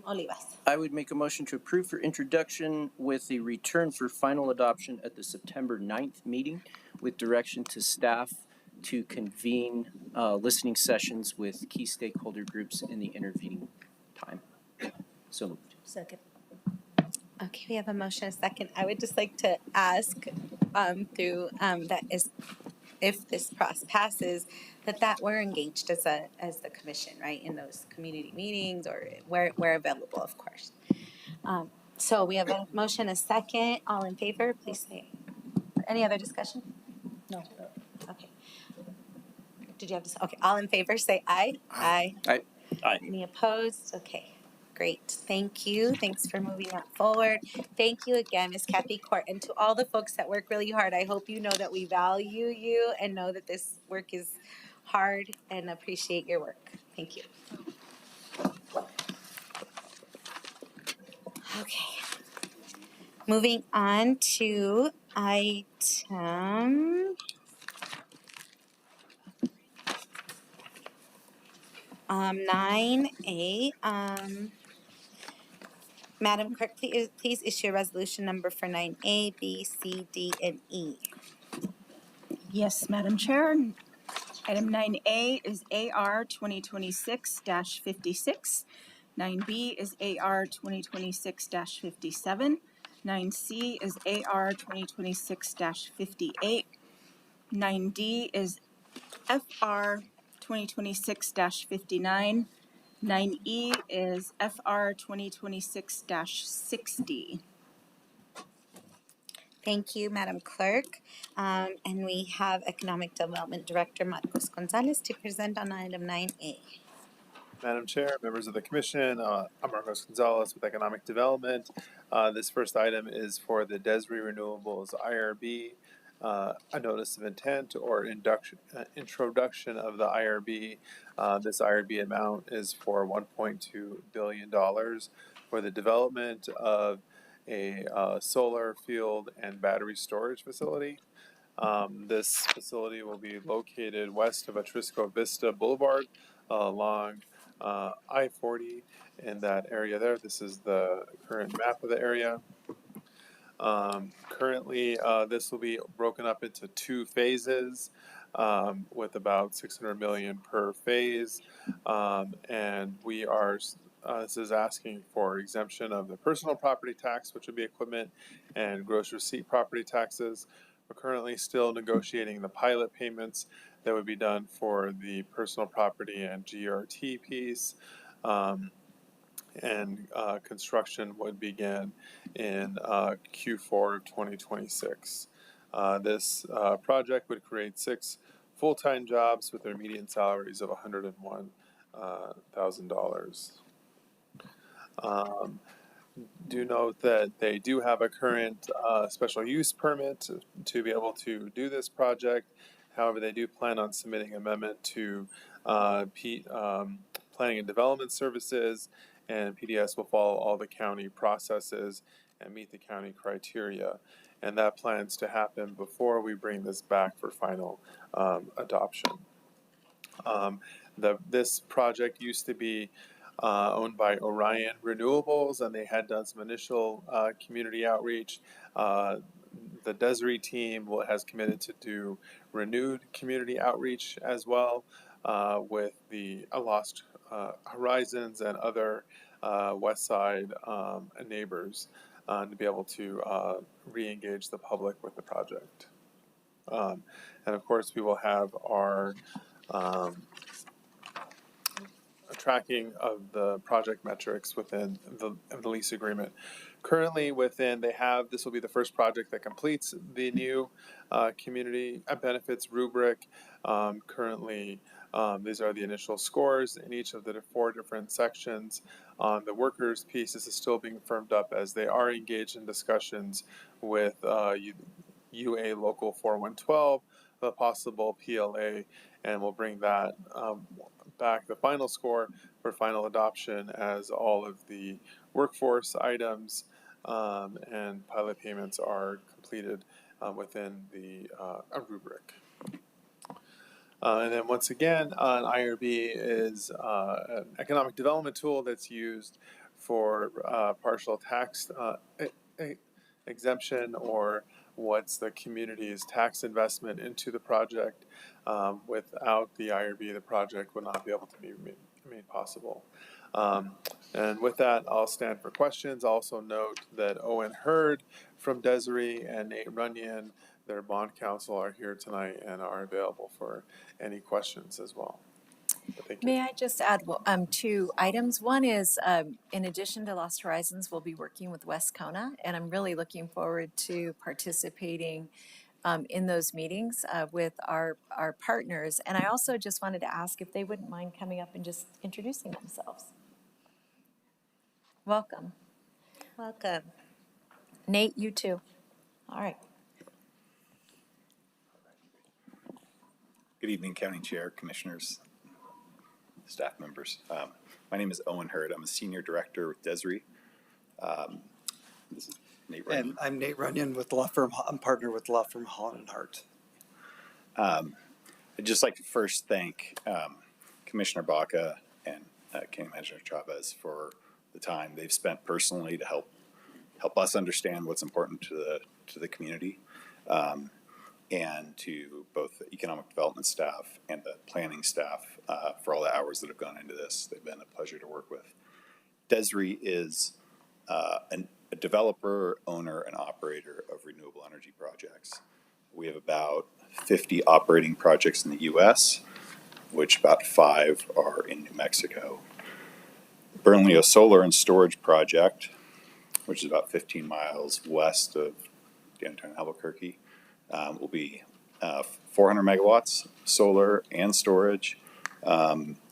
Olivas. I would make a motion to approve for introduction with a return for final adoption at the September 9th meeting, with direction to staff to convene listening sessions with key stakeholder groups in the intervening time. So moved. Second. Okay, we have a motion, a second. I would just like to ask that is, if this process passes, that we're engaged as the commission, right, in those community meetings, or where available, of course. So we have a motion, a second. All in favor, please say. Any other discussion? No. Okay. Did you have to? Okay. All in favor, say aye. Aye. Aye. Aye. Any opposed? Okay. Great. Thank you. Thanks for moving that forward. Thank you again, Ms. Kathy Court, and to all the folks that work really hard. I hope you know that we value you and know that this work is hard and appreciate your work. Thank you. Okay. Moving on to item 9A. Madam Clerk, please issue a resolution number for 9A, B, C, D, and E. Yes, Madam Chair. Item 9A is AR 2026-56. 9B is AR 2026-57. 9C is AR 2026-58. 9D is FR 2026-59. 9E is FR 2026-60. Thank you, Madam Clerk. And we have Economic Development Director Marcos Gonzalez to present on item 9A. Madam Chair, members of the Commission, I'm Marcos Gonzalez with Economic Development. This first item is for the Desiree Renewables IRB, a notice of intent or introduction of the IRB. This IRB amount is for $1.2 billion for the development of a solar field and battery storage facility. This facility will be located west of Atrisco Vista Boulevard along I-40 in that area there. This is the current map of the area. Currently, this will be broken up into 2 phases with about $600 million per phase. And we are, this is asking for exemption of the personal property tax, which would be equipment, and gross receipt property taxes. We're currently still negotiating the pilot payments that would be done for the personal property and GRT piece. Construction would begin in Q4 of 2026. This project would create 6 full-time jobs with their median salaries of $101,000. Do note that they do have a current special use permit to be able to do this project. However, they do plan on submitting an amendment to Planning and Development Services, and PDS will follow all the county processes and meet the county criteria. And that plans to happen before we bring this back for final adoption. This project used to be owned by Orion Renewables, and they had done some initial community outreach. The Desiree team has committed to do renewed community outreach as well with the Lost Horizons and other West Side neighbors to be able to re-engage the public with the project. And of course, we will have our tracking of the project metrics within the lease agreement. Currently this will be the first project that completes the new community benefits rubric. Currently, these are the initial scores in each of the 4 different sections. On the workers piece, this is still being firmed up as they are engaged in discussions with UA Local 4112, the possible PLA, and we'll bring that back, the final score for final adoption, as all of the workforce items and pilot payments are completed within the rubric. And then once again, an IRB is an economic development tool that's used for partial tax exemption, or what's the community's tax investment into the project. Without the IRB, the project would not be able to be made possible. And with that, I'll stand for questions. Also note that Owen Hurd from Desiree and Nate Runyon, their bond counsel, are here tonight and are available for any questions as well. Thank you. May I just add two items? One is, in addition to Lost Horizons, we'll be working with West Kona, and I'm really looking forward to participating in those meetings with our partners. And I also just wanted to ask if they wouldn't mind coming up and just introducing themselves. Welcome. Welcome. Nate, you too. All right. Good evening, County Chair, Commissioners, staff members. My name is Owen Hurd. I'm a Senior Director with Desiree. This is Nate Runyon. And I'm Nate Runyon with the law firm. I'm partner with the law firm Holland and Hart. I'd just like to first thank Commissioner Baca and County Manager Chavez for the time they've spent personally to help us understand what's important to the community. And to both the economic development staff and the planning staff for all the hours that have gone into this. They've been a pleasure to work with. Desiree is a developer, owner, and operator of renewable energy projects. We have about 50 operating projects in the U.S., which about 5 are in New Mexico. Bernalillo Solar and Storage Project, which is about 15 miles west of downtown Albuquerque, will be 400 megawatts solar and storage.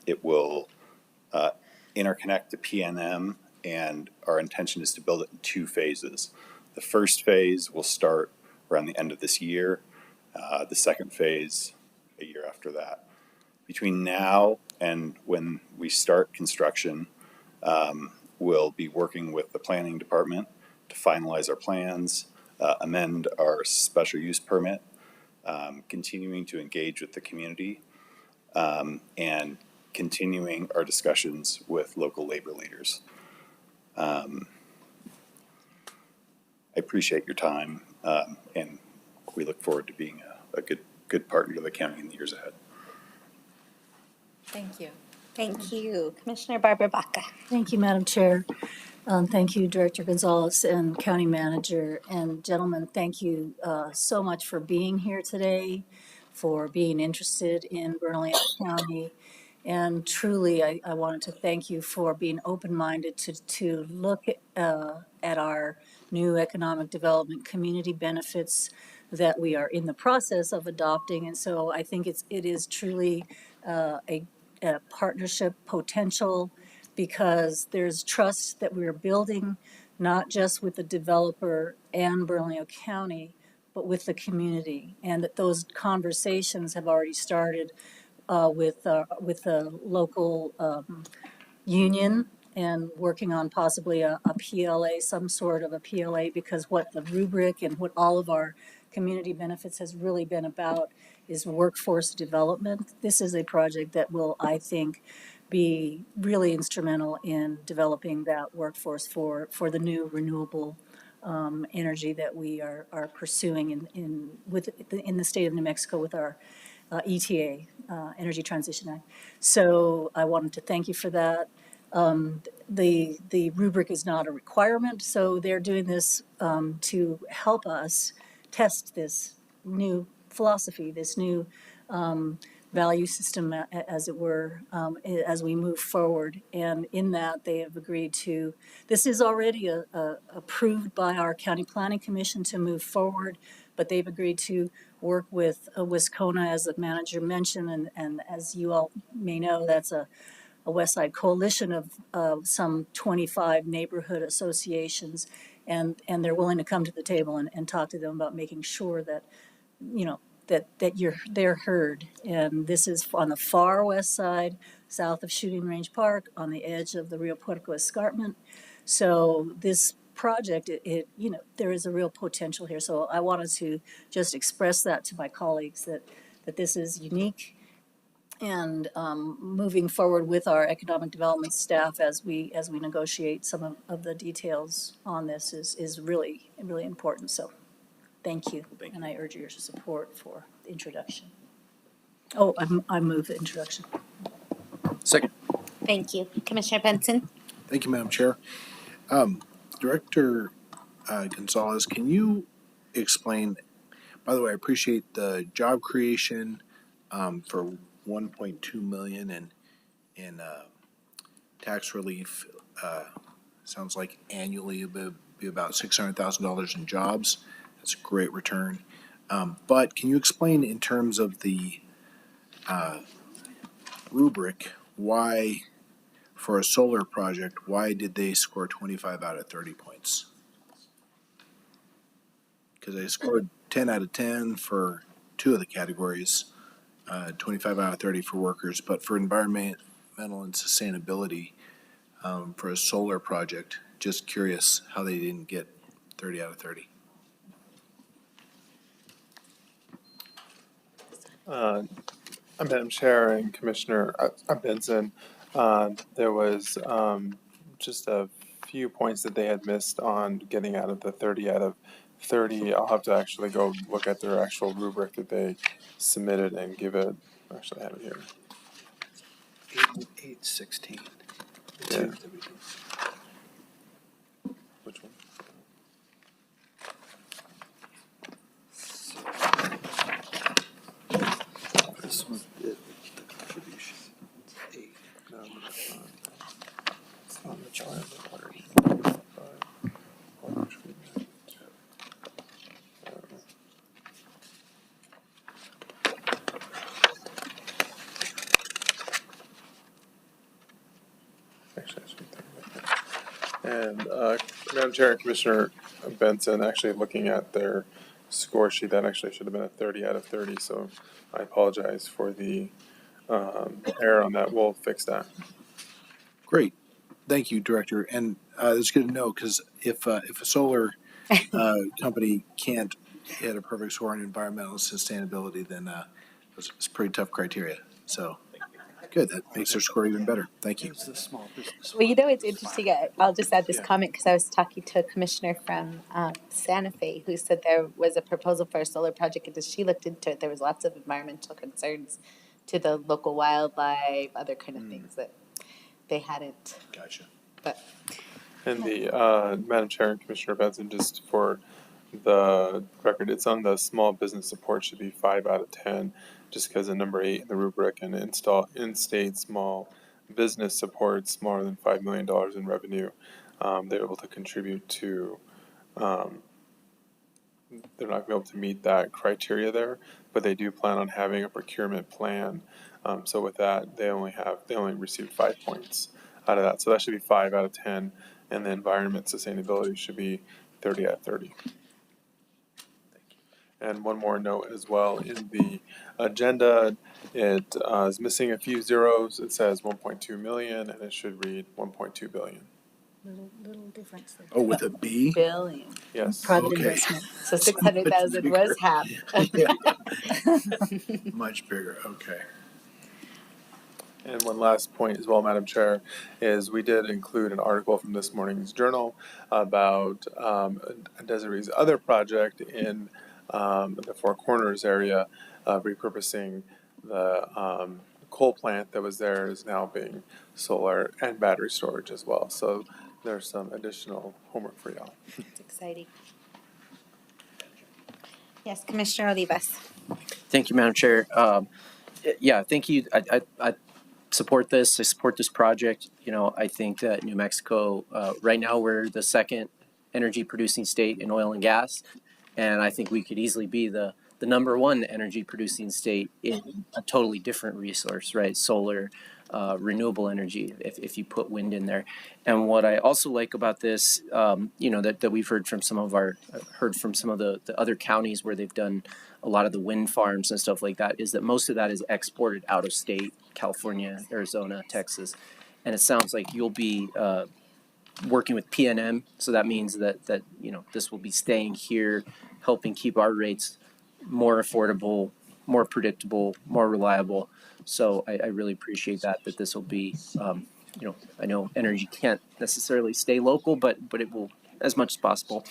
It will interconnect to PNM, and our intention is to build it in 2 phases. The first phase will start around the end of this year. The second phase, a year after that. Between now and when we start construction, we'll be working with the planning department to finalize our plans, amend our special use permit, continuing to engage with the community, and continuing our discussions with local labor leaders. I appreciate your time, and we look forward to being a good partner to the county in the years ahead. Thank you. Thank you. Commissioner Barbara Baca. Thank you, Madam Chair. Thank you, Director Gonzalez and County Manager. And gentlemen, thank you so much for being here today, for being interested in Bernalillo County. And truly, I wanted to thank you for being open-minded to look at our new economic development community benefits that we are in the process of adopting. And so I think it is truly a partnership potential, because there's trust that we're building, not just with the developer and Bernalillo County, but with the community. And that those conversations have already started with the local union, and working on possibly a PLA, some sort of a PLA, because what the rubric and what all of our community benefits has really been about is workforce development. This is a project that will, I think, be really instrumental in developing that workforce for the new renewable energy that we are pursuing in the state of New Mexico with our ETA, Energy Transition Act. So I wanted to thank you for that. The rubric is not a requirement, so they're doing this to help us test this new philosophy, this new value system, as it were, as we move forward. And in that, they have agreed to, this is already approved by our County Planning Commission to move forward, but they've agreed to work with Wiscona, as the manager mentioned, and as you all may know, that's a West Side coalition of some 25 neighborhood associations, and they're willing to come to the table and talk to them about making sure that, you know, that they're heard. And this is on the far west side, south of Shooting Range Park, on the edge of the Rio Puerco Escarpment. So this project, it you know, there is a real potential here. So I wanted to just express that to my colleagues, that this is unique. And moving forward with our economic development staff as we negotiate some of the details on this is really, really important. So thank you. And I urge your support for the introduction. Oh, I move the introduction. Second. Thank you. Commissioner Benson. Thank you, Madam Chair. Director Gonzalez, can you explain, by the way, I appreciate the job creation for 1.2 million, and in tax relief. Sounds like annually it would be about $600,000 in jobs. That's a great return. But can you explain in terms of the rubric why, for a solar project, why did they score 25 out of 30 points? Because they scored 10 out of 10 for 2 of the categories, 25 out of 30 for workers, but for environmental and sustainability, for a solar project, just curious how they didn't get 30 out of 30. Madam Chair and Commissioner Benson, there was just a few points that they had missed on getting out of the 30 out of 30. I'll have to actually go look at their actual rubric that they submitted and give it. Actually, I have it here. 816. Yeah. Which one? This one, the contribution. 8. No, that's not. It's on the chart. And Madam Chair and Commissioner Benson, actually looking at their score sheet, that actually should have been a 30 out of 30. So I apologize for the error on that. We'll fix that. Great. Thank you, Director. And it's good to know, because if a solar company can't hit a perfect score on environmental sustainability, then it's pretty tough criteria. So good. That makes their score even better. Thank you. It's the small business. Well, you know, it's interesting. I'll just add this comment because I was talking to a commissioner from Santa Fe who said there was a proposal for a solar project, and as she looked into it, there was lots of environmental concerns to the local wildlife, other kind of things that they hadn't. Gotcha. But And the Madam Chair and Commissioner Benson, just for the record, it's on the small business support should be 5 out of 10, just because of number 8 in the rubric, and in-state small business support smaller than $5 million in revenue. They're able to contribute to. They're not going to be able to meet that criteria there, but they do plan on having a procurement plan. So with that, they only received 5 points out of that. So that should be 5 out of 10, and the environment sustainability should be 30 out of 30. And one more note as well, in the agenda, it is missing a few zeros. It says 1.2 million, and it should read 1.2 billion. Little difference there. Oh, with a B? billion. Yes. Private Okay. investment. So 600,000 was half. Much bigger. Okay. And one last point as well, Madam Chair, is we did include an article from this morning's journal about Desiree's other project in the Four Corners area, repurposing the coal plant that was there is now being solar and battery storage as well. So there's some additional homework for y'all. It's exciting. Yes, Commissioner Olivas. Thank you, Madam Chair. Yeah, thank you. I support this. I support this project. You know, I think that New Mexico, right now we're the second energy producing state in oil and gas. And I think we could easily be the number one energy producing state in a totally different resource, right? Solar, renewable energy, if you put wind in there. And what I also like about this, you know, that we've heard from some of the other counties where they've done a lot of the wind farms and stuff like that, is that most of that is exported out of state, California, Arizona, Texas. And it sounds like you'll be working with PNM, so that means that you know, this will be staying here, helping keep our rates more affordable, more predictable, more reliable. So I really appreciate that this will be, you know, I know energy can't necessarily stay local, but it will as much as possible.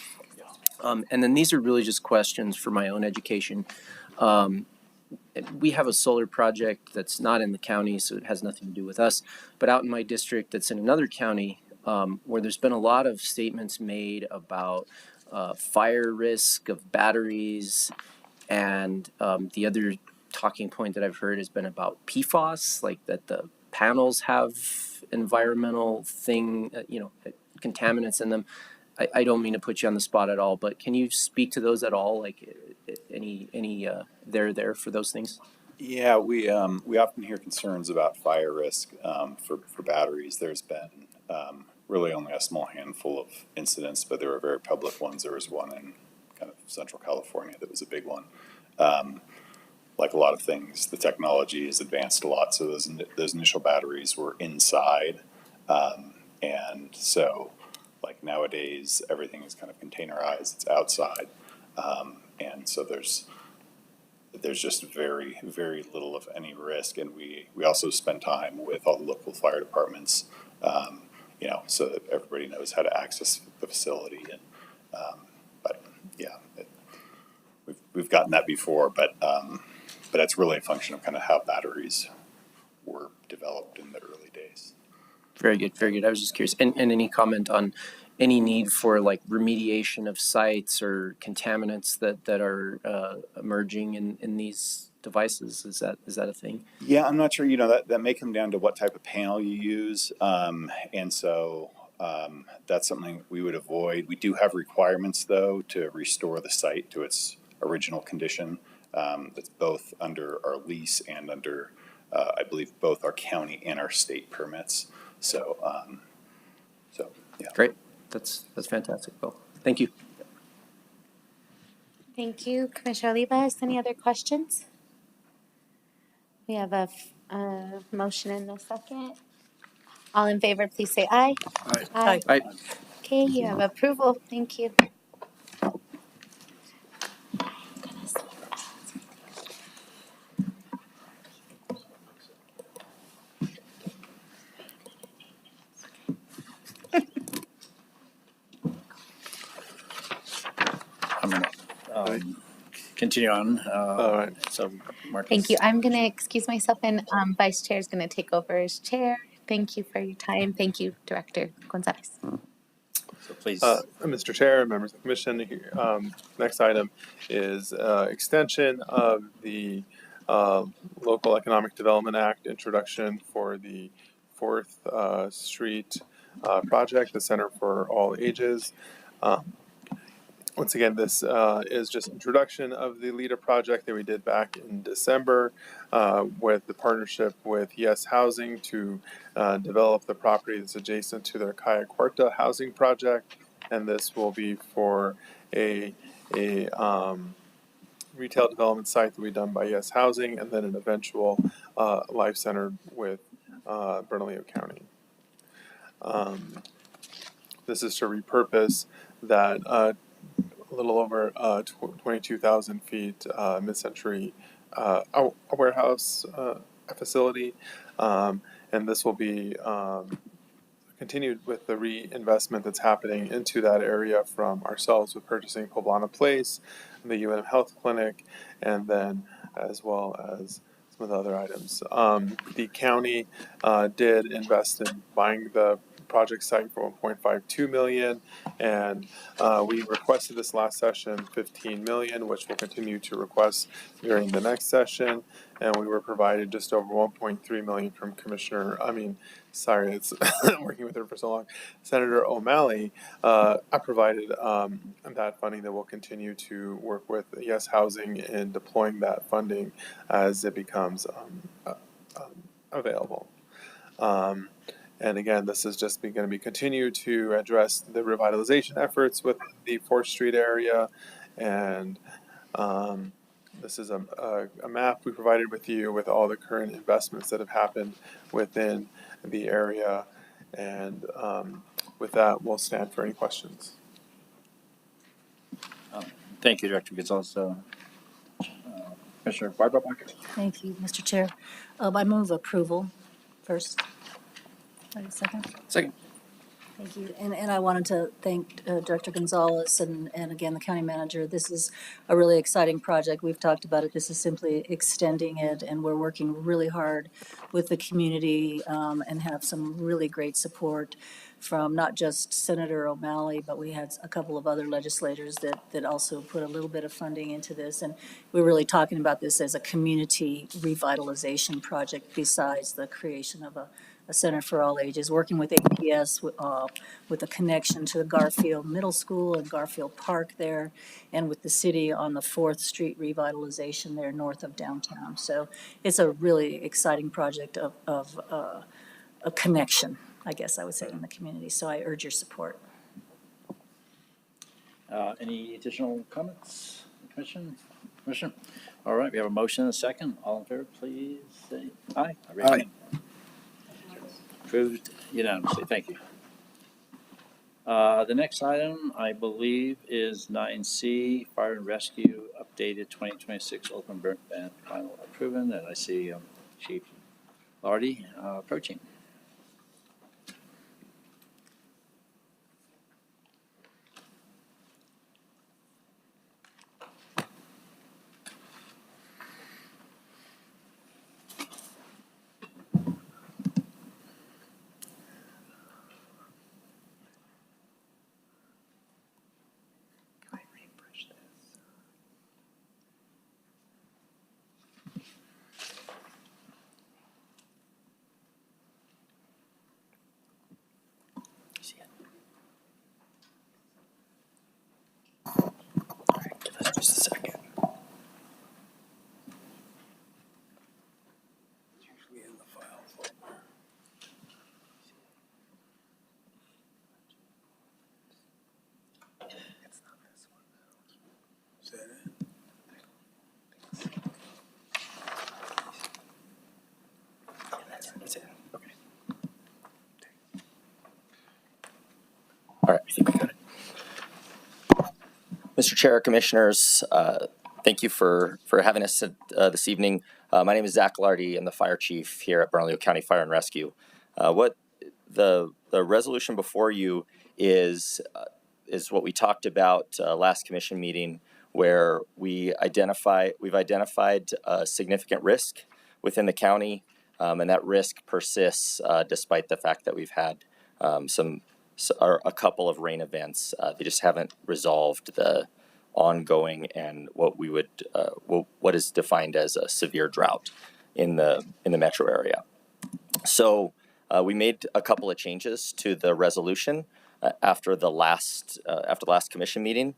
And then these are really just questions for my own education. We have a solar project that's not in the county, so it has nothing to do with us, but out in my district that's in another county, where there's been a lot of statements made about fire risk of batteries, and the other talking point that I've heard has been about PFAS, like that the panels have environmental contaminants in them? I don't mean to put you on the spot at all, but can you speak to those at all? Like any there for those things? Yeah, we often hear concerns about fire risk for batteries. There's been really only a small handful of incidents, but there were very public ones. There was one in kind of Central California that was a big one. Like a lot of things, the technology has advanced a lot. So those initial batteries were inside, and so like nowadays everything is kind of containerized. It's outside, and so there's just very, very little of any risk. And we also spend time with all the local fire departments, so that everybody knows how to access the facility. And but yeah, we've gotten that before, but that's really a function of kind of how batteries were developed in the early days. Very good, very good. I was just curious. And any comment on any need for like remediation of sites or contaminants that are emerging in these devices? Is that a thing? Yeah, I'm not sure. That may come down to what type of panel you use, and so that's something we would avoid. We do have requirements though to restore the site to its original condition. That's both under our lease and under, I believe, both our county and our state permits. So yeah. Great. That's fantastic, Bill. Thank you. Thank you, Commissioner Olivas. Any other questions? We have a motion in a second. All in favor, please say aye. Aye. Aye. Okay, you have approval. Thank you. I'm going to continue on. All right. So, Marcus. Thank you. I'm going to excuse myself, and Vice Chair is going to take over as chair. Thank you for your time. Thank you, Director Gonzalez. So please. Mr. Chair, members of the commission, next item is extension of the Local Economic Development Act introduction for the 4th Street project, the Center for All Ages. Once again, this is just introduction of the LEADA project that we did back in December with the partnership with Yes Housing to develop the property that's adjacent to their Calle Cuarta housing project. And this will be for a retail development site that will be done by Yes Housing, and then an eventual life center with Bernalillo County. This is to repurpose that a little over 22,000 feet mid-century warehouse facility, and this will be continued with the reinvestment that's happening into that area from ourselves with purchasing Poblana Place, the UNM Health Clinic, and then as well as some of the other items. The county did invest in buying the project site for $1.52 million, and we requested this last session $15 million, which we'll continue to request during the next session. And we were provided just over $1.3 million from it's working with her for so long, Senator O'Malley. I provided that funding that will continue to work with Yes Housing in deploying that funding as it becomes available. And again, this is just going to be continued to address the revitalization efforts with the 4th Street area. And this is a map we provided with you with all the current investments that have happened within the area. And with that, we'll stand for any questions. Thank you, Director Gonzalez. Commissioner Barbara Baca. Thank you, Mr. Chair. I move approval first. Second. Second. Thank you. And I wanted to thank Director Gonzalez and again, the county manager. This is a really exciting project. We've talked about it. This is simply extending it, and we're working really hard with the community and have some really great support from not just Senator O'Malley, but we had a couple of other legislators that also put a little bit of funding into this. And we're really talking about this as a community revitalization project besides the creation of a Center for All Ages, working with APS with a connection to the Garfield Middle School and Garfield Park there, and with the city on the 4th Street revitalization there north of downtown. So it's a really exciting project of a connection, I guess I would say, in the community. So I urge your support. Any additional comments, Commissioner? All right, we have a motion and a second. All in favor, please say aye. Aye. Approved unanimously. Thank you. The next item, I believe, is 9C, Fire and Rescue Updated 2026 Open Burn Ban Final Approving, and I see Chief Lardy approaching. Give us just a second. That's it. Okay. All right, I think we got it. Mr. Chair, Commissioners, thank you for having us this evening. My name is Zach Lardy. I'm the Fire Chief here at Bernalillo County Fire and Rescue. What the resolution before you is what we talked about last commission meeting, where we've identified a significant risk within the county, and that risk persists despite the fact that we've had a couple of rain events. They just haven't resolved the ongoing and what is defined as a severe drought in the metro area. So we made a couple of changes to the resolution after the last commission meeting,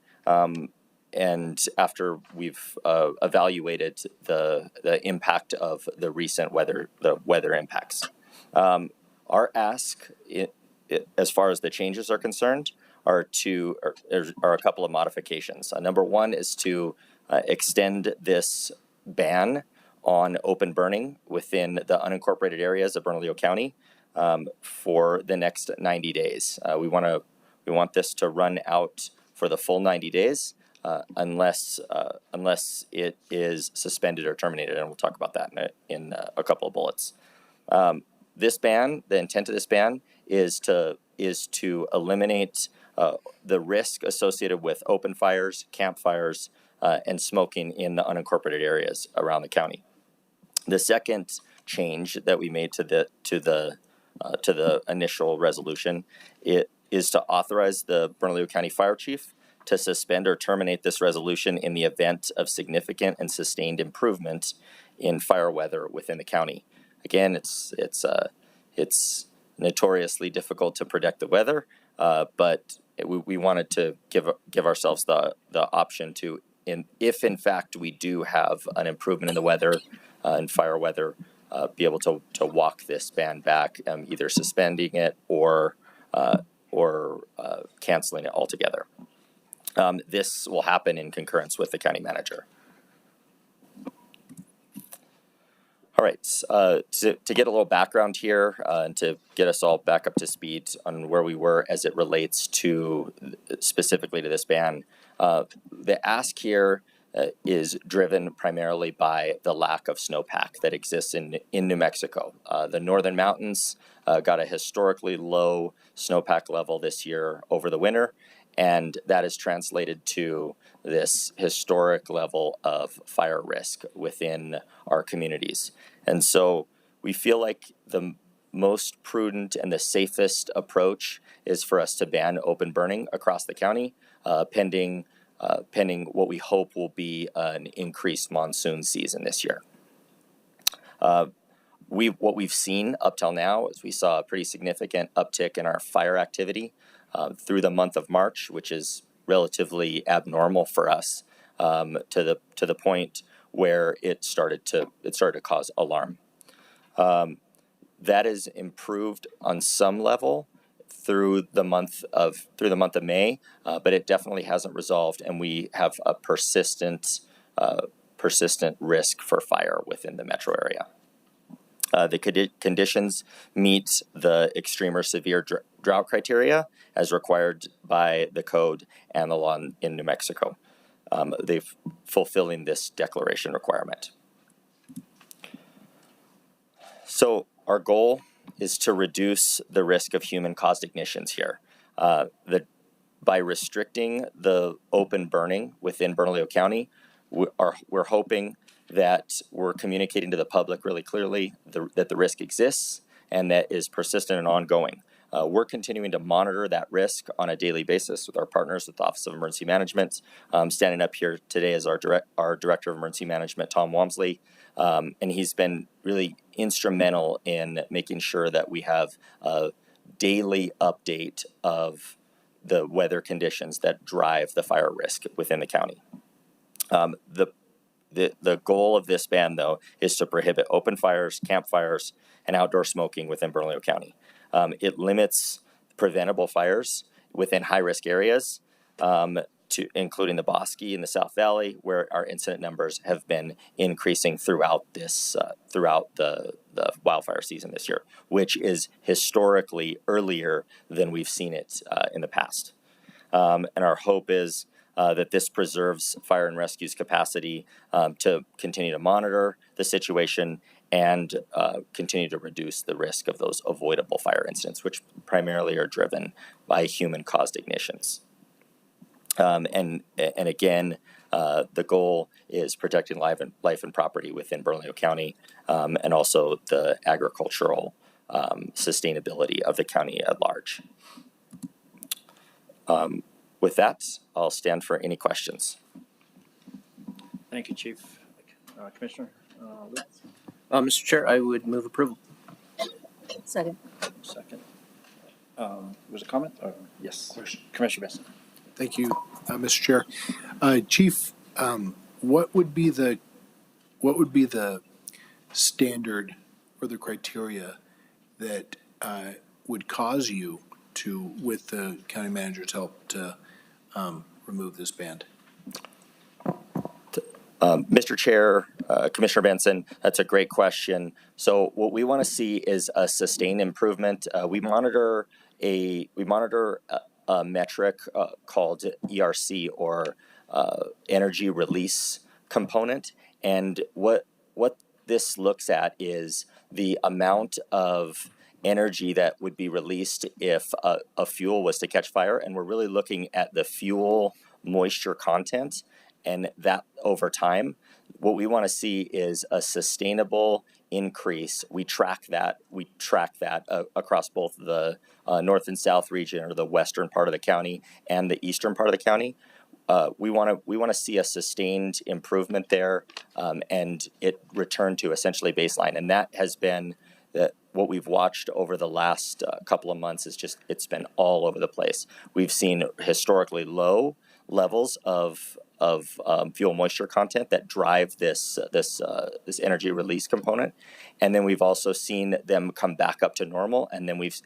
and after we've evaluated the impact of the recent weather impacts. Our ask, as far as the changes are concerned, are a couple of modifications. Number one is to extend this ban on open burning within the unincorporated areas of Bernalillo County for the next 90 days. We want this to run out for the full 90 days unless it is suspended or terminated, and we'll talk about that in a couple of bullets. This ban, the intent of this ban is to eliminate the risk associated with open fires, campfires, and smoking in the unincorporated areas around the county. The second change that we made to the initial resolution is to authorize the Bernalillo County Fire Chief to suspend or terminate this resolution in the event of significant and sustained improvement in fire weather within the county. Again, it's notoriously difficult to predict the weather, but we wanted to give ourselves the option to, if in fact we do have an improvement in the weather and fire weather, be able to walk this ban back, either suspending it or canceling it altogether. This will happen in concurrence with the county manager. All right, to get a little background here and to get us all back up to speed on where we were as it relates to specifically to this ban, the ask here is driven primarily by the lack of snowpack that exists in New Mexico. The northern mountains got a historically low snowpack level this year over the winter, and that is translated to this historic level of fire risk within our communities. And so we feel like most prudent and the safest approach is for us to ban open burning across the county, pending what we hope will be an increased monsoon season this year. What we've seen up till now is we saw a pretty significant uptick in our fire activity through the month of March, which is relatively abnormal for us, to the point where it started to cause alarm. That is improved on some level through the month of May, but it definitely hasn't resolved, and we have a persistent risk for fire within the metro area. The conditions meet the extreme or severe drought criteria as required by the code and the law in New Mexico. They're fulfilling this declaration requirement. So our goal is to reduce the risk of human-caused ignitions here. By restricting the open burning within Bernalillo County, we're hoping that we're communicating to the public really clearly that the risk exists and that is persistent and ongoing. We're continuing to monitor that risk on a daily basis with our partners with the Office of Emergency Management. Standing up here today is our Director of Emergency Management, Tom Wamsley, and he's been really instrumental in making sure that we have a daily update of the weather conditions that drive the fire risk within the county. The goal of this ban, though, is to prohibit open fires, campfires, and outdoor smoking within Bernalillo County. It limits preventable fires within high-risk areas, including the Bosque and the South Valley, where our incident numbers have been increasing throughout the wildfire season this year, which is historically earlier than we've seen it in the past. And our hope is that this preserves fire and rescue's capacity to continue to monitor the situation and continue to reduce the risk of those avoidable fire incidents, which primarily are driven by human-caused ignitions. And again, the goal is protecting life and property within Bernalillo County, and also the agricultural sustainability of the county at large. With that, I'll stand for any questions. Thank you, Chief. Commissioner Lewis? Mr. Chair, I would move approval. Second. Second. Was a comment? Yes. Commissioner Benson. Thank you, Mr. Chair. Chief, what would be the standard or the criteria that would cause you to, with the county manager's help, to remove this ban? Mr. Chair, Commissioner Benson, that's a great question. So what we want to see is a sustained improvement. We monitor a metric called ERC, or energy release component, and what this looks at is the amount of energy that would be released if a fuel was to catch fire, and we're really looking at the fuel moisture content, and that over time. What we want to see is a sustainable increase. We track that across both the north and south region, or the western part of the county and the eastern part of the county. We want to see a sustained improvement there, and it return to essentially baseline. And that has been what we've watched over the last couple of months. It's been all over the place. We've seen historically low levels of fuel moisture content that drive this energy release component, and then we've also seen them come back up to normal, and then we've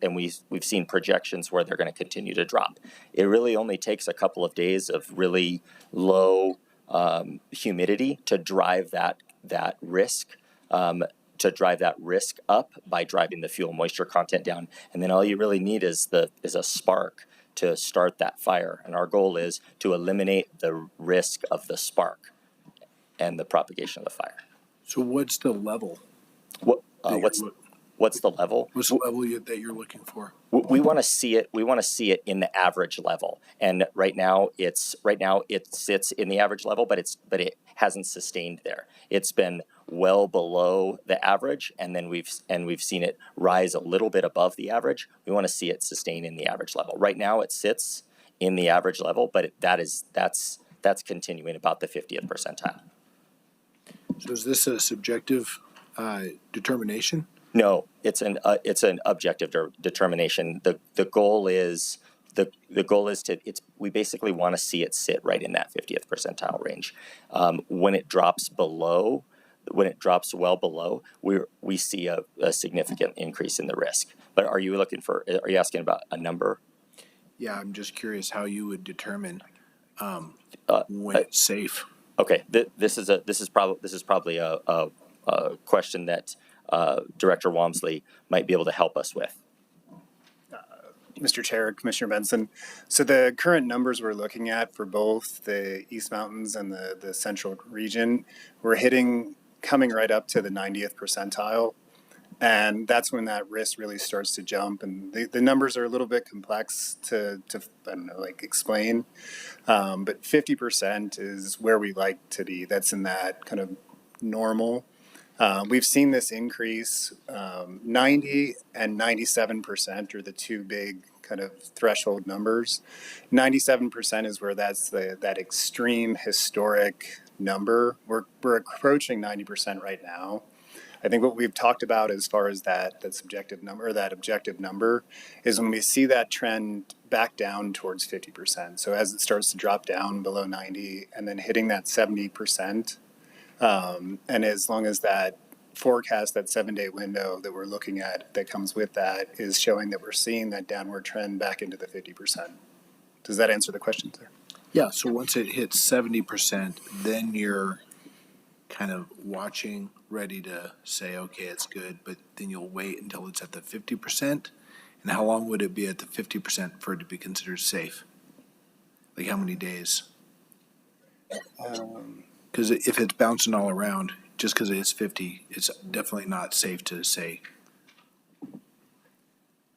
seen projections where they're going to continue to drop. It really only takes a couple of days of really low humidity to drive that risk. To drive that risk up by driving the fuel moisture content down, and then all you really need is a spark to start that fire. And our goal is to eliminate the risk of the spark and the propagation of the fire. So what's the level? What's the level? What's the level that you're looking for? We want to see it. We want to see it in the average level. And right now it sits in the average level, but it hasn't sustained there. It's been well below the average, and then we've seen it rise a little bit above the average. We want to see it sustain in the average level. Right now, it sits in the average level, but that's continuing about the 50th percentile. So is this a subjective determination? No, it's an objective determination. The goal is we basically want to see it sit right in that 50th percentile range. When it drops well below, we see a significant increase in the risk. But are you asking about a number? Yeah, I'm just curious how you would determine when it's safe. Okay, this is probably a question that Director Walmsley might be able to help us with. Mr. Chair, Commissioner Benson. So the current numbers we're looking at for both the East Mountains and the Central region, we're coming right up to the 90th percentile. And that's when that risk really starts to jump. And the numbers are a little bit complex to I don't know, like explain. But 50% is where we like to be. That's in that kind of normal. We've seen this increase. 90 and 97% are the two big kind of threshold numbers. 97% is where that's that extreme historic number. We're approaching 90% right now. I think what we've talked about as far as that subjective number or that objective number is when we see that trend back down towards 50%. So as it starts to drop down below 90 and then hitting that 70%, and as long as that forecast, that 7-day window that we're looking at that comes with that is showing that we're seeing that downward trend back into the 50%. Does that answer the question, sir? Yeah, so once it hits 70%, then you're kind of watching, ready to say, okay, it's good, but then you'll wait until it's at the 50%. And how long would it be at the 50% for it to be considered safe? Like how many days? Because if it's bouncing all around, just because it is 50, it's definitely not safe to say.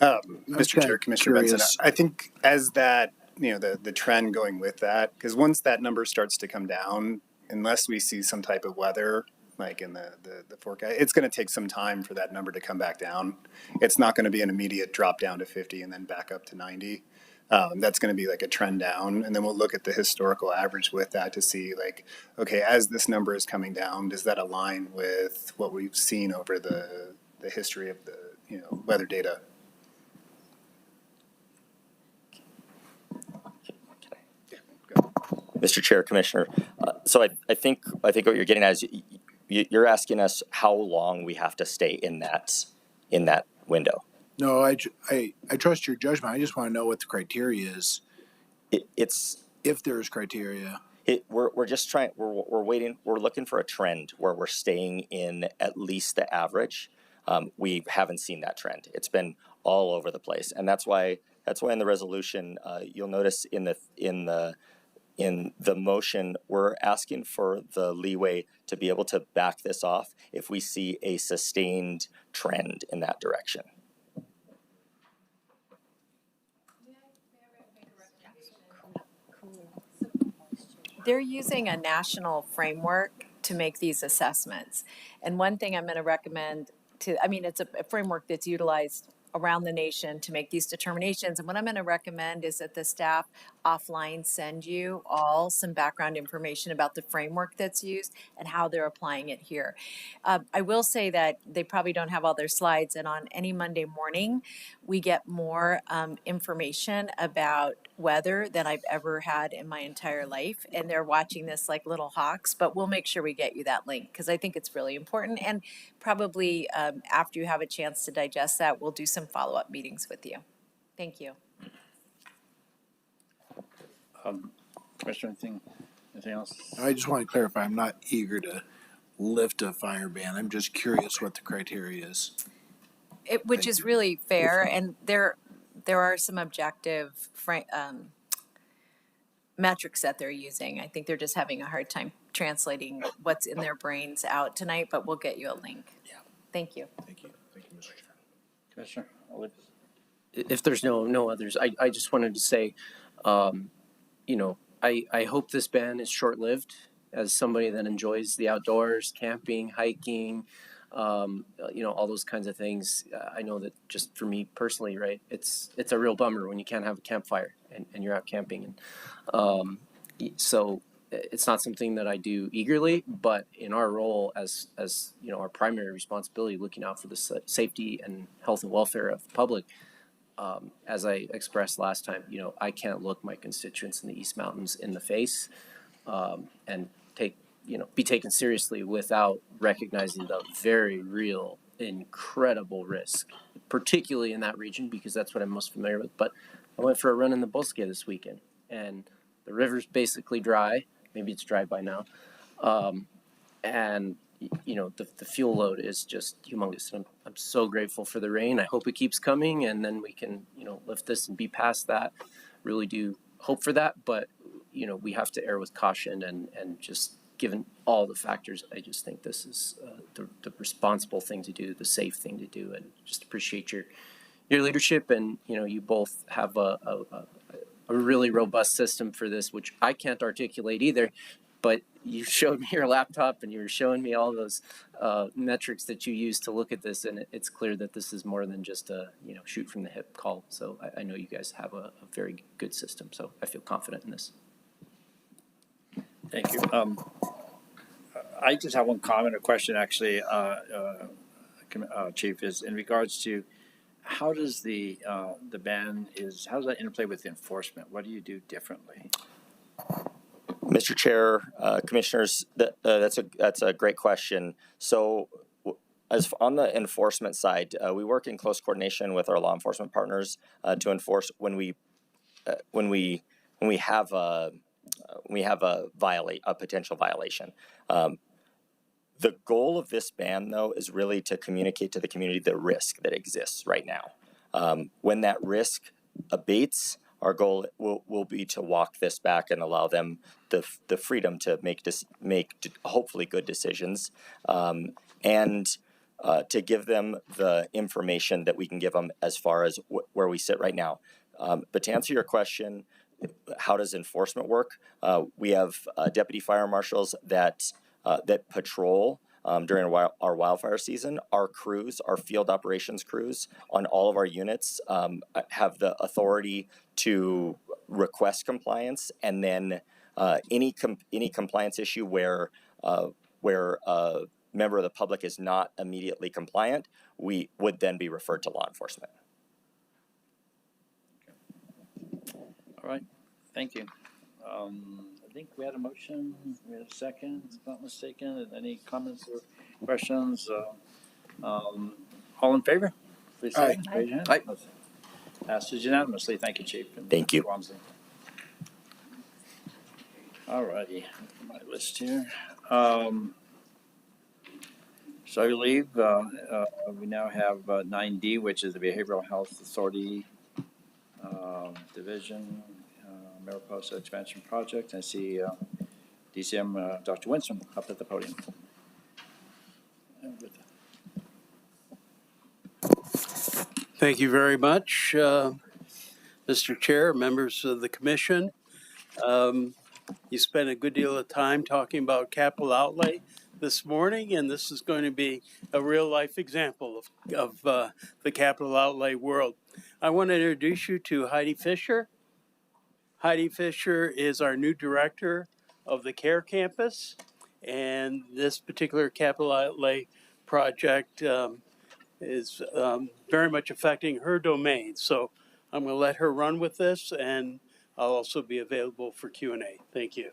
Mr. Chair, Commissioner Benson, I think as that, the trend going with that, because once that number starts to come down, unless we see some type of weather, like in the forecast, it's going to take some time for that number to come back down. It's not going to be an immediate drop down to 50 and then back up to 90. That's going to be like a trend down. And then we'll look at the historical average with that to see like, okay, as this number is coming down, does that align with what we've seen over the history of the, weather data? Mr. Chair, Commissioner, so I think what you're getting at is you're asking us how long we have to stay in that window. No, I trust your judgment. I just want to know what the criteria is. It's if there's criteria. We're just trying. We're waiting. We're looking for a trend where we're staying in at least the average. We haven't seen that trend. It's been all over the place, and that's why in the resolution you'll notice in the motion, we're asking for the leeway to be able to back this off if we see a sustained trend in that direction. They're using a national framework to make these assessments. And one thing I'm going to recommend it's a framework that's utilized around the nation to make these determinations. And what I'm going to recommend is that the staff offline send you all some background information about the framework that's used and how they're applying it here. I will say that they probably don't have all their slides, and on any Monday morning, we get more information about weather than I've ever had in my entire life. And they're watching this like little hawks, but we'll make sure we get you that link because I think it's really important. And probably after you have a chance to digest that, we'll do some follow-up meetings with you. Thank you. Commissioner, anything else? I just want to clarify, I'm not eager to lift a fire ban. I'm just curious what the criteria is. Which is really fair, and there are some objective metrics that they're using. I think they're just having a hard time translating what's in their brains out tonight, but we'll get you a link. Yeah. Thank you. Thank you. Thank you, Mr. Chair. Commissioner, If there's no others, I just wanted to say, I hope this ban is short-lived as somebody that enjoys the outdoors, camping, hiking, all those kinds of things. I know that just for me personally, right, it's a real bummer when you can't have a campfire and you're out camping. And so it's not something that I do eagerly, but in our role as our primary responsibility, looking out for the safety and health and welfare of the public, as I expressed last time, I can't look my constituents in the East Mountains in the face and be taken seriously without recognizing the very real, incredible risk, particularly in that region, because that's what I'm most familiar with. But I went for a run in the Bosque this weekend, and the river's basically dry. Maybe it's dry by now. And the fuel load is just humongous. And I'm so grateful for the rain. I hope it keeps coming, and then we can, lift this and be past that. Really do hope for that, but we have to err with caution, and just given all the factors, I just think this is the responsible thing to do, the safe thing to do, and just appreciate your leadership. And you both have a really robust system for this, which I can't articulate either. But you showed me your laptop, and you were showing me all those metrics that you use to look at this, and it's clear that this is more than just a shoot from the hip call. So I know you guys have a very good system, so I feel confident in this. Thank you. I just have one comment or question, actually, Chief, is in regards to how does the ban how does that interplay with the enforcement? What do you do differently? Mr. Chair, Commissioners, that's a great question. So, as on the enforcement side, we work in close coordination with our law enforcement partners to enforce when we have a potential violation. The goal of this ban, though, is really to communicate to the community the risk that exists right now. When that risk abates, our goal will be to walk this back and allow them the freedom to make hopefully good decisions, and to give them the information that we can give them as far as where we sit right now. But to answer your question, how does enforcement work? We have deputy fire marshals that patrol during our wildfire season. Our crews, our field operations crews on all of our units have the authority to request compliance, and then any compliance issue where a member of the public is not immediately compliant, we would then be referred to law enforcement. All right, thank you. I think we had a motion, we had a second, if I'm not mistaken. Any comments or questions? All in favor? Please say aye. Raise your hand. Aye. Passes unanimously. Thank you, Chief. Thank you. All righty, my list here. So I believe we now have 9D, which is the Behavioral Health Authority Division, Mariposa Expansion Project. I see DCM Dr. Winston up at the podium. Thank you very much, Mr. Chair, members of the commission. You spent a good deal of time talking about capital outlay this morning, and this is going to be a real life example of the capital outlay world. I want to introduce you to Heidi Fisher. Heidi Fisher is our new director of the CARE campus, and this particular capital outlay project is very much affecting her domain. So I'm going to let her run with this, and I'll also be available for Q&A. Thank you.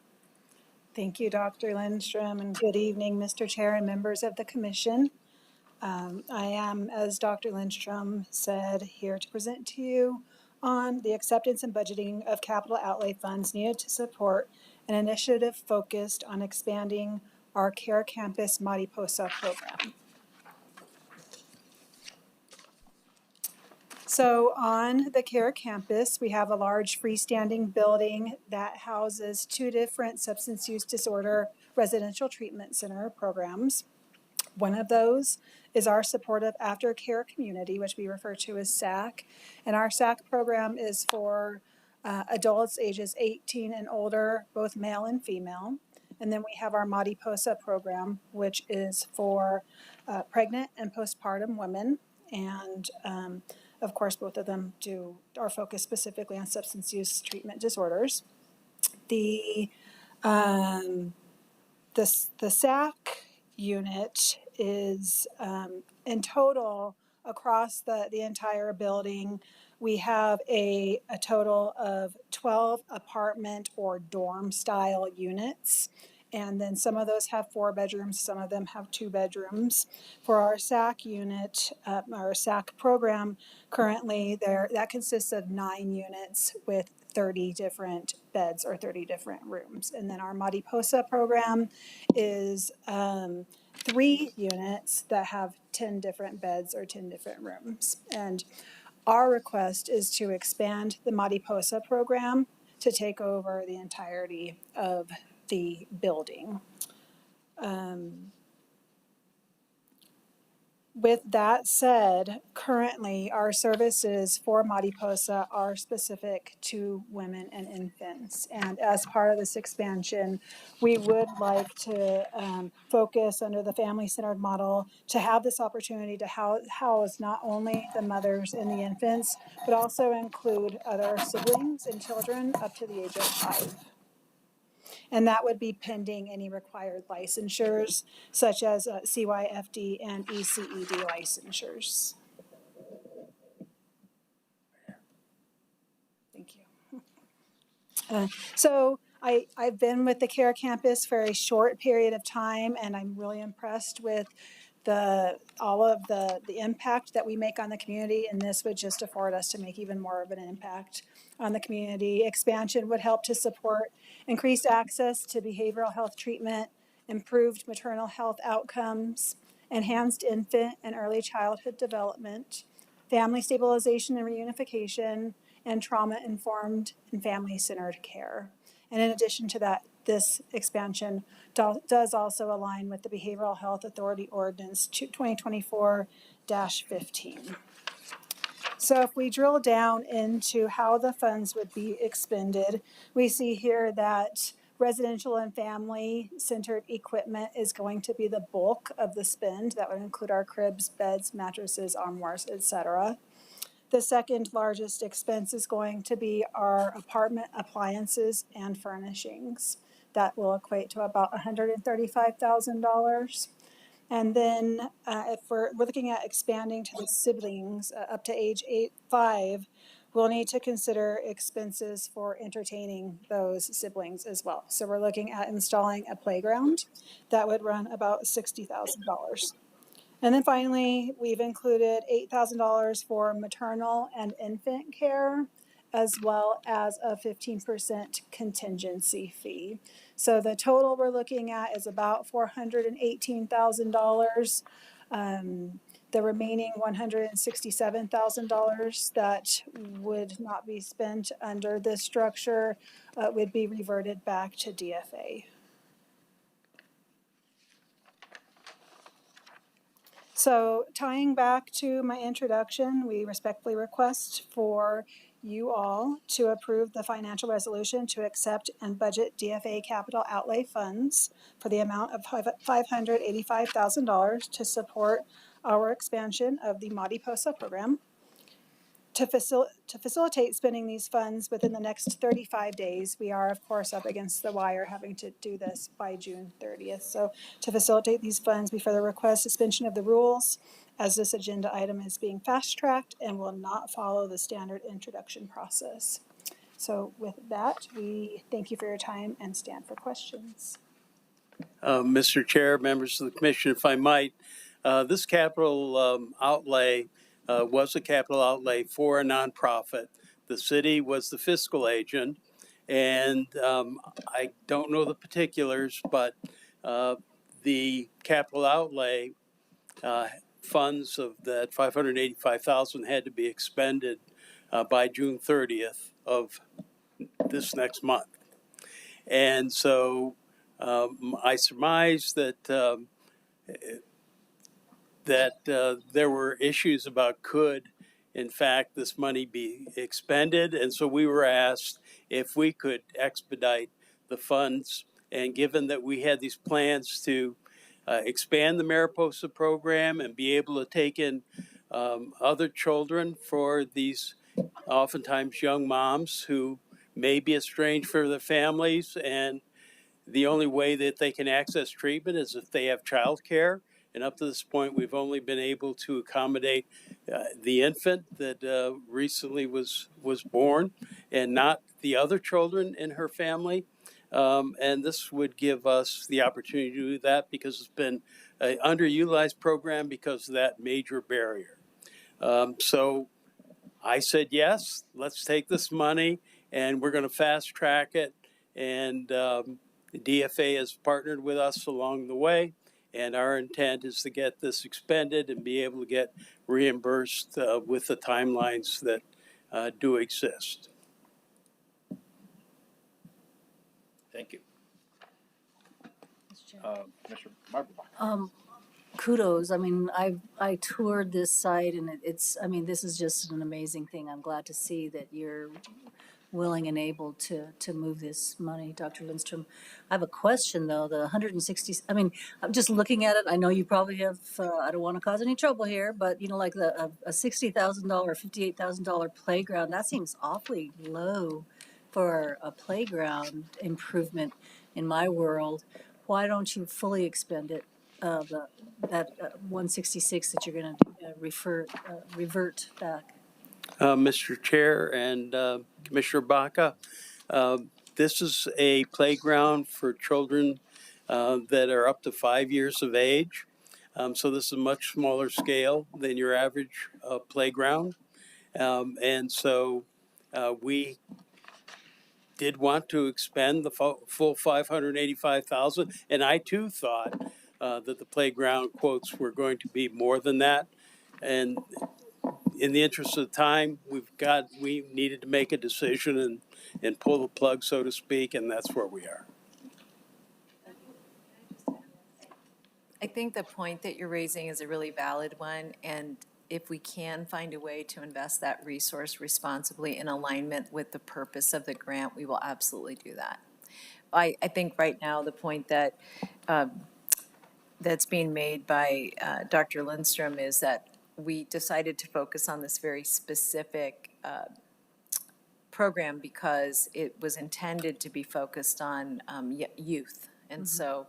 Thank you, Dr. Lindstrom, and good evening, Mr. Chair and members of the commission. I am, as Dr. Lindstrom said, here to present to you on the acceptance and budgeting of capital outlay funds needed to support an initiative focused on expanding our CARE Campus Mariposa program. So on the CARE campus, we have a large freestanding building that houses 2 different substance use disorder residential treatment center programs. One of those is our supportive aftercare community, which we refer to as SAC. And our SAC program is for adults ages 18 and older, both male and female. And then we have our Mariposa program, which is for pregnant and postpartum women. And of course, both of them are focused specifically on substance use treatment disorders. The SAC unit is in total across the entire building. We have a total of 12 apartment or dorm style units. And then some of those have 4 bedrooms, some of them have 2 bedrooms. For our SAC unit, our SAC program, currently that consists of 9 units with 30 different beds or 30 different rooms. And then our Mariposa program is 3 units that have 10 different beds or 10 different rooms. And our request is to expand the Mariposa program to take over the entirety of the building. With that said, currently our services for Mariposa are specific to women and infants. And as part of this expansion, we would like to focus under the family-centered model to have this opportunity to house not only the mothers and the infants, but also include other siblings and children up to the age of 5. And that would be pending any required licensures, such as CYFD and ECED licensures. Thank you. So I've been with the CARE campus for a short period of time, and I'm really impressed with all of the impact that we make on the community, and this would just afford us to make even more of an impact on the community. Expansion would help to support increased access to behavioral health treatment, improved maternal health outcomes, enhanced infant and early childhood development, family stabilization and reunification, and trauma-informed and family-centered care. And in addition to that, this expansion does also align with the Behavioral Health Authority Ordinance 2024-15. So if we drill down into how the funds would be expended, we see here that residential and family-centered equipment is going to be the bulk of the spend. That would include our cribs, beds, mattresses, armoires, etc. The second largest expense is going to be our apartment appliances and furnishings. That will equate to about $135,000. And then if we're looking at expanding to the siblings up to age 5, we'll need to consider expenses for entertaining those siblings as well. So we're looking at installing a playground that would run about $60,000. And then finally, we've included $8,000 for maternal and infant care, as well as a 15% contingency fee. So the total we're looking at is about $418,000. The remaining $167,000 that would not be spent under this structure would be reverted back to DFA. So tying back to my introduction, we respectfully request for you all to approve the financial resolution to accept and budget DFA capital outlay funds for the amount of $585,000 to support our expansion of the Mariposa program. To facilitate spending these funds within the next 35 days, we are, of course, up against the wire having to do this by June 30th. So to facilitate these funds, we further request suspension of the rules as this agenda item is being fast-tracked and will not follow the standard introduction process. So with that, we thank you for your time and stand for questions. Mr. Chair, members of the commission, if I might, this capital outlay was a capital outlay for a nonprofit. The city was the fiscal agent, and I don't know the particulars, but the capital outlay funds of that $585,000 had to be expended by June 30th of this next month. And so I surmise that there were issues about could, in fact, this money be expended. And so we were asked if we could expedite the funds And given that we had these plans to expand the Mariposa program and be able to take in other children for these oftentimes young moms who may be estranged from their families, and the only way that they can access treatment is if they have child care. And up to this point, we've only been able to accommodate the infant that recently was born, and not the other children in her family. And this would give us the opportunity to do that because it's been an underutilized program because of that major barrier. So I said, yes, let's take this money and we're going to fast track it. And the DFA has partnered with us along the way. And our intent is to get this expended and be able to get reimbursed with the timelines that do exist. Thank you. Commissioner Barber. Kudos. I mean, I toured this site and it's, I mean, this is just an amazing thing. I'm glad to see that you're willing and able to move this money, Dr. Lindstrom. I have a question though, the 160, I mean, I'm just looking at it. I know you probably have, I don't want to cause any trouble here, but you know, like a $60,000, $58,000 playground, that seems awfully low for a playground improvement in my world. Why don't you fully expend it? That 166 that you're going to revert back. Mr. Chair and Commissioner Baca, this is a playground for children that are up to 5 years of age. So this is a much smaller scale than your average playground. And so we did want to expend the full $585,000, and I too thought that the playground quotes were going to be more than that. And in the interest of time, we needed to make a decision and pull the plug, so to speak, and that's where we are. I think the point that you're raising is a really valid one, and if we can find a way to invest that resource responsibly in alignment with the purpose of the grant, we will absolutely do that. I think right now the point that that's being made by Dr. Lindstrom is that we decided to focus on this very specific program because it was intended to be focused on youth. And so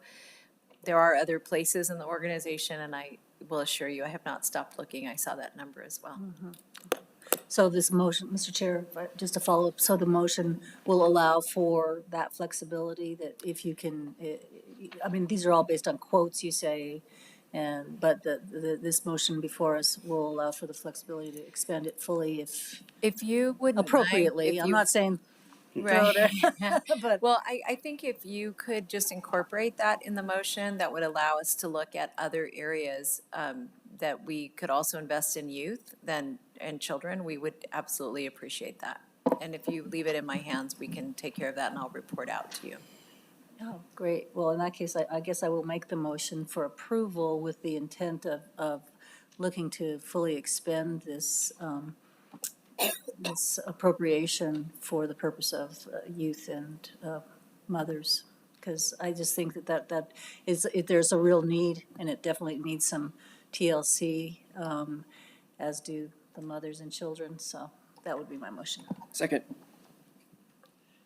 there are other places in the organization, and I will assure you, I have not stopped looking. I saw that number as well. So this motion, Mr. Chair, just to follow up, so the motion will allow for that flexibility that if you can, I mean, these are all based on quotes, you say, but this motion before us will allow for the flexibility to expend it fully if you would appropriately. I'm not saying right. but well, I think if you could just incorporate that in the motion, that would allow us to look at other areas that we could also invest in youth and children. We would absolutely appreciate that. And if you leave it in my hands, we can take care of that and I'll report out to you. Oh, great. Well, in that case, I guess I will make the motion for approval with the intent of looking to fully expend this this appropriation for the purpose of youth and mothers. Because I just think that is, there's a real need, and it definitely needs some TLC, as do the mothers and children. So that would be my motion. Second.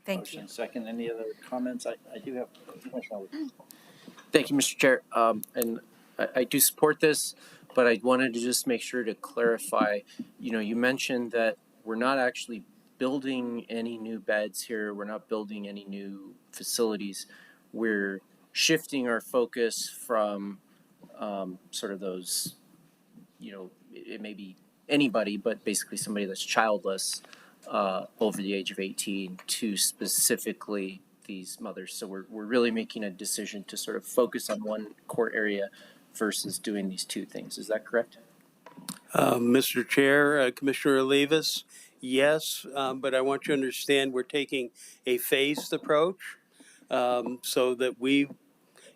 Thank you. Second, any other comments? I do have. Thank you, Mr. Chair. And I do support this, but I wanted to just make sure to clarify, you know, you mentioned that we're not actually building any new beds here. We're not building any new facilities. We're shifting our focus from sort of those, you know, it may be anybody, but basically somebody that's childless over the age of 18 to specifically these mothers. So we're really making a decision to sort of focus on one core area versus doing these two things. Is that correct? Mr. Chair, Commissioner Olivas, yes, but I want you to understand we're taking a phased approach so that we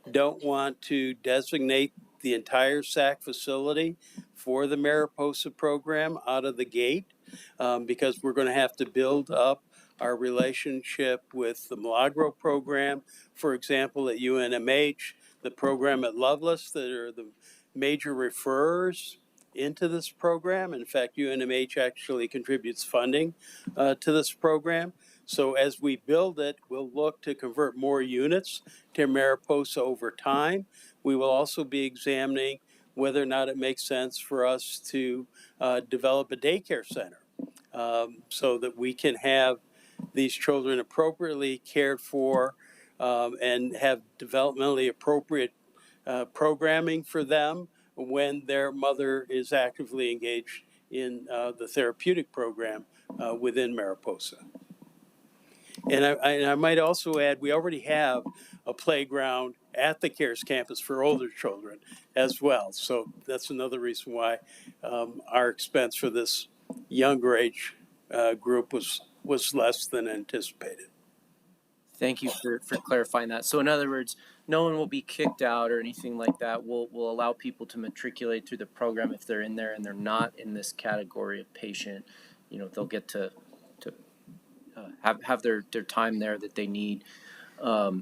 don't want to designate the entire SAC facility for the Mariposa program out of the gate because we're going to have to build up our relationship with the Milagro program, for example, at UNMH, the program at Lovelace that are the major referrers into this program. In fact, UNMH actually contributes funding to this program. So as we build it, we'll look to convert more units to Mariposa over time. We will also be examining whether or not it makes sense for us to develop a daycare center so that we can have these children appropriately cared for and have developmentally appropriate programming for them when their mother is actively engaged in the therapeutic program within Mariposa. And I might also add, we already have a playground at the CARES campus for older children as well. So that's another reason why our expense for this younger age group was less than anticipated. Thank you for clarifying that. So in other words, no one will be kicked out or anything like that. We'll allow people to matriculate through the program if they're in there and they're not in this category of patient. You know, they'll get to have their time there that they need.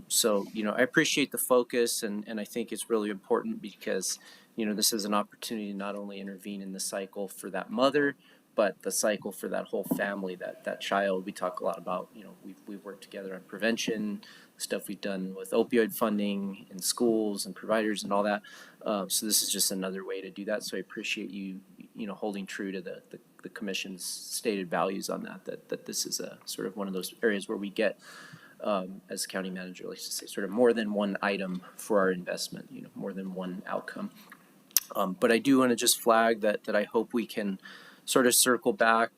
So, you know, I appreciate the focus and I think it's really important because, you know, this is an opportunity to not only intervene in the cycle for that mother, but the cycle for that whole family, that child. We talk a lot about, you know, we've worked together on prevention, stuff we've done with opioid funding in schools and providers and all that. So this is just another way to do that. So I appreciate you, you know, holding true to the commission's stated values on that this is a sort of one of those areas where we get, as county manager likes to say, sort of more than one item for our investment, you know, more than one outcome. But I do want to just flag that I hope we can sort of circle back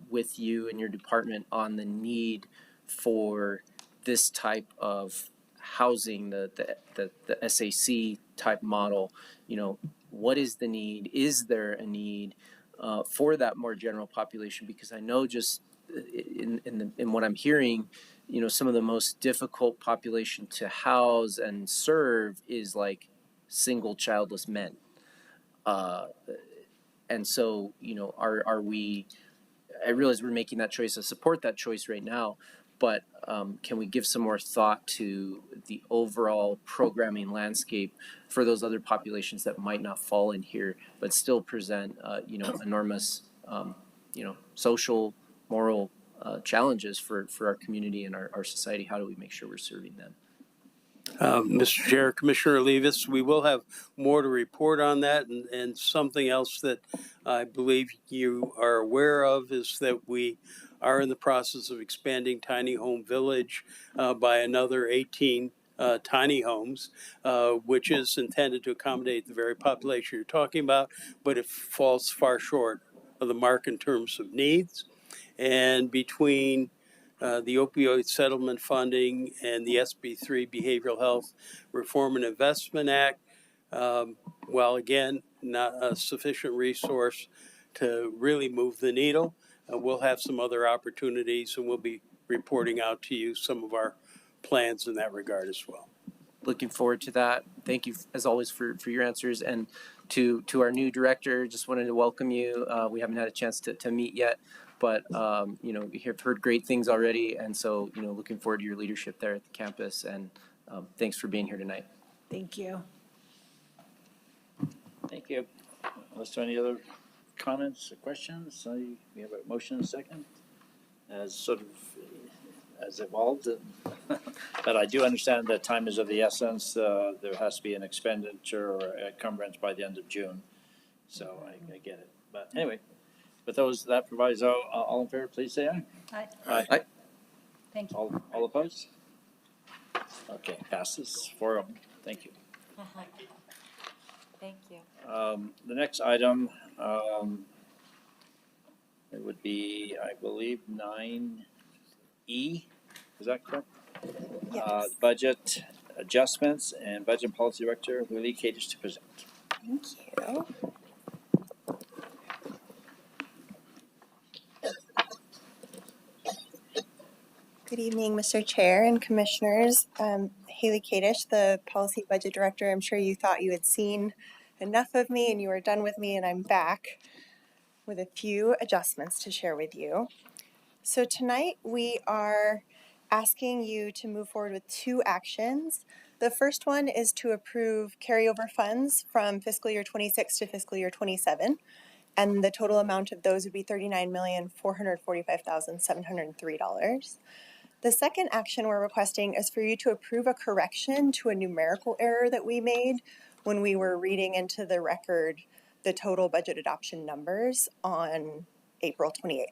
with you and your department on the need for this type of housing, the SAC type model. You know, what is the need? Is there a need for that more general population? Because I know just in what I'm hearing, you know, some of the most difficult population to house and serve is like single childless men. And so, you know, are we, I realize we're making that choice, I support that choice right now, but can we give some more thought to the overall programming landscape for those other populations that might not fall in here, but still present, you know, enormous, you know, social, moral challenges for our community and our society? How do we make sure we're serving them? Mr. Chair, Commissioner Olivas, we will have more to report on that, and something else that I believe you are aware of is that we are in the process of expanding Tiny Home Village by another 18 tiny homes, which is intended to accommodate the very population you're talking about, but it falls far short of the mark in terms of needs. And between the opioid settlement funding and the SB3 Behavioral Health Reform and Investment Act, while again, not a sufficient resource to really move the needle, we'll have some other opportunities and we'll be reporting out to you some of our plans in that regard as well. Looking forward to that. Thank you as always for your answers. And to our new director, just wanted to welcome you. We haven't had a chance to meet yet, but you know, we have heard great things already. And so, you know, looking forward to your leadership there at the campus, and thanks for being here tonight. Thank you. Thank you. Unless there are any other comments or questions, we have a motion and a second as sort of as evolved. But I do understand that time is of the essence. There has to be an expenditure or a encumbrance by the end of June. So I get it. But anyway, with that proviso, all in favor, please say aye. Aye. Aye. Aye. Thank you. All opposed? Okay, passes 4-0. Thank you. Thank you. The next item, it would be, I believe, 9E. Is that correct? Yes. Budget adjustments, and Budget Policy Director Lily Kadish to present. Thank you. Good evening, Mr. Chair and Commissioners. Haley Kadish, the Policy Budget Director. I'm sure you thought you had seen enough of me and you were done with me, and I'm back with a few adjustments to share with you. So tonight we are asking you to move forward with two actions. The first one is to approve carryover funds from fiscal year 26 to fiscal year 27. And the total amount of those would be $39,445,703. The second action we're requesting is for you to approve a correction to a numerical error that we made when we were reading into the record the total budget adoption numbers on April 28th.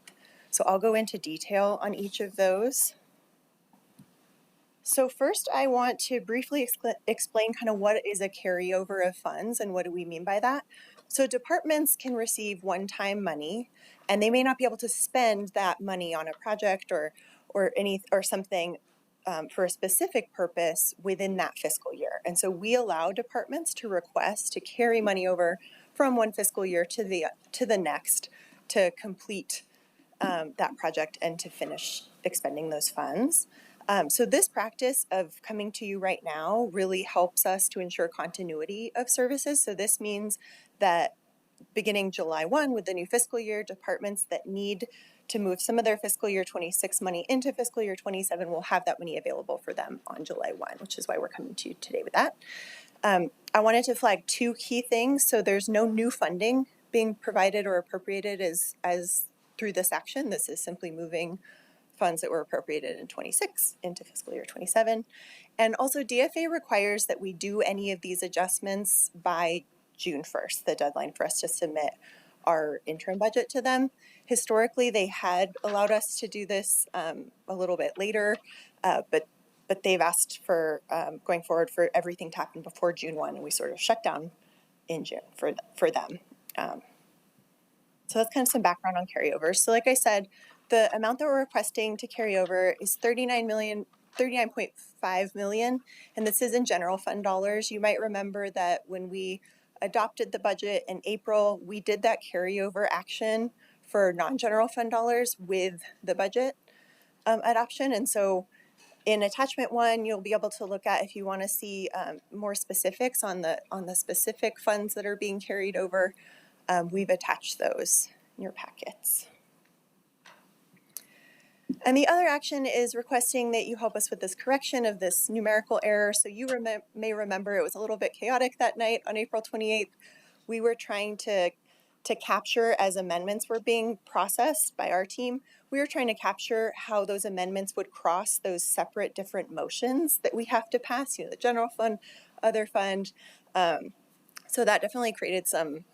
So I'll go into detail on each of those. So first I want to briefly explain kind of what is a carryover of funds and what do we mean by that. So departments can receive one-time money and they may not be able to spend that money on a project or something for a specific purpose within that fiscal year. And so we allow departments to request to carry money over from one fiscal year to the next to complete that project and to finish expending those funds. So this practice of coming to you right now really helps us to ensure continuity of services. So this means that beginning July 1 with the new fiscal year, departments that need to move some of their fiscal year 26 money into fiscal year 27 will have that money available for them on July 1, which is why we're coming to you today with that. I wanted to flag two key things. So there's no new funding being provided or appropriated as through this action. This is simply moving funds that were appropriated in 26 into fiscal year 27. And also DFA requires that we do any of these adjustments by June 1st, the deadline for us to submit our interim budget to them. Historically, they had allowed us to do this a little bit later, but they've asked for going forward for everything to happen before June 1, and we sort of shut down in June for them. So that's kind of some background on carryovers. So like I said, the amount that we're requesting to carry over is $39.5 million, and this is in general fund dollars. You might remember that when we adopted the budget in April, we did that carryover action for non-general fund dollars with the budget adoption. And so in attachment 1, you'll be able to look at if you want to see more specifics on the specific funds that are being carried over. We've attached those in your packets. And the other action is requesting that you help us with this correction of this numerical error. So you may remember it was a little bit chaotic that night on April 28th. We were trying to capture, as amendments were being processed by our team, we were trying to capture how those amendments would cross those separate different motions that we have to pass, the general fund, other fund. So that definitely created some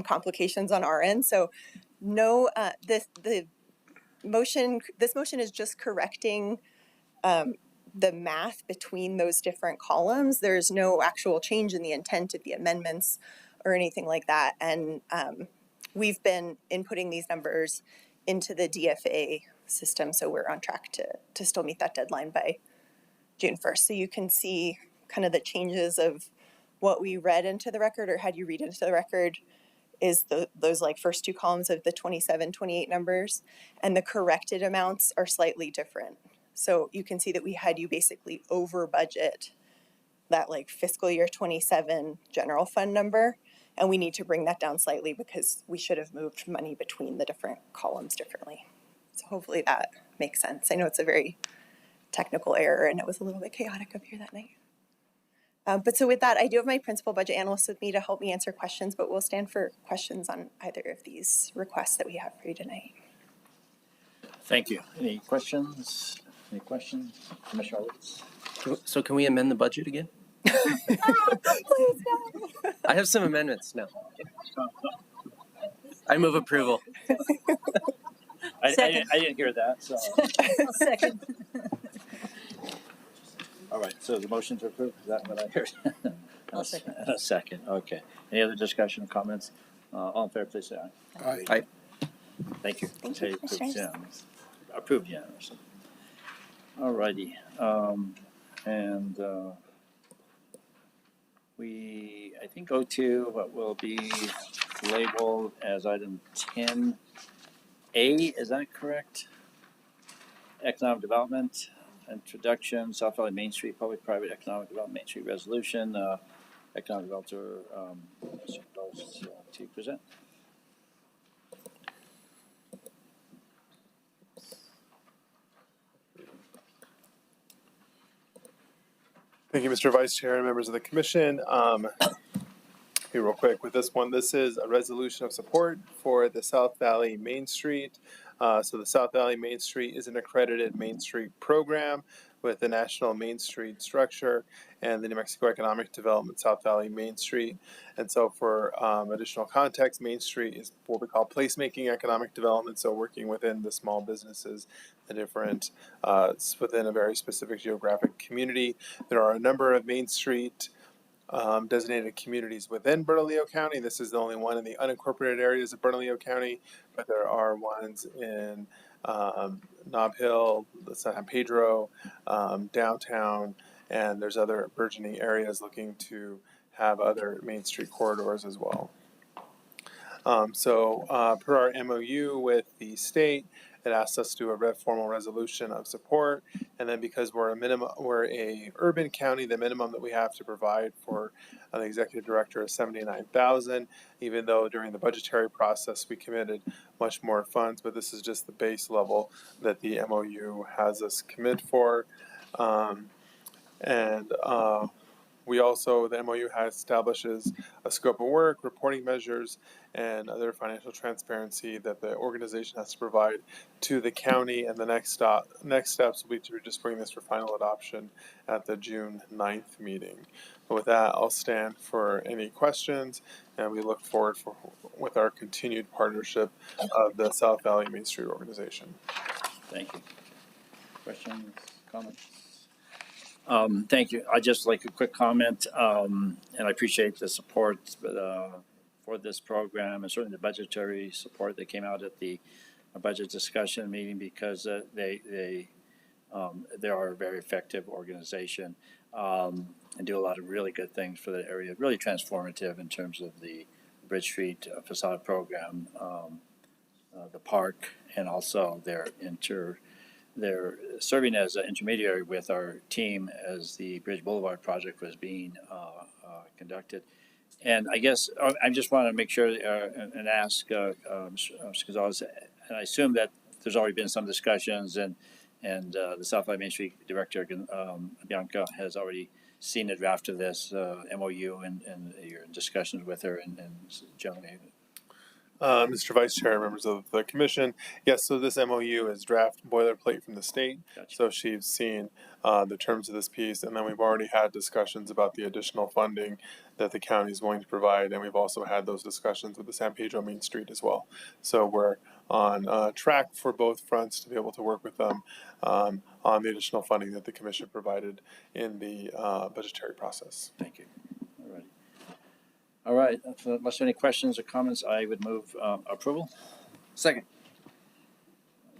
complications on our end. So this motion is just correcting the math between those different columns. There's no actual change in the intent of the amendments or anything like that. And we've been inputting these numbers into the DFA system, so we're on track to still meet that deadline by June 1st. So you can see kind of the changes of what we read into the record or had you read into the record is those like first two columns of the 27, 28 numbers, and the corrected amounts are slightly different. So you can see that we had you basically over budget that like fiscal year 27 general fund number, and we need to bring that down slightly because we should have moved money between the different columns differently. So hopefully that makes sense. I know it's a very technical error and it was a little bit chaotic up here that night. But so with that, I do have my principal budget analyst with me to help me answer questions, but we'll stand for questions on either of these requests that we have for you tonight. Thank you. Any questions? Any questions? Commissioner Litz? So can we amend the budget again? Please no. I have some amendments now. I move approval. I didn't hear that, so. Second. All right, so the motion to approve, is that what I heard? I'll second. A second, okay. Any other discussion, comments? All in favor, please say aye. Aye. Thank you. Thank you, Commissioners. Approved unanimously. All righty. And we, I think, go to what will be labeled as item 10A, is that correct? Economic Development. Introduction, South Valley Main Street, Public-Private Economic Development Main Street Resolution. Economic Developer supposed to present. Thank you, Mr. Vice Chair and members of the commission. Be real quick with this one. This is a resolution of support for the South Valley Main Street. So the South Valley Main Street is an accredited Main Street program with the National Main Street Structure and the New Mexico Economic Development South Valley Main Street. And so for additional context, Main Street is what we call placemaking economic development. So working within the small businesses, the different, within a very specific geographic community. There are a number of Main Street designated communities within Bernalillo County. This is the only one in the unincorporated areas of Bernalillo County, but there are ones in Nob Hill, San Pedro, downtown, and there's other burgeoning areas looking to have other Main Street corridors as well. Per our MOU with the state, it asks us to do a formal resolution of support, and then because we're a urban county, the minimum that we have to provide for the executive director is $79,000. Even though during the budgetary process we committed much more funds, but this is just the base level that the MOU has us commit for, we also, the MOU establishes a scope of work, reporting measures, and other financial transparency that the organization has to provide to the county. And the next steps will be to just bring this for final adoption at the June 9th meeting. But with that, I'll stand for any questions, and we look forward with our continued partnership of the South Valley Main Street organization. Thank you. Questions, comments? Thank you. I'd just like a quick comment, and I appreciate the support for this program and certainly the budgetary support that came out at the budget discussion meeting, because they are a very effective organization and do a lot of really good things for the area, really transformative in terms of the Bridge Street facade program, the park, and also they're serving as an intermediary with our team as the Bridge Boulevard project was being conducted. And I guess I just want to make sure and ask Mr. Gonzalez, and I assume that there's already been some discussions, and the South Valley Main Street Director, Bianca, has already seen the draft of this MOU and your discussions with her and generally. Mr. Vice Chair, members of the commission, yes, so this MOU is draft boilerplate from the state. Gotcha. So she's seen the terms of this piece, and then we've already had discussions about the additional funding that the county is going to provide, and we've also had those discussions with the San Pedro Main Street as well. So we're on track for both fronts to be able to work with them on the additional funding that the commission provided in the budgetary process. Thank you. All right, unless there are any questions or comments, I would move approval. Second.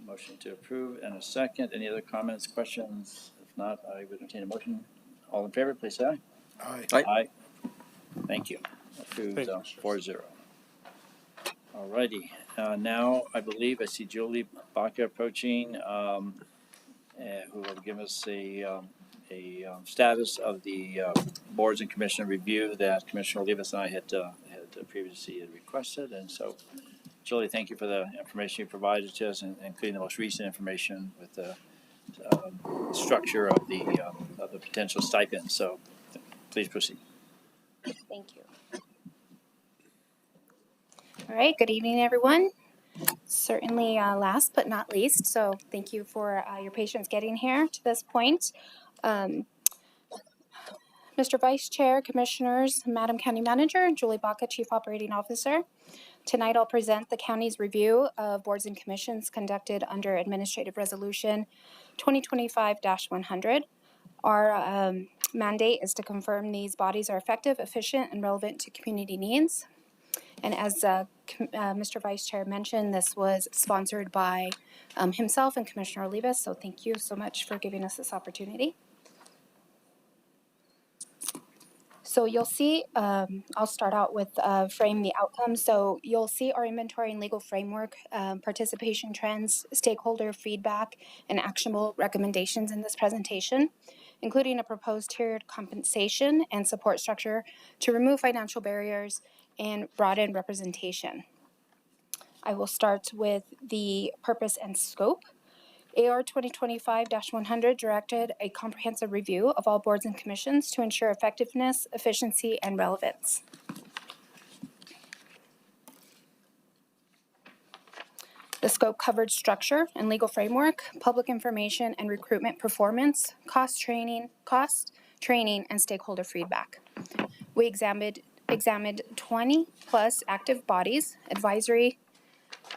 Motion to approve and a second. Any other comments, questions? If not, I would entertain a motion. All in favor, please say aye. Aye. Aye. Aye. Thank you. Approved 4-0. All righty. Now, I believe I see Julie Baca approaching, who will give us a status of the boards and commission review that Commissioner Olivas and I had previously requested. And so, Julie, thank you for the information you provided to us, including the most recent information with the structure of the potential stipend. So, please proceed. Thank you. All right, good evening, everyone. Certainly last but not least, so thank you for your patience getting here to this point. Mr. Vice Chair, Commissioners, Madam County Manager, Julie Baca, Chief Operating Officer. Tonight I'll present the county's review of boards and commissions conducted under Administrative Resolution 2025-100. Our mandate is to confirm these bodies are effective, efficient, and relevant to community needs. And as Mr. Vice Chair mentioned, this was sponsored by himself and Commissioner Olivas, so thank you so much for giving us this opportunity. So you'll see, I'll start out with frame the outcome. So you'll see our inventory and legal framework, participation trends, stakeholder feedback, and actionable recommendations in this presentation, including a proposed tiered compensation and support structure to remove financial barriers and broaden representation. I will start with the purpose and scope. AR 2025-100 directed a comprehensive review of all boards and commissions to ensure effectiveness, efficiency, and relevance. The scope covered structure and legal framework, public information and recruitment performance, cost training, and stakeholder feedback. We examined 20 plus active bodies, advisory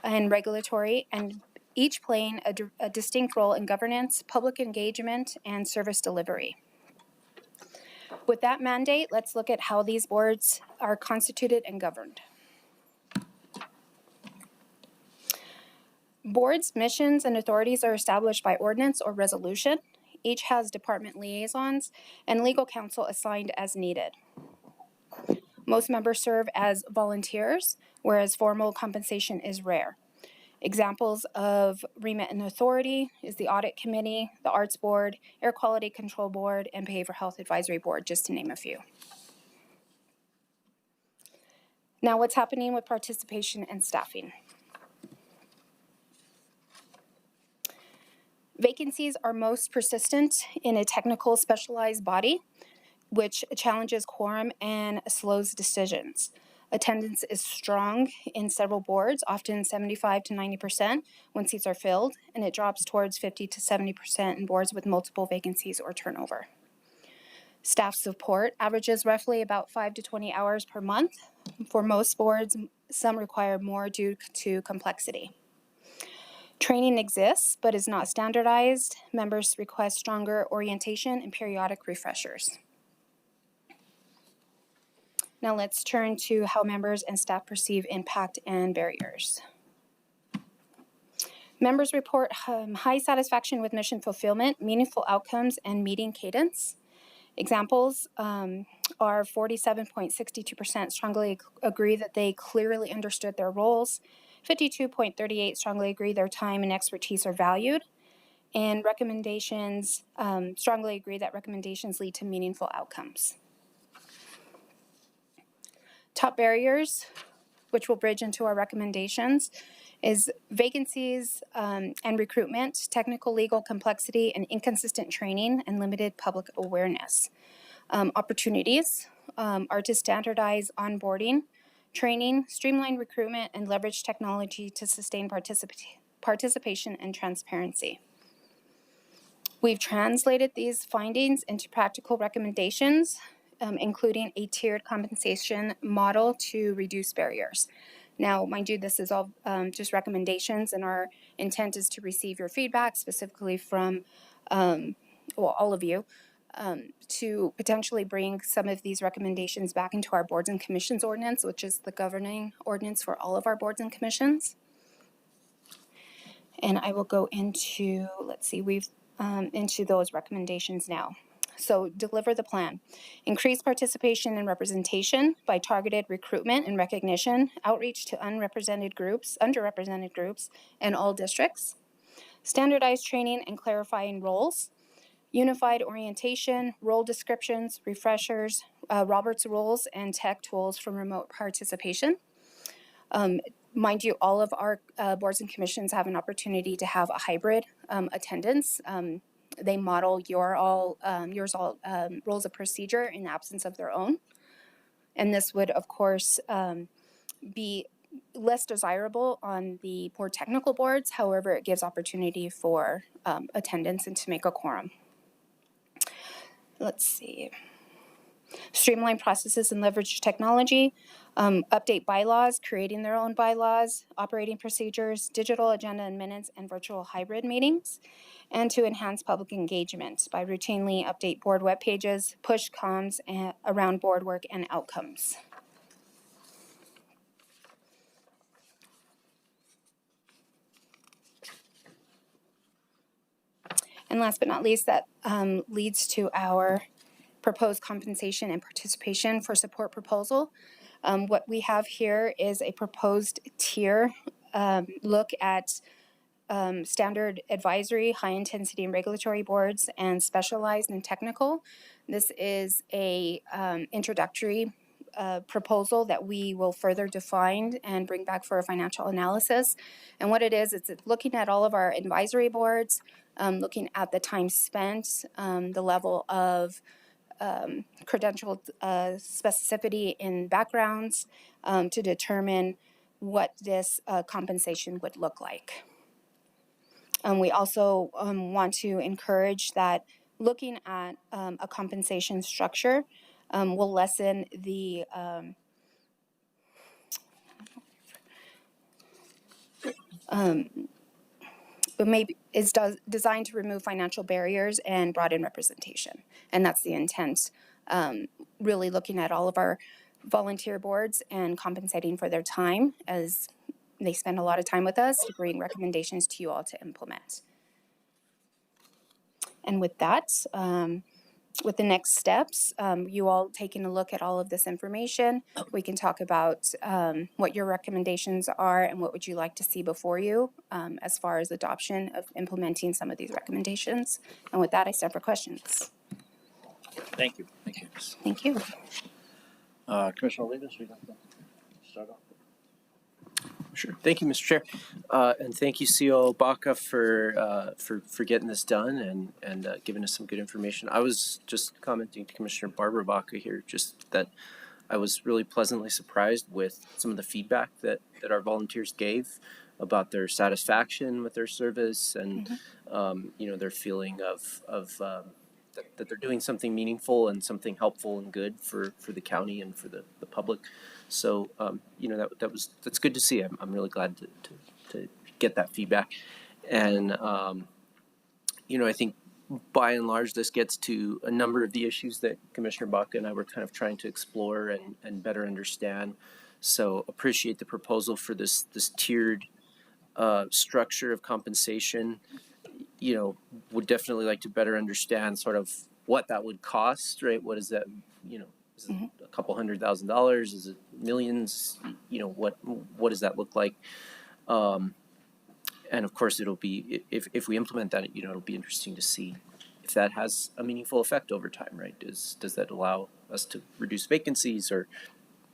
and regulatory, and each playing a distinct role in governance, public engagement, and service delivery. With that mandate, let's look at how these boards are constituted and governed. Boards, missions, and authorities are established by ordinance or resolution. Each has department liaisons and legal counsel assigned as needed. Most members serve as volunteers, whereas formal compensation is rare. Examples of remit and authority is the Audit Committee, the Arts Board, Air Quality Control Board, and Behavioral Health Advisory Board, just to name a few. Now, what's happening with participation and staffing? Vacancies are most persistent in a technical specialized body, which challenges quorum and slows decisions. Attendance is strong in several boards, often 75 to 90% when seats are filled, and it drops towards 50 to 70% in boards with multiple vacancies or turnover. Staff support averages roughly about 5 to 20 hours per month. For most boards, some require more due to complexity. Training exists, but is not standardized. Members request stronger orientation and periodic refreshers. Now let's turn to how members and staff perceive impact and barriers. Members report high satisfaction with mission fulfillment, meaningful outcomes, and meeting cadence. Examples are 47.62% strongly agree that they clearly understood their roles, 52.38% strongly agree their time and expertise are valued, and recommendations strongly agree that recommendations lead to meaningful outcomes. Top barriers, which will bridge into our recommendations, is vacancies and recruitment, technical legal complexity, and inconsistent training and limited public awareness. Opportunities are to standardize onboarding, training, streamline recruitment, and leverage technology to sustain participation and transparency. We've translated these findings into practical recommendations, including a tiered compensation model to reduce barriers. Now, mind you, this is all just recommendations, and our intent is to receive your feedback, specifically from all of you, to potentially bring some of these recommendations back into our boards and commissions ordinance, which is the governing ordinance for all of our boards and commissions. And I will go into, into those recommendations now. So deliver the plan. Increase participation and representation by targeted recruitment and recognition, outreach to underrepresented groups, and all districts. Standardize training and clarifying roles. Unified orientation, role descriptions, refreshers, Robert's rules, and tech tools for remote participation. Mind you, all of our boards and commissions have an opportunity to have a hybrid attendance. They model yours all rules of procedure in the absence of their own. And this would, of course, be less desirable on the more technical boards. However, it gives opportunity for attendance and to make a quorum. Let's see. Streamline processes and leverage technology. Update bylaws, creating their own bylaws, operating procedures, digital agenda and minutes, and virtual hybrid meetings. And to enhance public engagement by routinely update board web pages, push comms around board work and outcomes. And last but not least, that leads to our proposed compensation and participation for support proposal. What we have here is a proposed tier look at standard advisory, high intensity and regulatory boards, and specialized and technical. This is a introductory proposal that we will further define and bring back for a financial analysis. And what it is, it's looking at all of our advisory boards, looking at the time spent, the level of credentialed specificity in backgrounds to determine what this compensation would look like. We also want to encourage that looking at a compensation structure will lessen the maybe is designed to remove financial barriers and broaden representation. And that's the intent, really looking at all of our volunteer boards and compensating for their time, as they spend a lot of time with us to bring recommendations to you all to implement. And with that, with the next steps, you all taking a look at all of this information, we can talk about what your recommendations are and what would you like to see before you as far as adoption of implementing some of these recommendations. And with that, I stand for questions. Thank you. Thank you. Thank you. Commissioner Olivas, we got to start off. Sure. Thank you, Mr. Chair, and thank you, CO Baca, for getting this done and giving us some good information. I was just commenting to Commissioner Barbara Baca here, just that I was really pleasantly surprised with some of the feedback that our volunteers gave about their satisfaction with their service and their feeling of that they're doing something meaningful and something helpful and good for the county and for the public. So that's good to see. I'm really glad to get that feedback, and I think by and large this gets to a number of the issues that Commissioner Baca and I were kind of trying to explore and better understand. So appreciate the proposal for this tiered structure of compensation. Would definitely like to better understand sort of what that would cost, right? What is that, is it a couple $100,000? Is it millions? What does that look like? And of course it'll be, if we implement that, it'll be interesting to see if that has a meaningful effect over time, right? Does that allow us to reduce vacancies or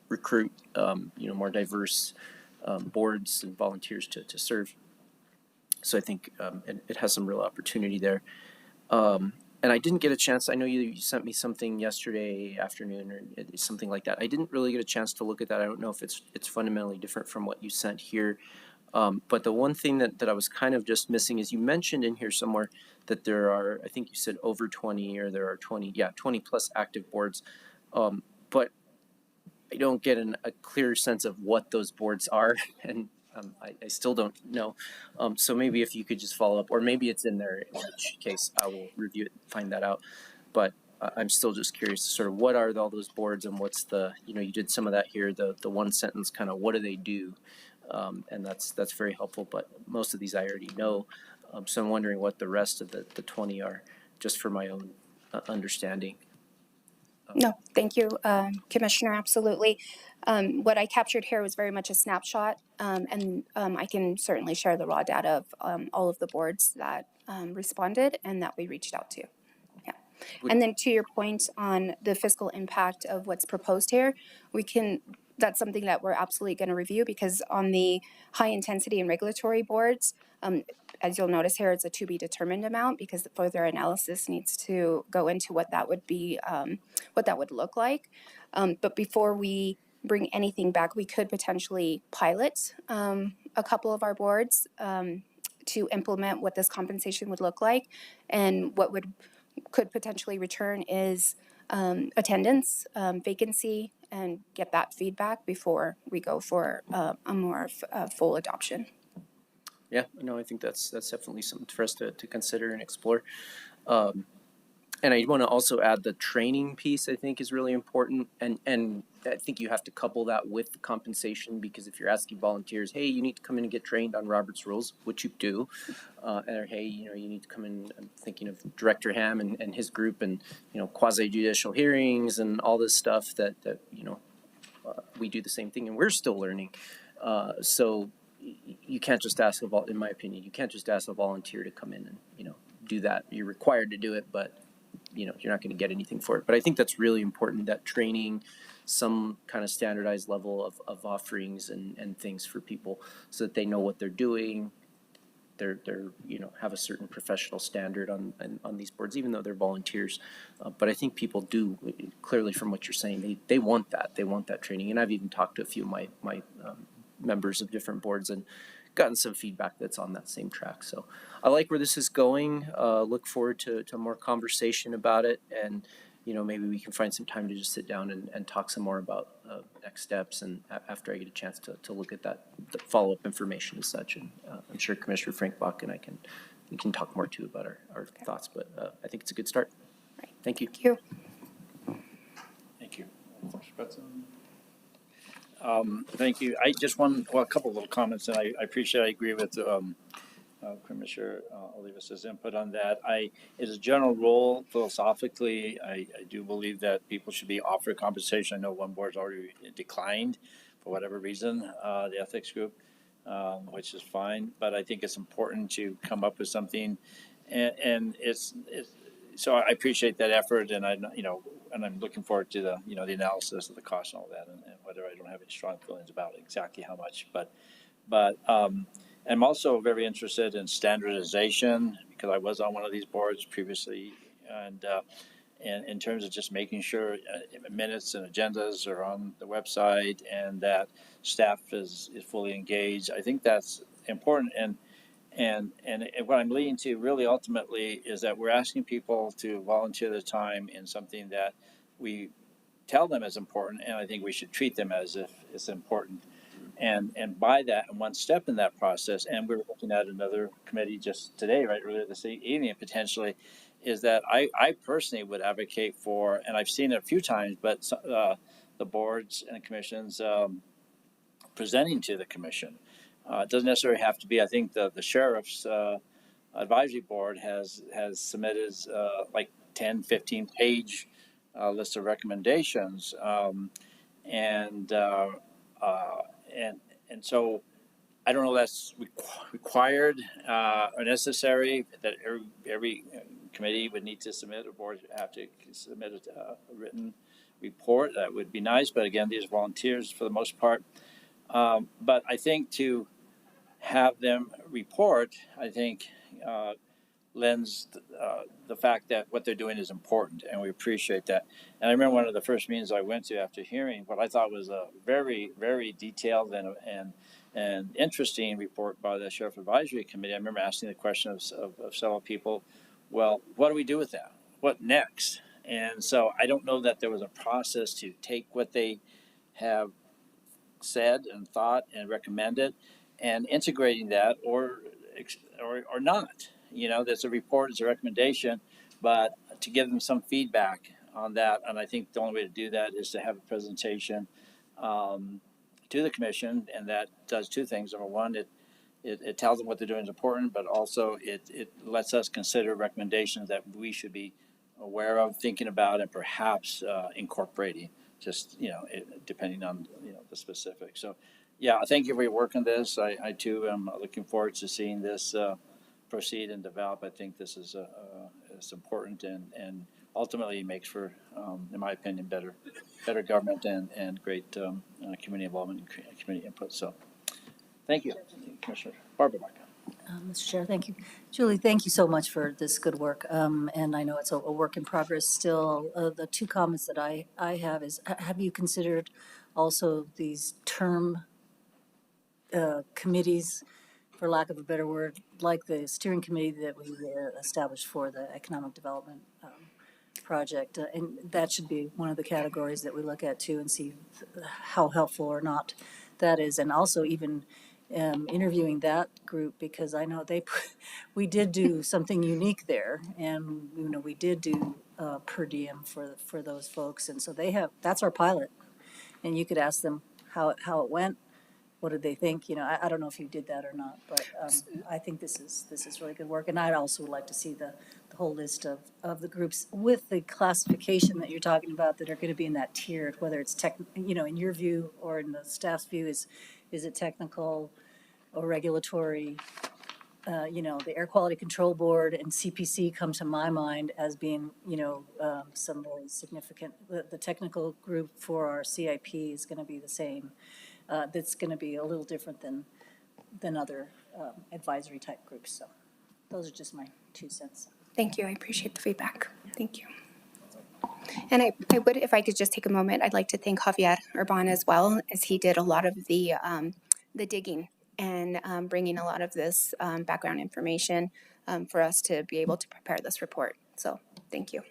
recruit, more diverse boards and volunteers to serve? So I think it has some real opportunity there. And I didn't get a chance. I know you sent me something yesterday afternoon or something like that. I didn't really get a chance to look at that. I don't know if it's fundamentally different from what you sent here. But the one thing that I was kind of just missing is you mentioned in here somewhere that there are, I think you said over 20 or there are 20 plus active boards. But I don't get a clear sense of what those boards are. And I still don't know. So maybe if you could just follow up, or maybe it's in there, in which case I will review it and find that out. But I'm still just curious sort of what are all those boards and what's the, you did some of that here, the one sentence kind of what do they do? And that's very helpful, but most of these I already know. So I'm wondering what the rest of the 20 are, just for my own understanding. No, thank you, Commissioner, absolutely. What I captured here was very much a snapshot, and I can certainly share the raw data of all of the boards that responded and that we reached out to. Yeah. And then to your point on the fiscal impact of what's proposed here, that's something that we're absolutely going to review, because on the high intensity and regulatory boards, as you'll notice here, it's a to be determined amount because further analysis needs to go into what that would be, what that would look like. But before we bring anything back, we could potentially pilot a couple of our boards to implement what this compensation would look like, and what could potentially return is attendance, vacancy, and get that feedback before we go for a more full adoption. Yeah, no, I think that's definitely something for us to consider and explore. And I want to also add the training piece, I think, is really important. And I think you have to couple that with the compensation, because if you're asking volunteers, hey, you need to come in and get trained on Robert's Rules, which you do, or hey, you need to come in, I'm thinking of Director Ham and his group and, quasi-judicial hearings and all this stuff that we do the same thing and we're still learning. So you can't just ask in my opinion, you can't just ask a volunteer to come in and, do that. You're required to do it, but you're not going to get anything for it. But I think that's really important, that training some kind of standardized level of offerings and things for people so that they know what they're doing. They're have a certain professional standard on these boards, even though they're volunteers. But I think people do, clearly from what you're saying, they want that training. And I've even talked to a few of my members of different boards and gotten some feedback that's on that same track. So I like where this is going. Look forward to more conversation about it, and maybe we can find some time to just sit down and talk some more about next steps, and after I get a chance to look at that, the follow-up information as such. And I'm sure Commissioner Frank Bach and we can talk more too about our thoughts, but I think it's a good start. Right. Thank you. Thank you. Thank you. Thank you. I just a couple of little comments, and I appreciate, I agree with Commissioner Olivas' input on that. As a general rule, philosophically, I do believe that people should be offered compensation. I know one board's already declined for whatever reason, the ethics group, which is fine. But I think it's important to come up with something, and it's so I appreciate that effort, and I'm looking forward to the analysis of the cost and all that, and whether I don't have any strong feelings about exactly how much, but I'm also very interested in standardization because I was on one of these boards previously, and in terms of just making sure minutes and agendas are on the website and that staff is fully engaged. I think that's important, and what I'm leading to really ultimately is that we're asking people to volunteer their time in something that we tell them is important, and I think we should treat them as if it's important. And by that, and one step in that process, and we're looking at another committee just today, right, earlier this evening potentially, is that I personally would advocate for, and I've seen it a few times, but the boards and commissions presenting to the commission. It doesn't necessarily have to be. I think the sheriff's advisory board has submitted like 10, 15 page list of recommendations, and so I don't know if that's required or necessary that every committee would need to submit, or boards have to submit a written report. That would be nice, but again, these are volunteers for the most part. But I think to have them report, I think lends the fact that what they're doing is important, and we appreciate that. And I remember one of the first meetings I went to after hearing what I thought was a very, very detailed and interesting report by the Sheriff Advisory Committee. I remember asking the question of several people, well, what do we do with that? What next? And so I don't know that there was a process to take what they have said and thought and recommended and integrating that or not. There's a report, it's a recommendation, but to give them some feedback on that. And I think the only way to do that is to have a presentation to the commission, and that does two things. Number one, it tells them what they're doing is important, but also it lets us consider recommendations that we should be aware of, thinking about, and perhaps incorporating, just depending on the specifics. So yeah, thank you for your work on this. I too am looking forward to seeing this proceed and develop. I think this is it's important and ultimately makes for, in my opinion, better government and great community involvement and community input. So thank you, Commissioner Barbara. Mr. Chair, thank you. Julie, thank you so much for this good work. And I know it's a work in progress still. The two comments that I have is, have you considered also these term committees, for lack of a better word, like the steering committee that we established for the economic development project? And that should be one of the categories that we look at too, and see how helpful or not that is. And also even interviewing that group, because I know we did do something unique there, and we did do per diem for those folks, and so that's our pilot, and you could ask them how it went. What did they think? I don't know if you did that or not, but I think this is really good work, and I'd also like to see the whole list of the groups with the classification that you're talking about that are going to be in that tiered, whether it's in your view or in the staff's view, is it technical or regulatory the Air Quality Control Board and CPC come to my mind as being, some really significant. The technical group for our CIP is going to be the same. That's going to be a little different than other advisory type groups. So those are just my 2 cents. Thank you. I appreciate the feedback. Thank you. And I would, if I could just take a moment, I'd like to thank Javier Urban as well, as he did a lot of the digging and bringing a lot of this background information for us to be able to prepare this report. So thank you.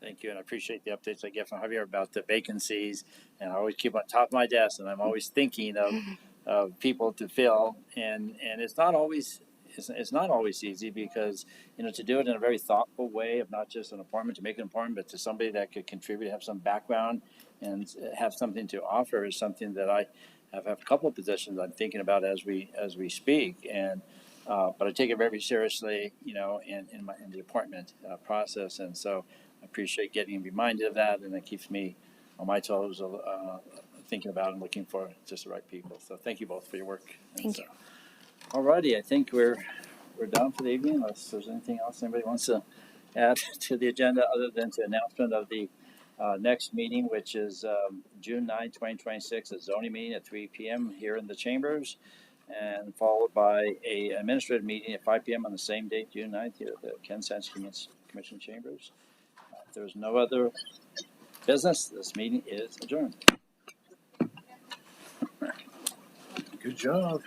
Thank you, and I appreciate the updates I get from Javier about the vacancies. And I always keep on top of my desk, and I'm always thinking of people to fill. And it's not always easy because to do it in a very thoughtful way of not just an appointment to make an appointment, but to somebody that could contribute, have some background, and have something to offer is something that I have a couple of positions I'm thinking about as we speak. And but I take it very seriously, in the appointment process, and so I appreciate getting reminded of that, and it keeps me on my toes, thinking about and looking for just the right people. So thank you both for your work. Thank you. All righty, I think we're done for the evening, unless there's anything else anybody wants to add to the agenda other than to announcement of the next meeting, which is June 9, 2026, a zoning meeting at 3 p.m. here in the chambers, and followed by a administrative meeting at 5 p.m. on the same date, June 9th, here at the Ken Sanchez Commission Chambers. If there's no other business, this meeting is adjourned. Good job.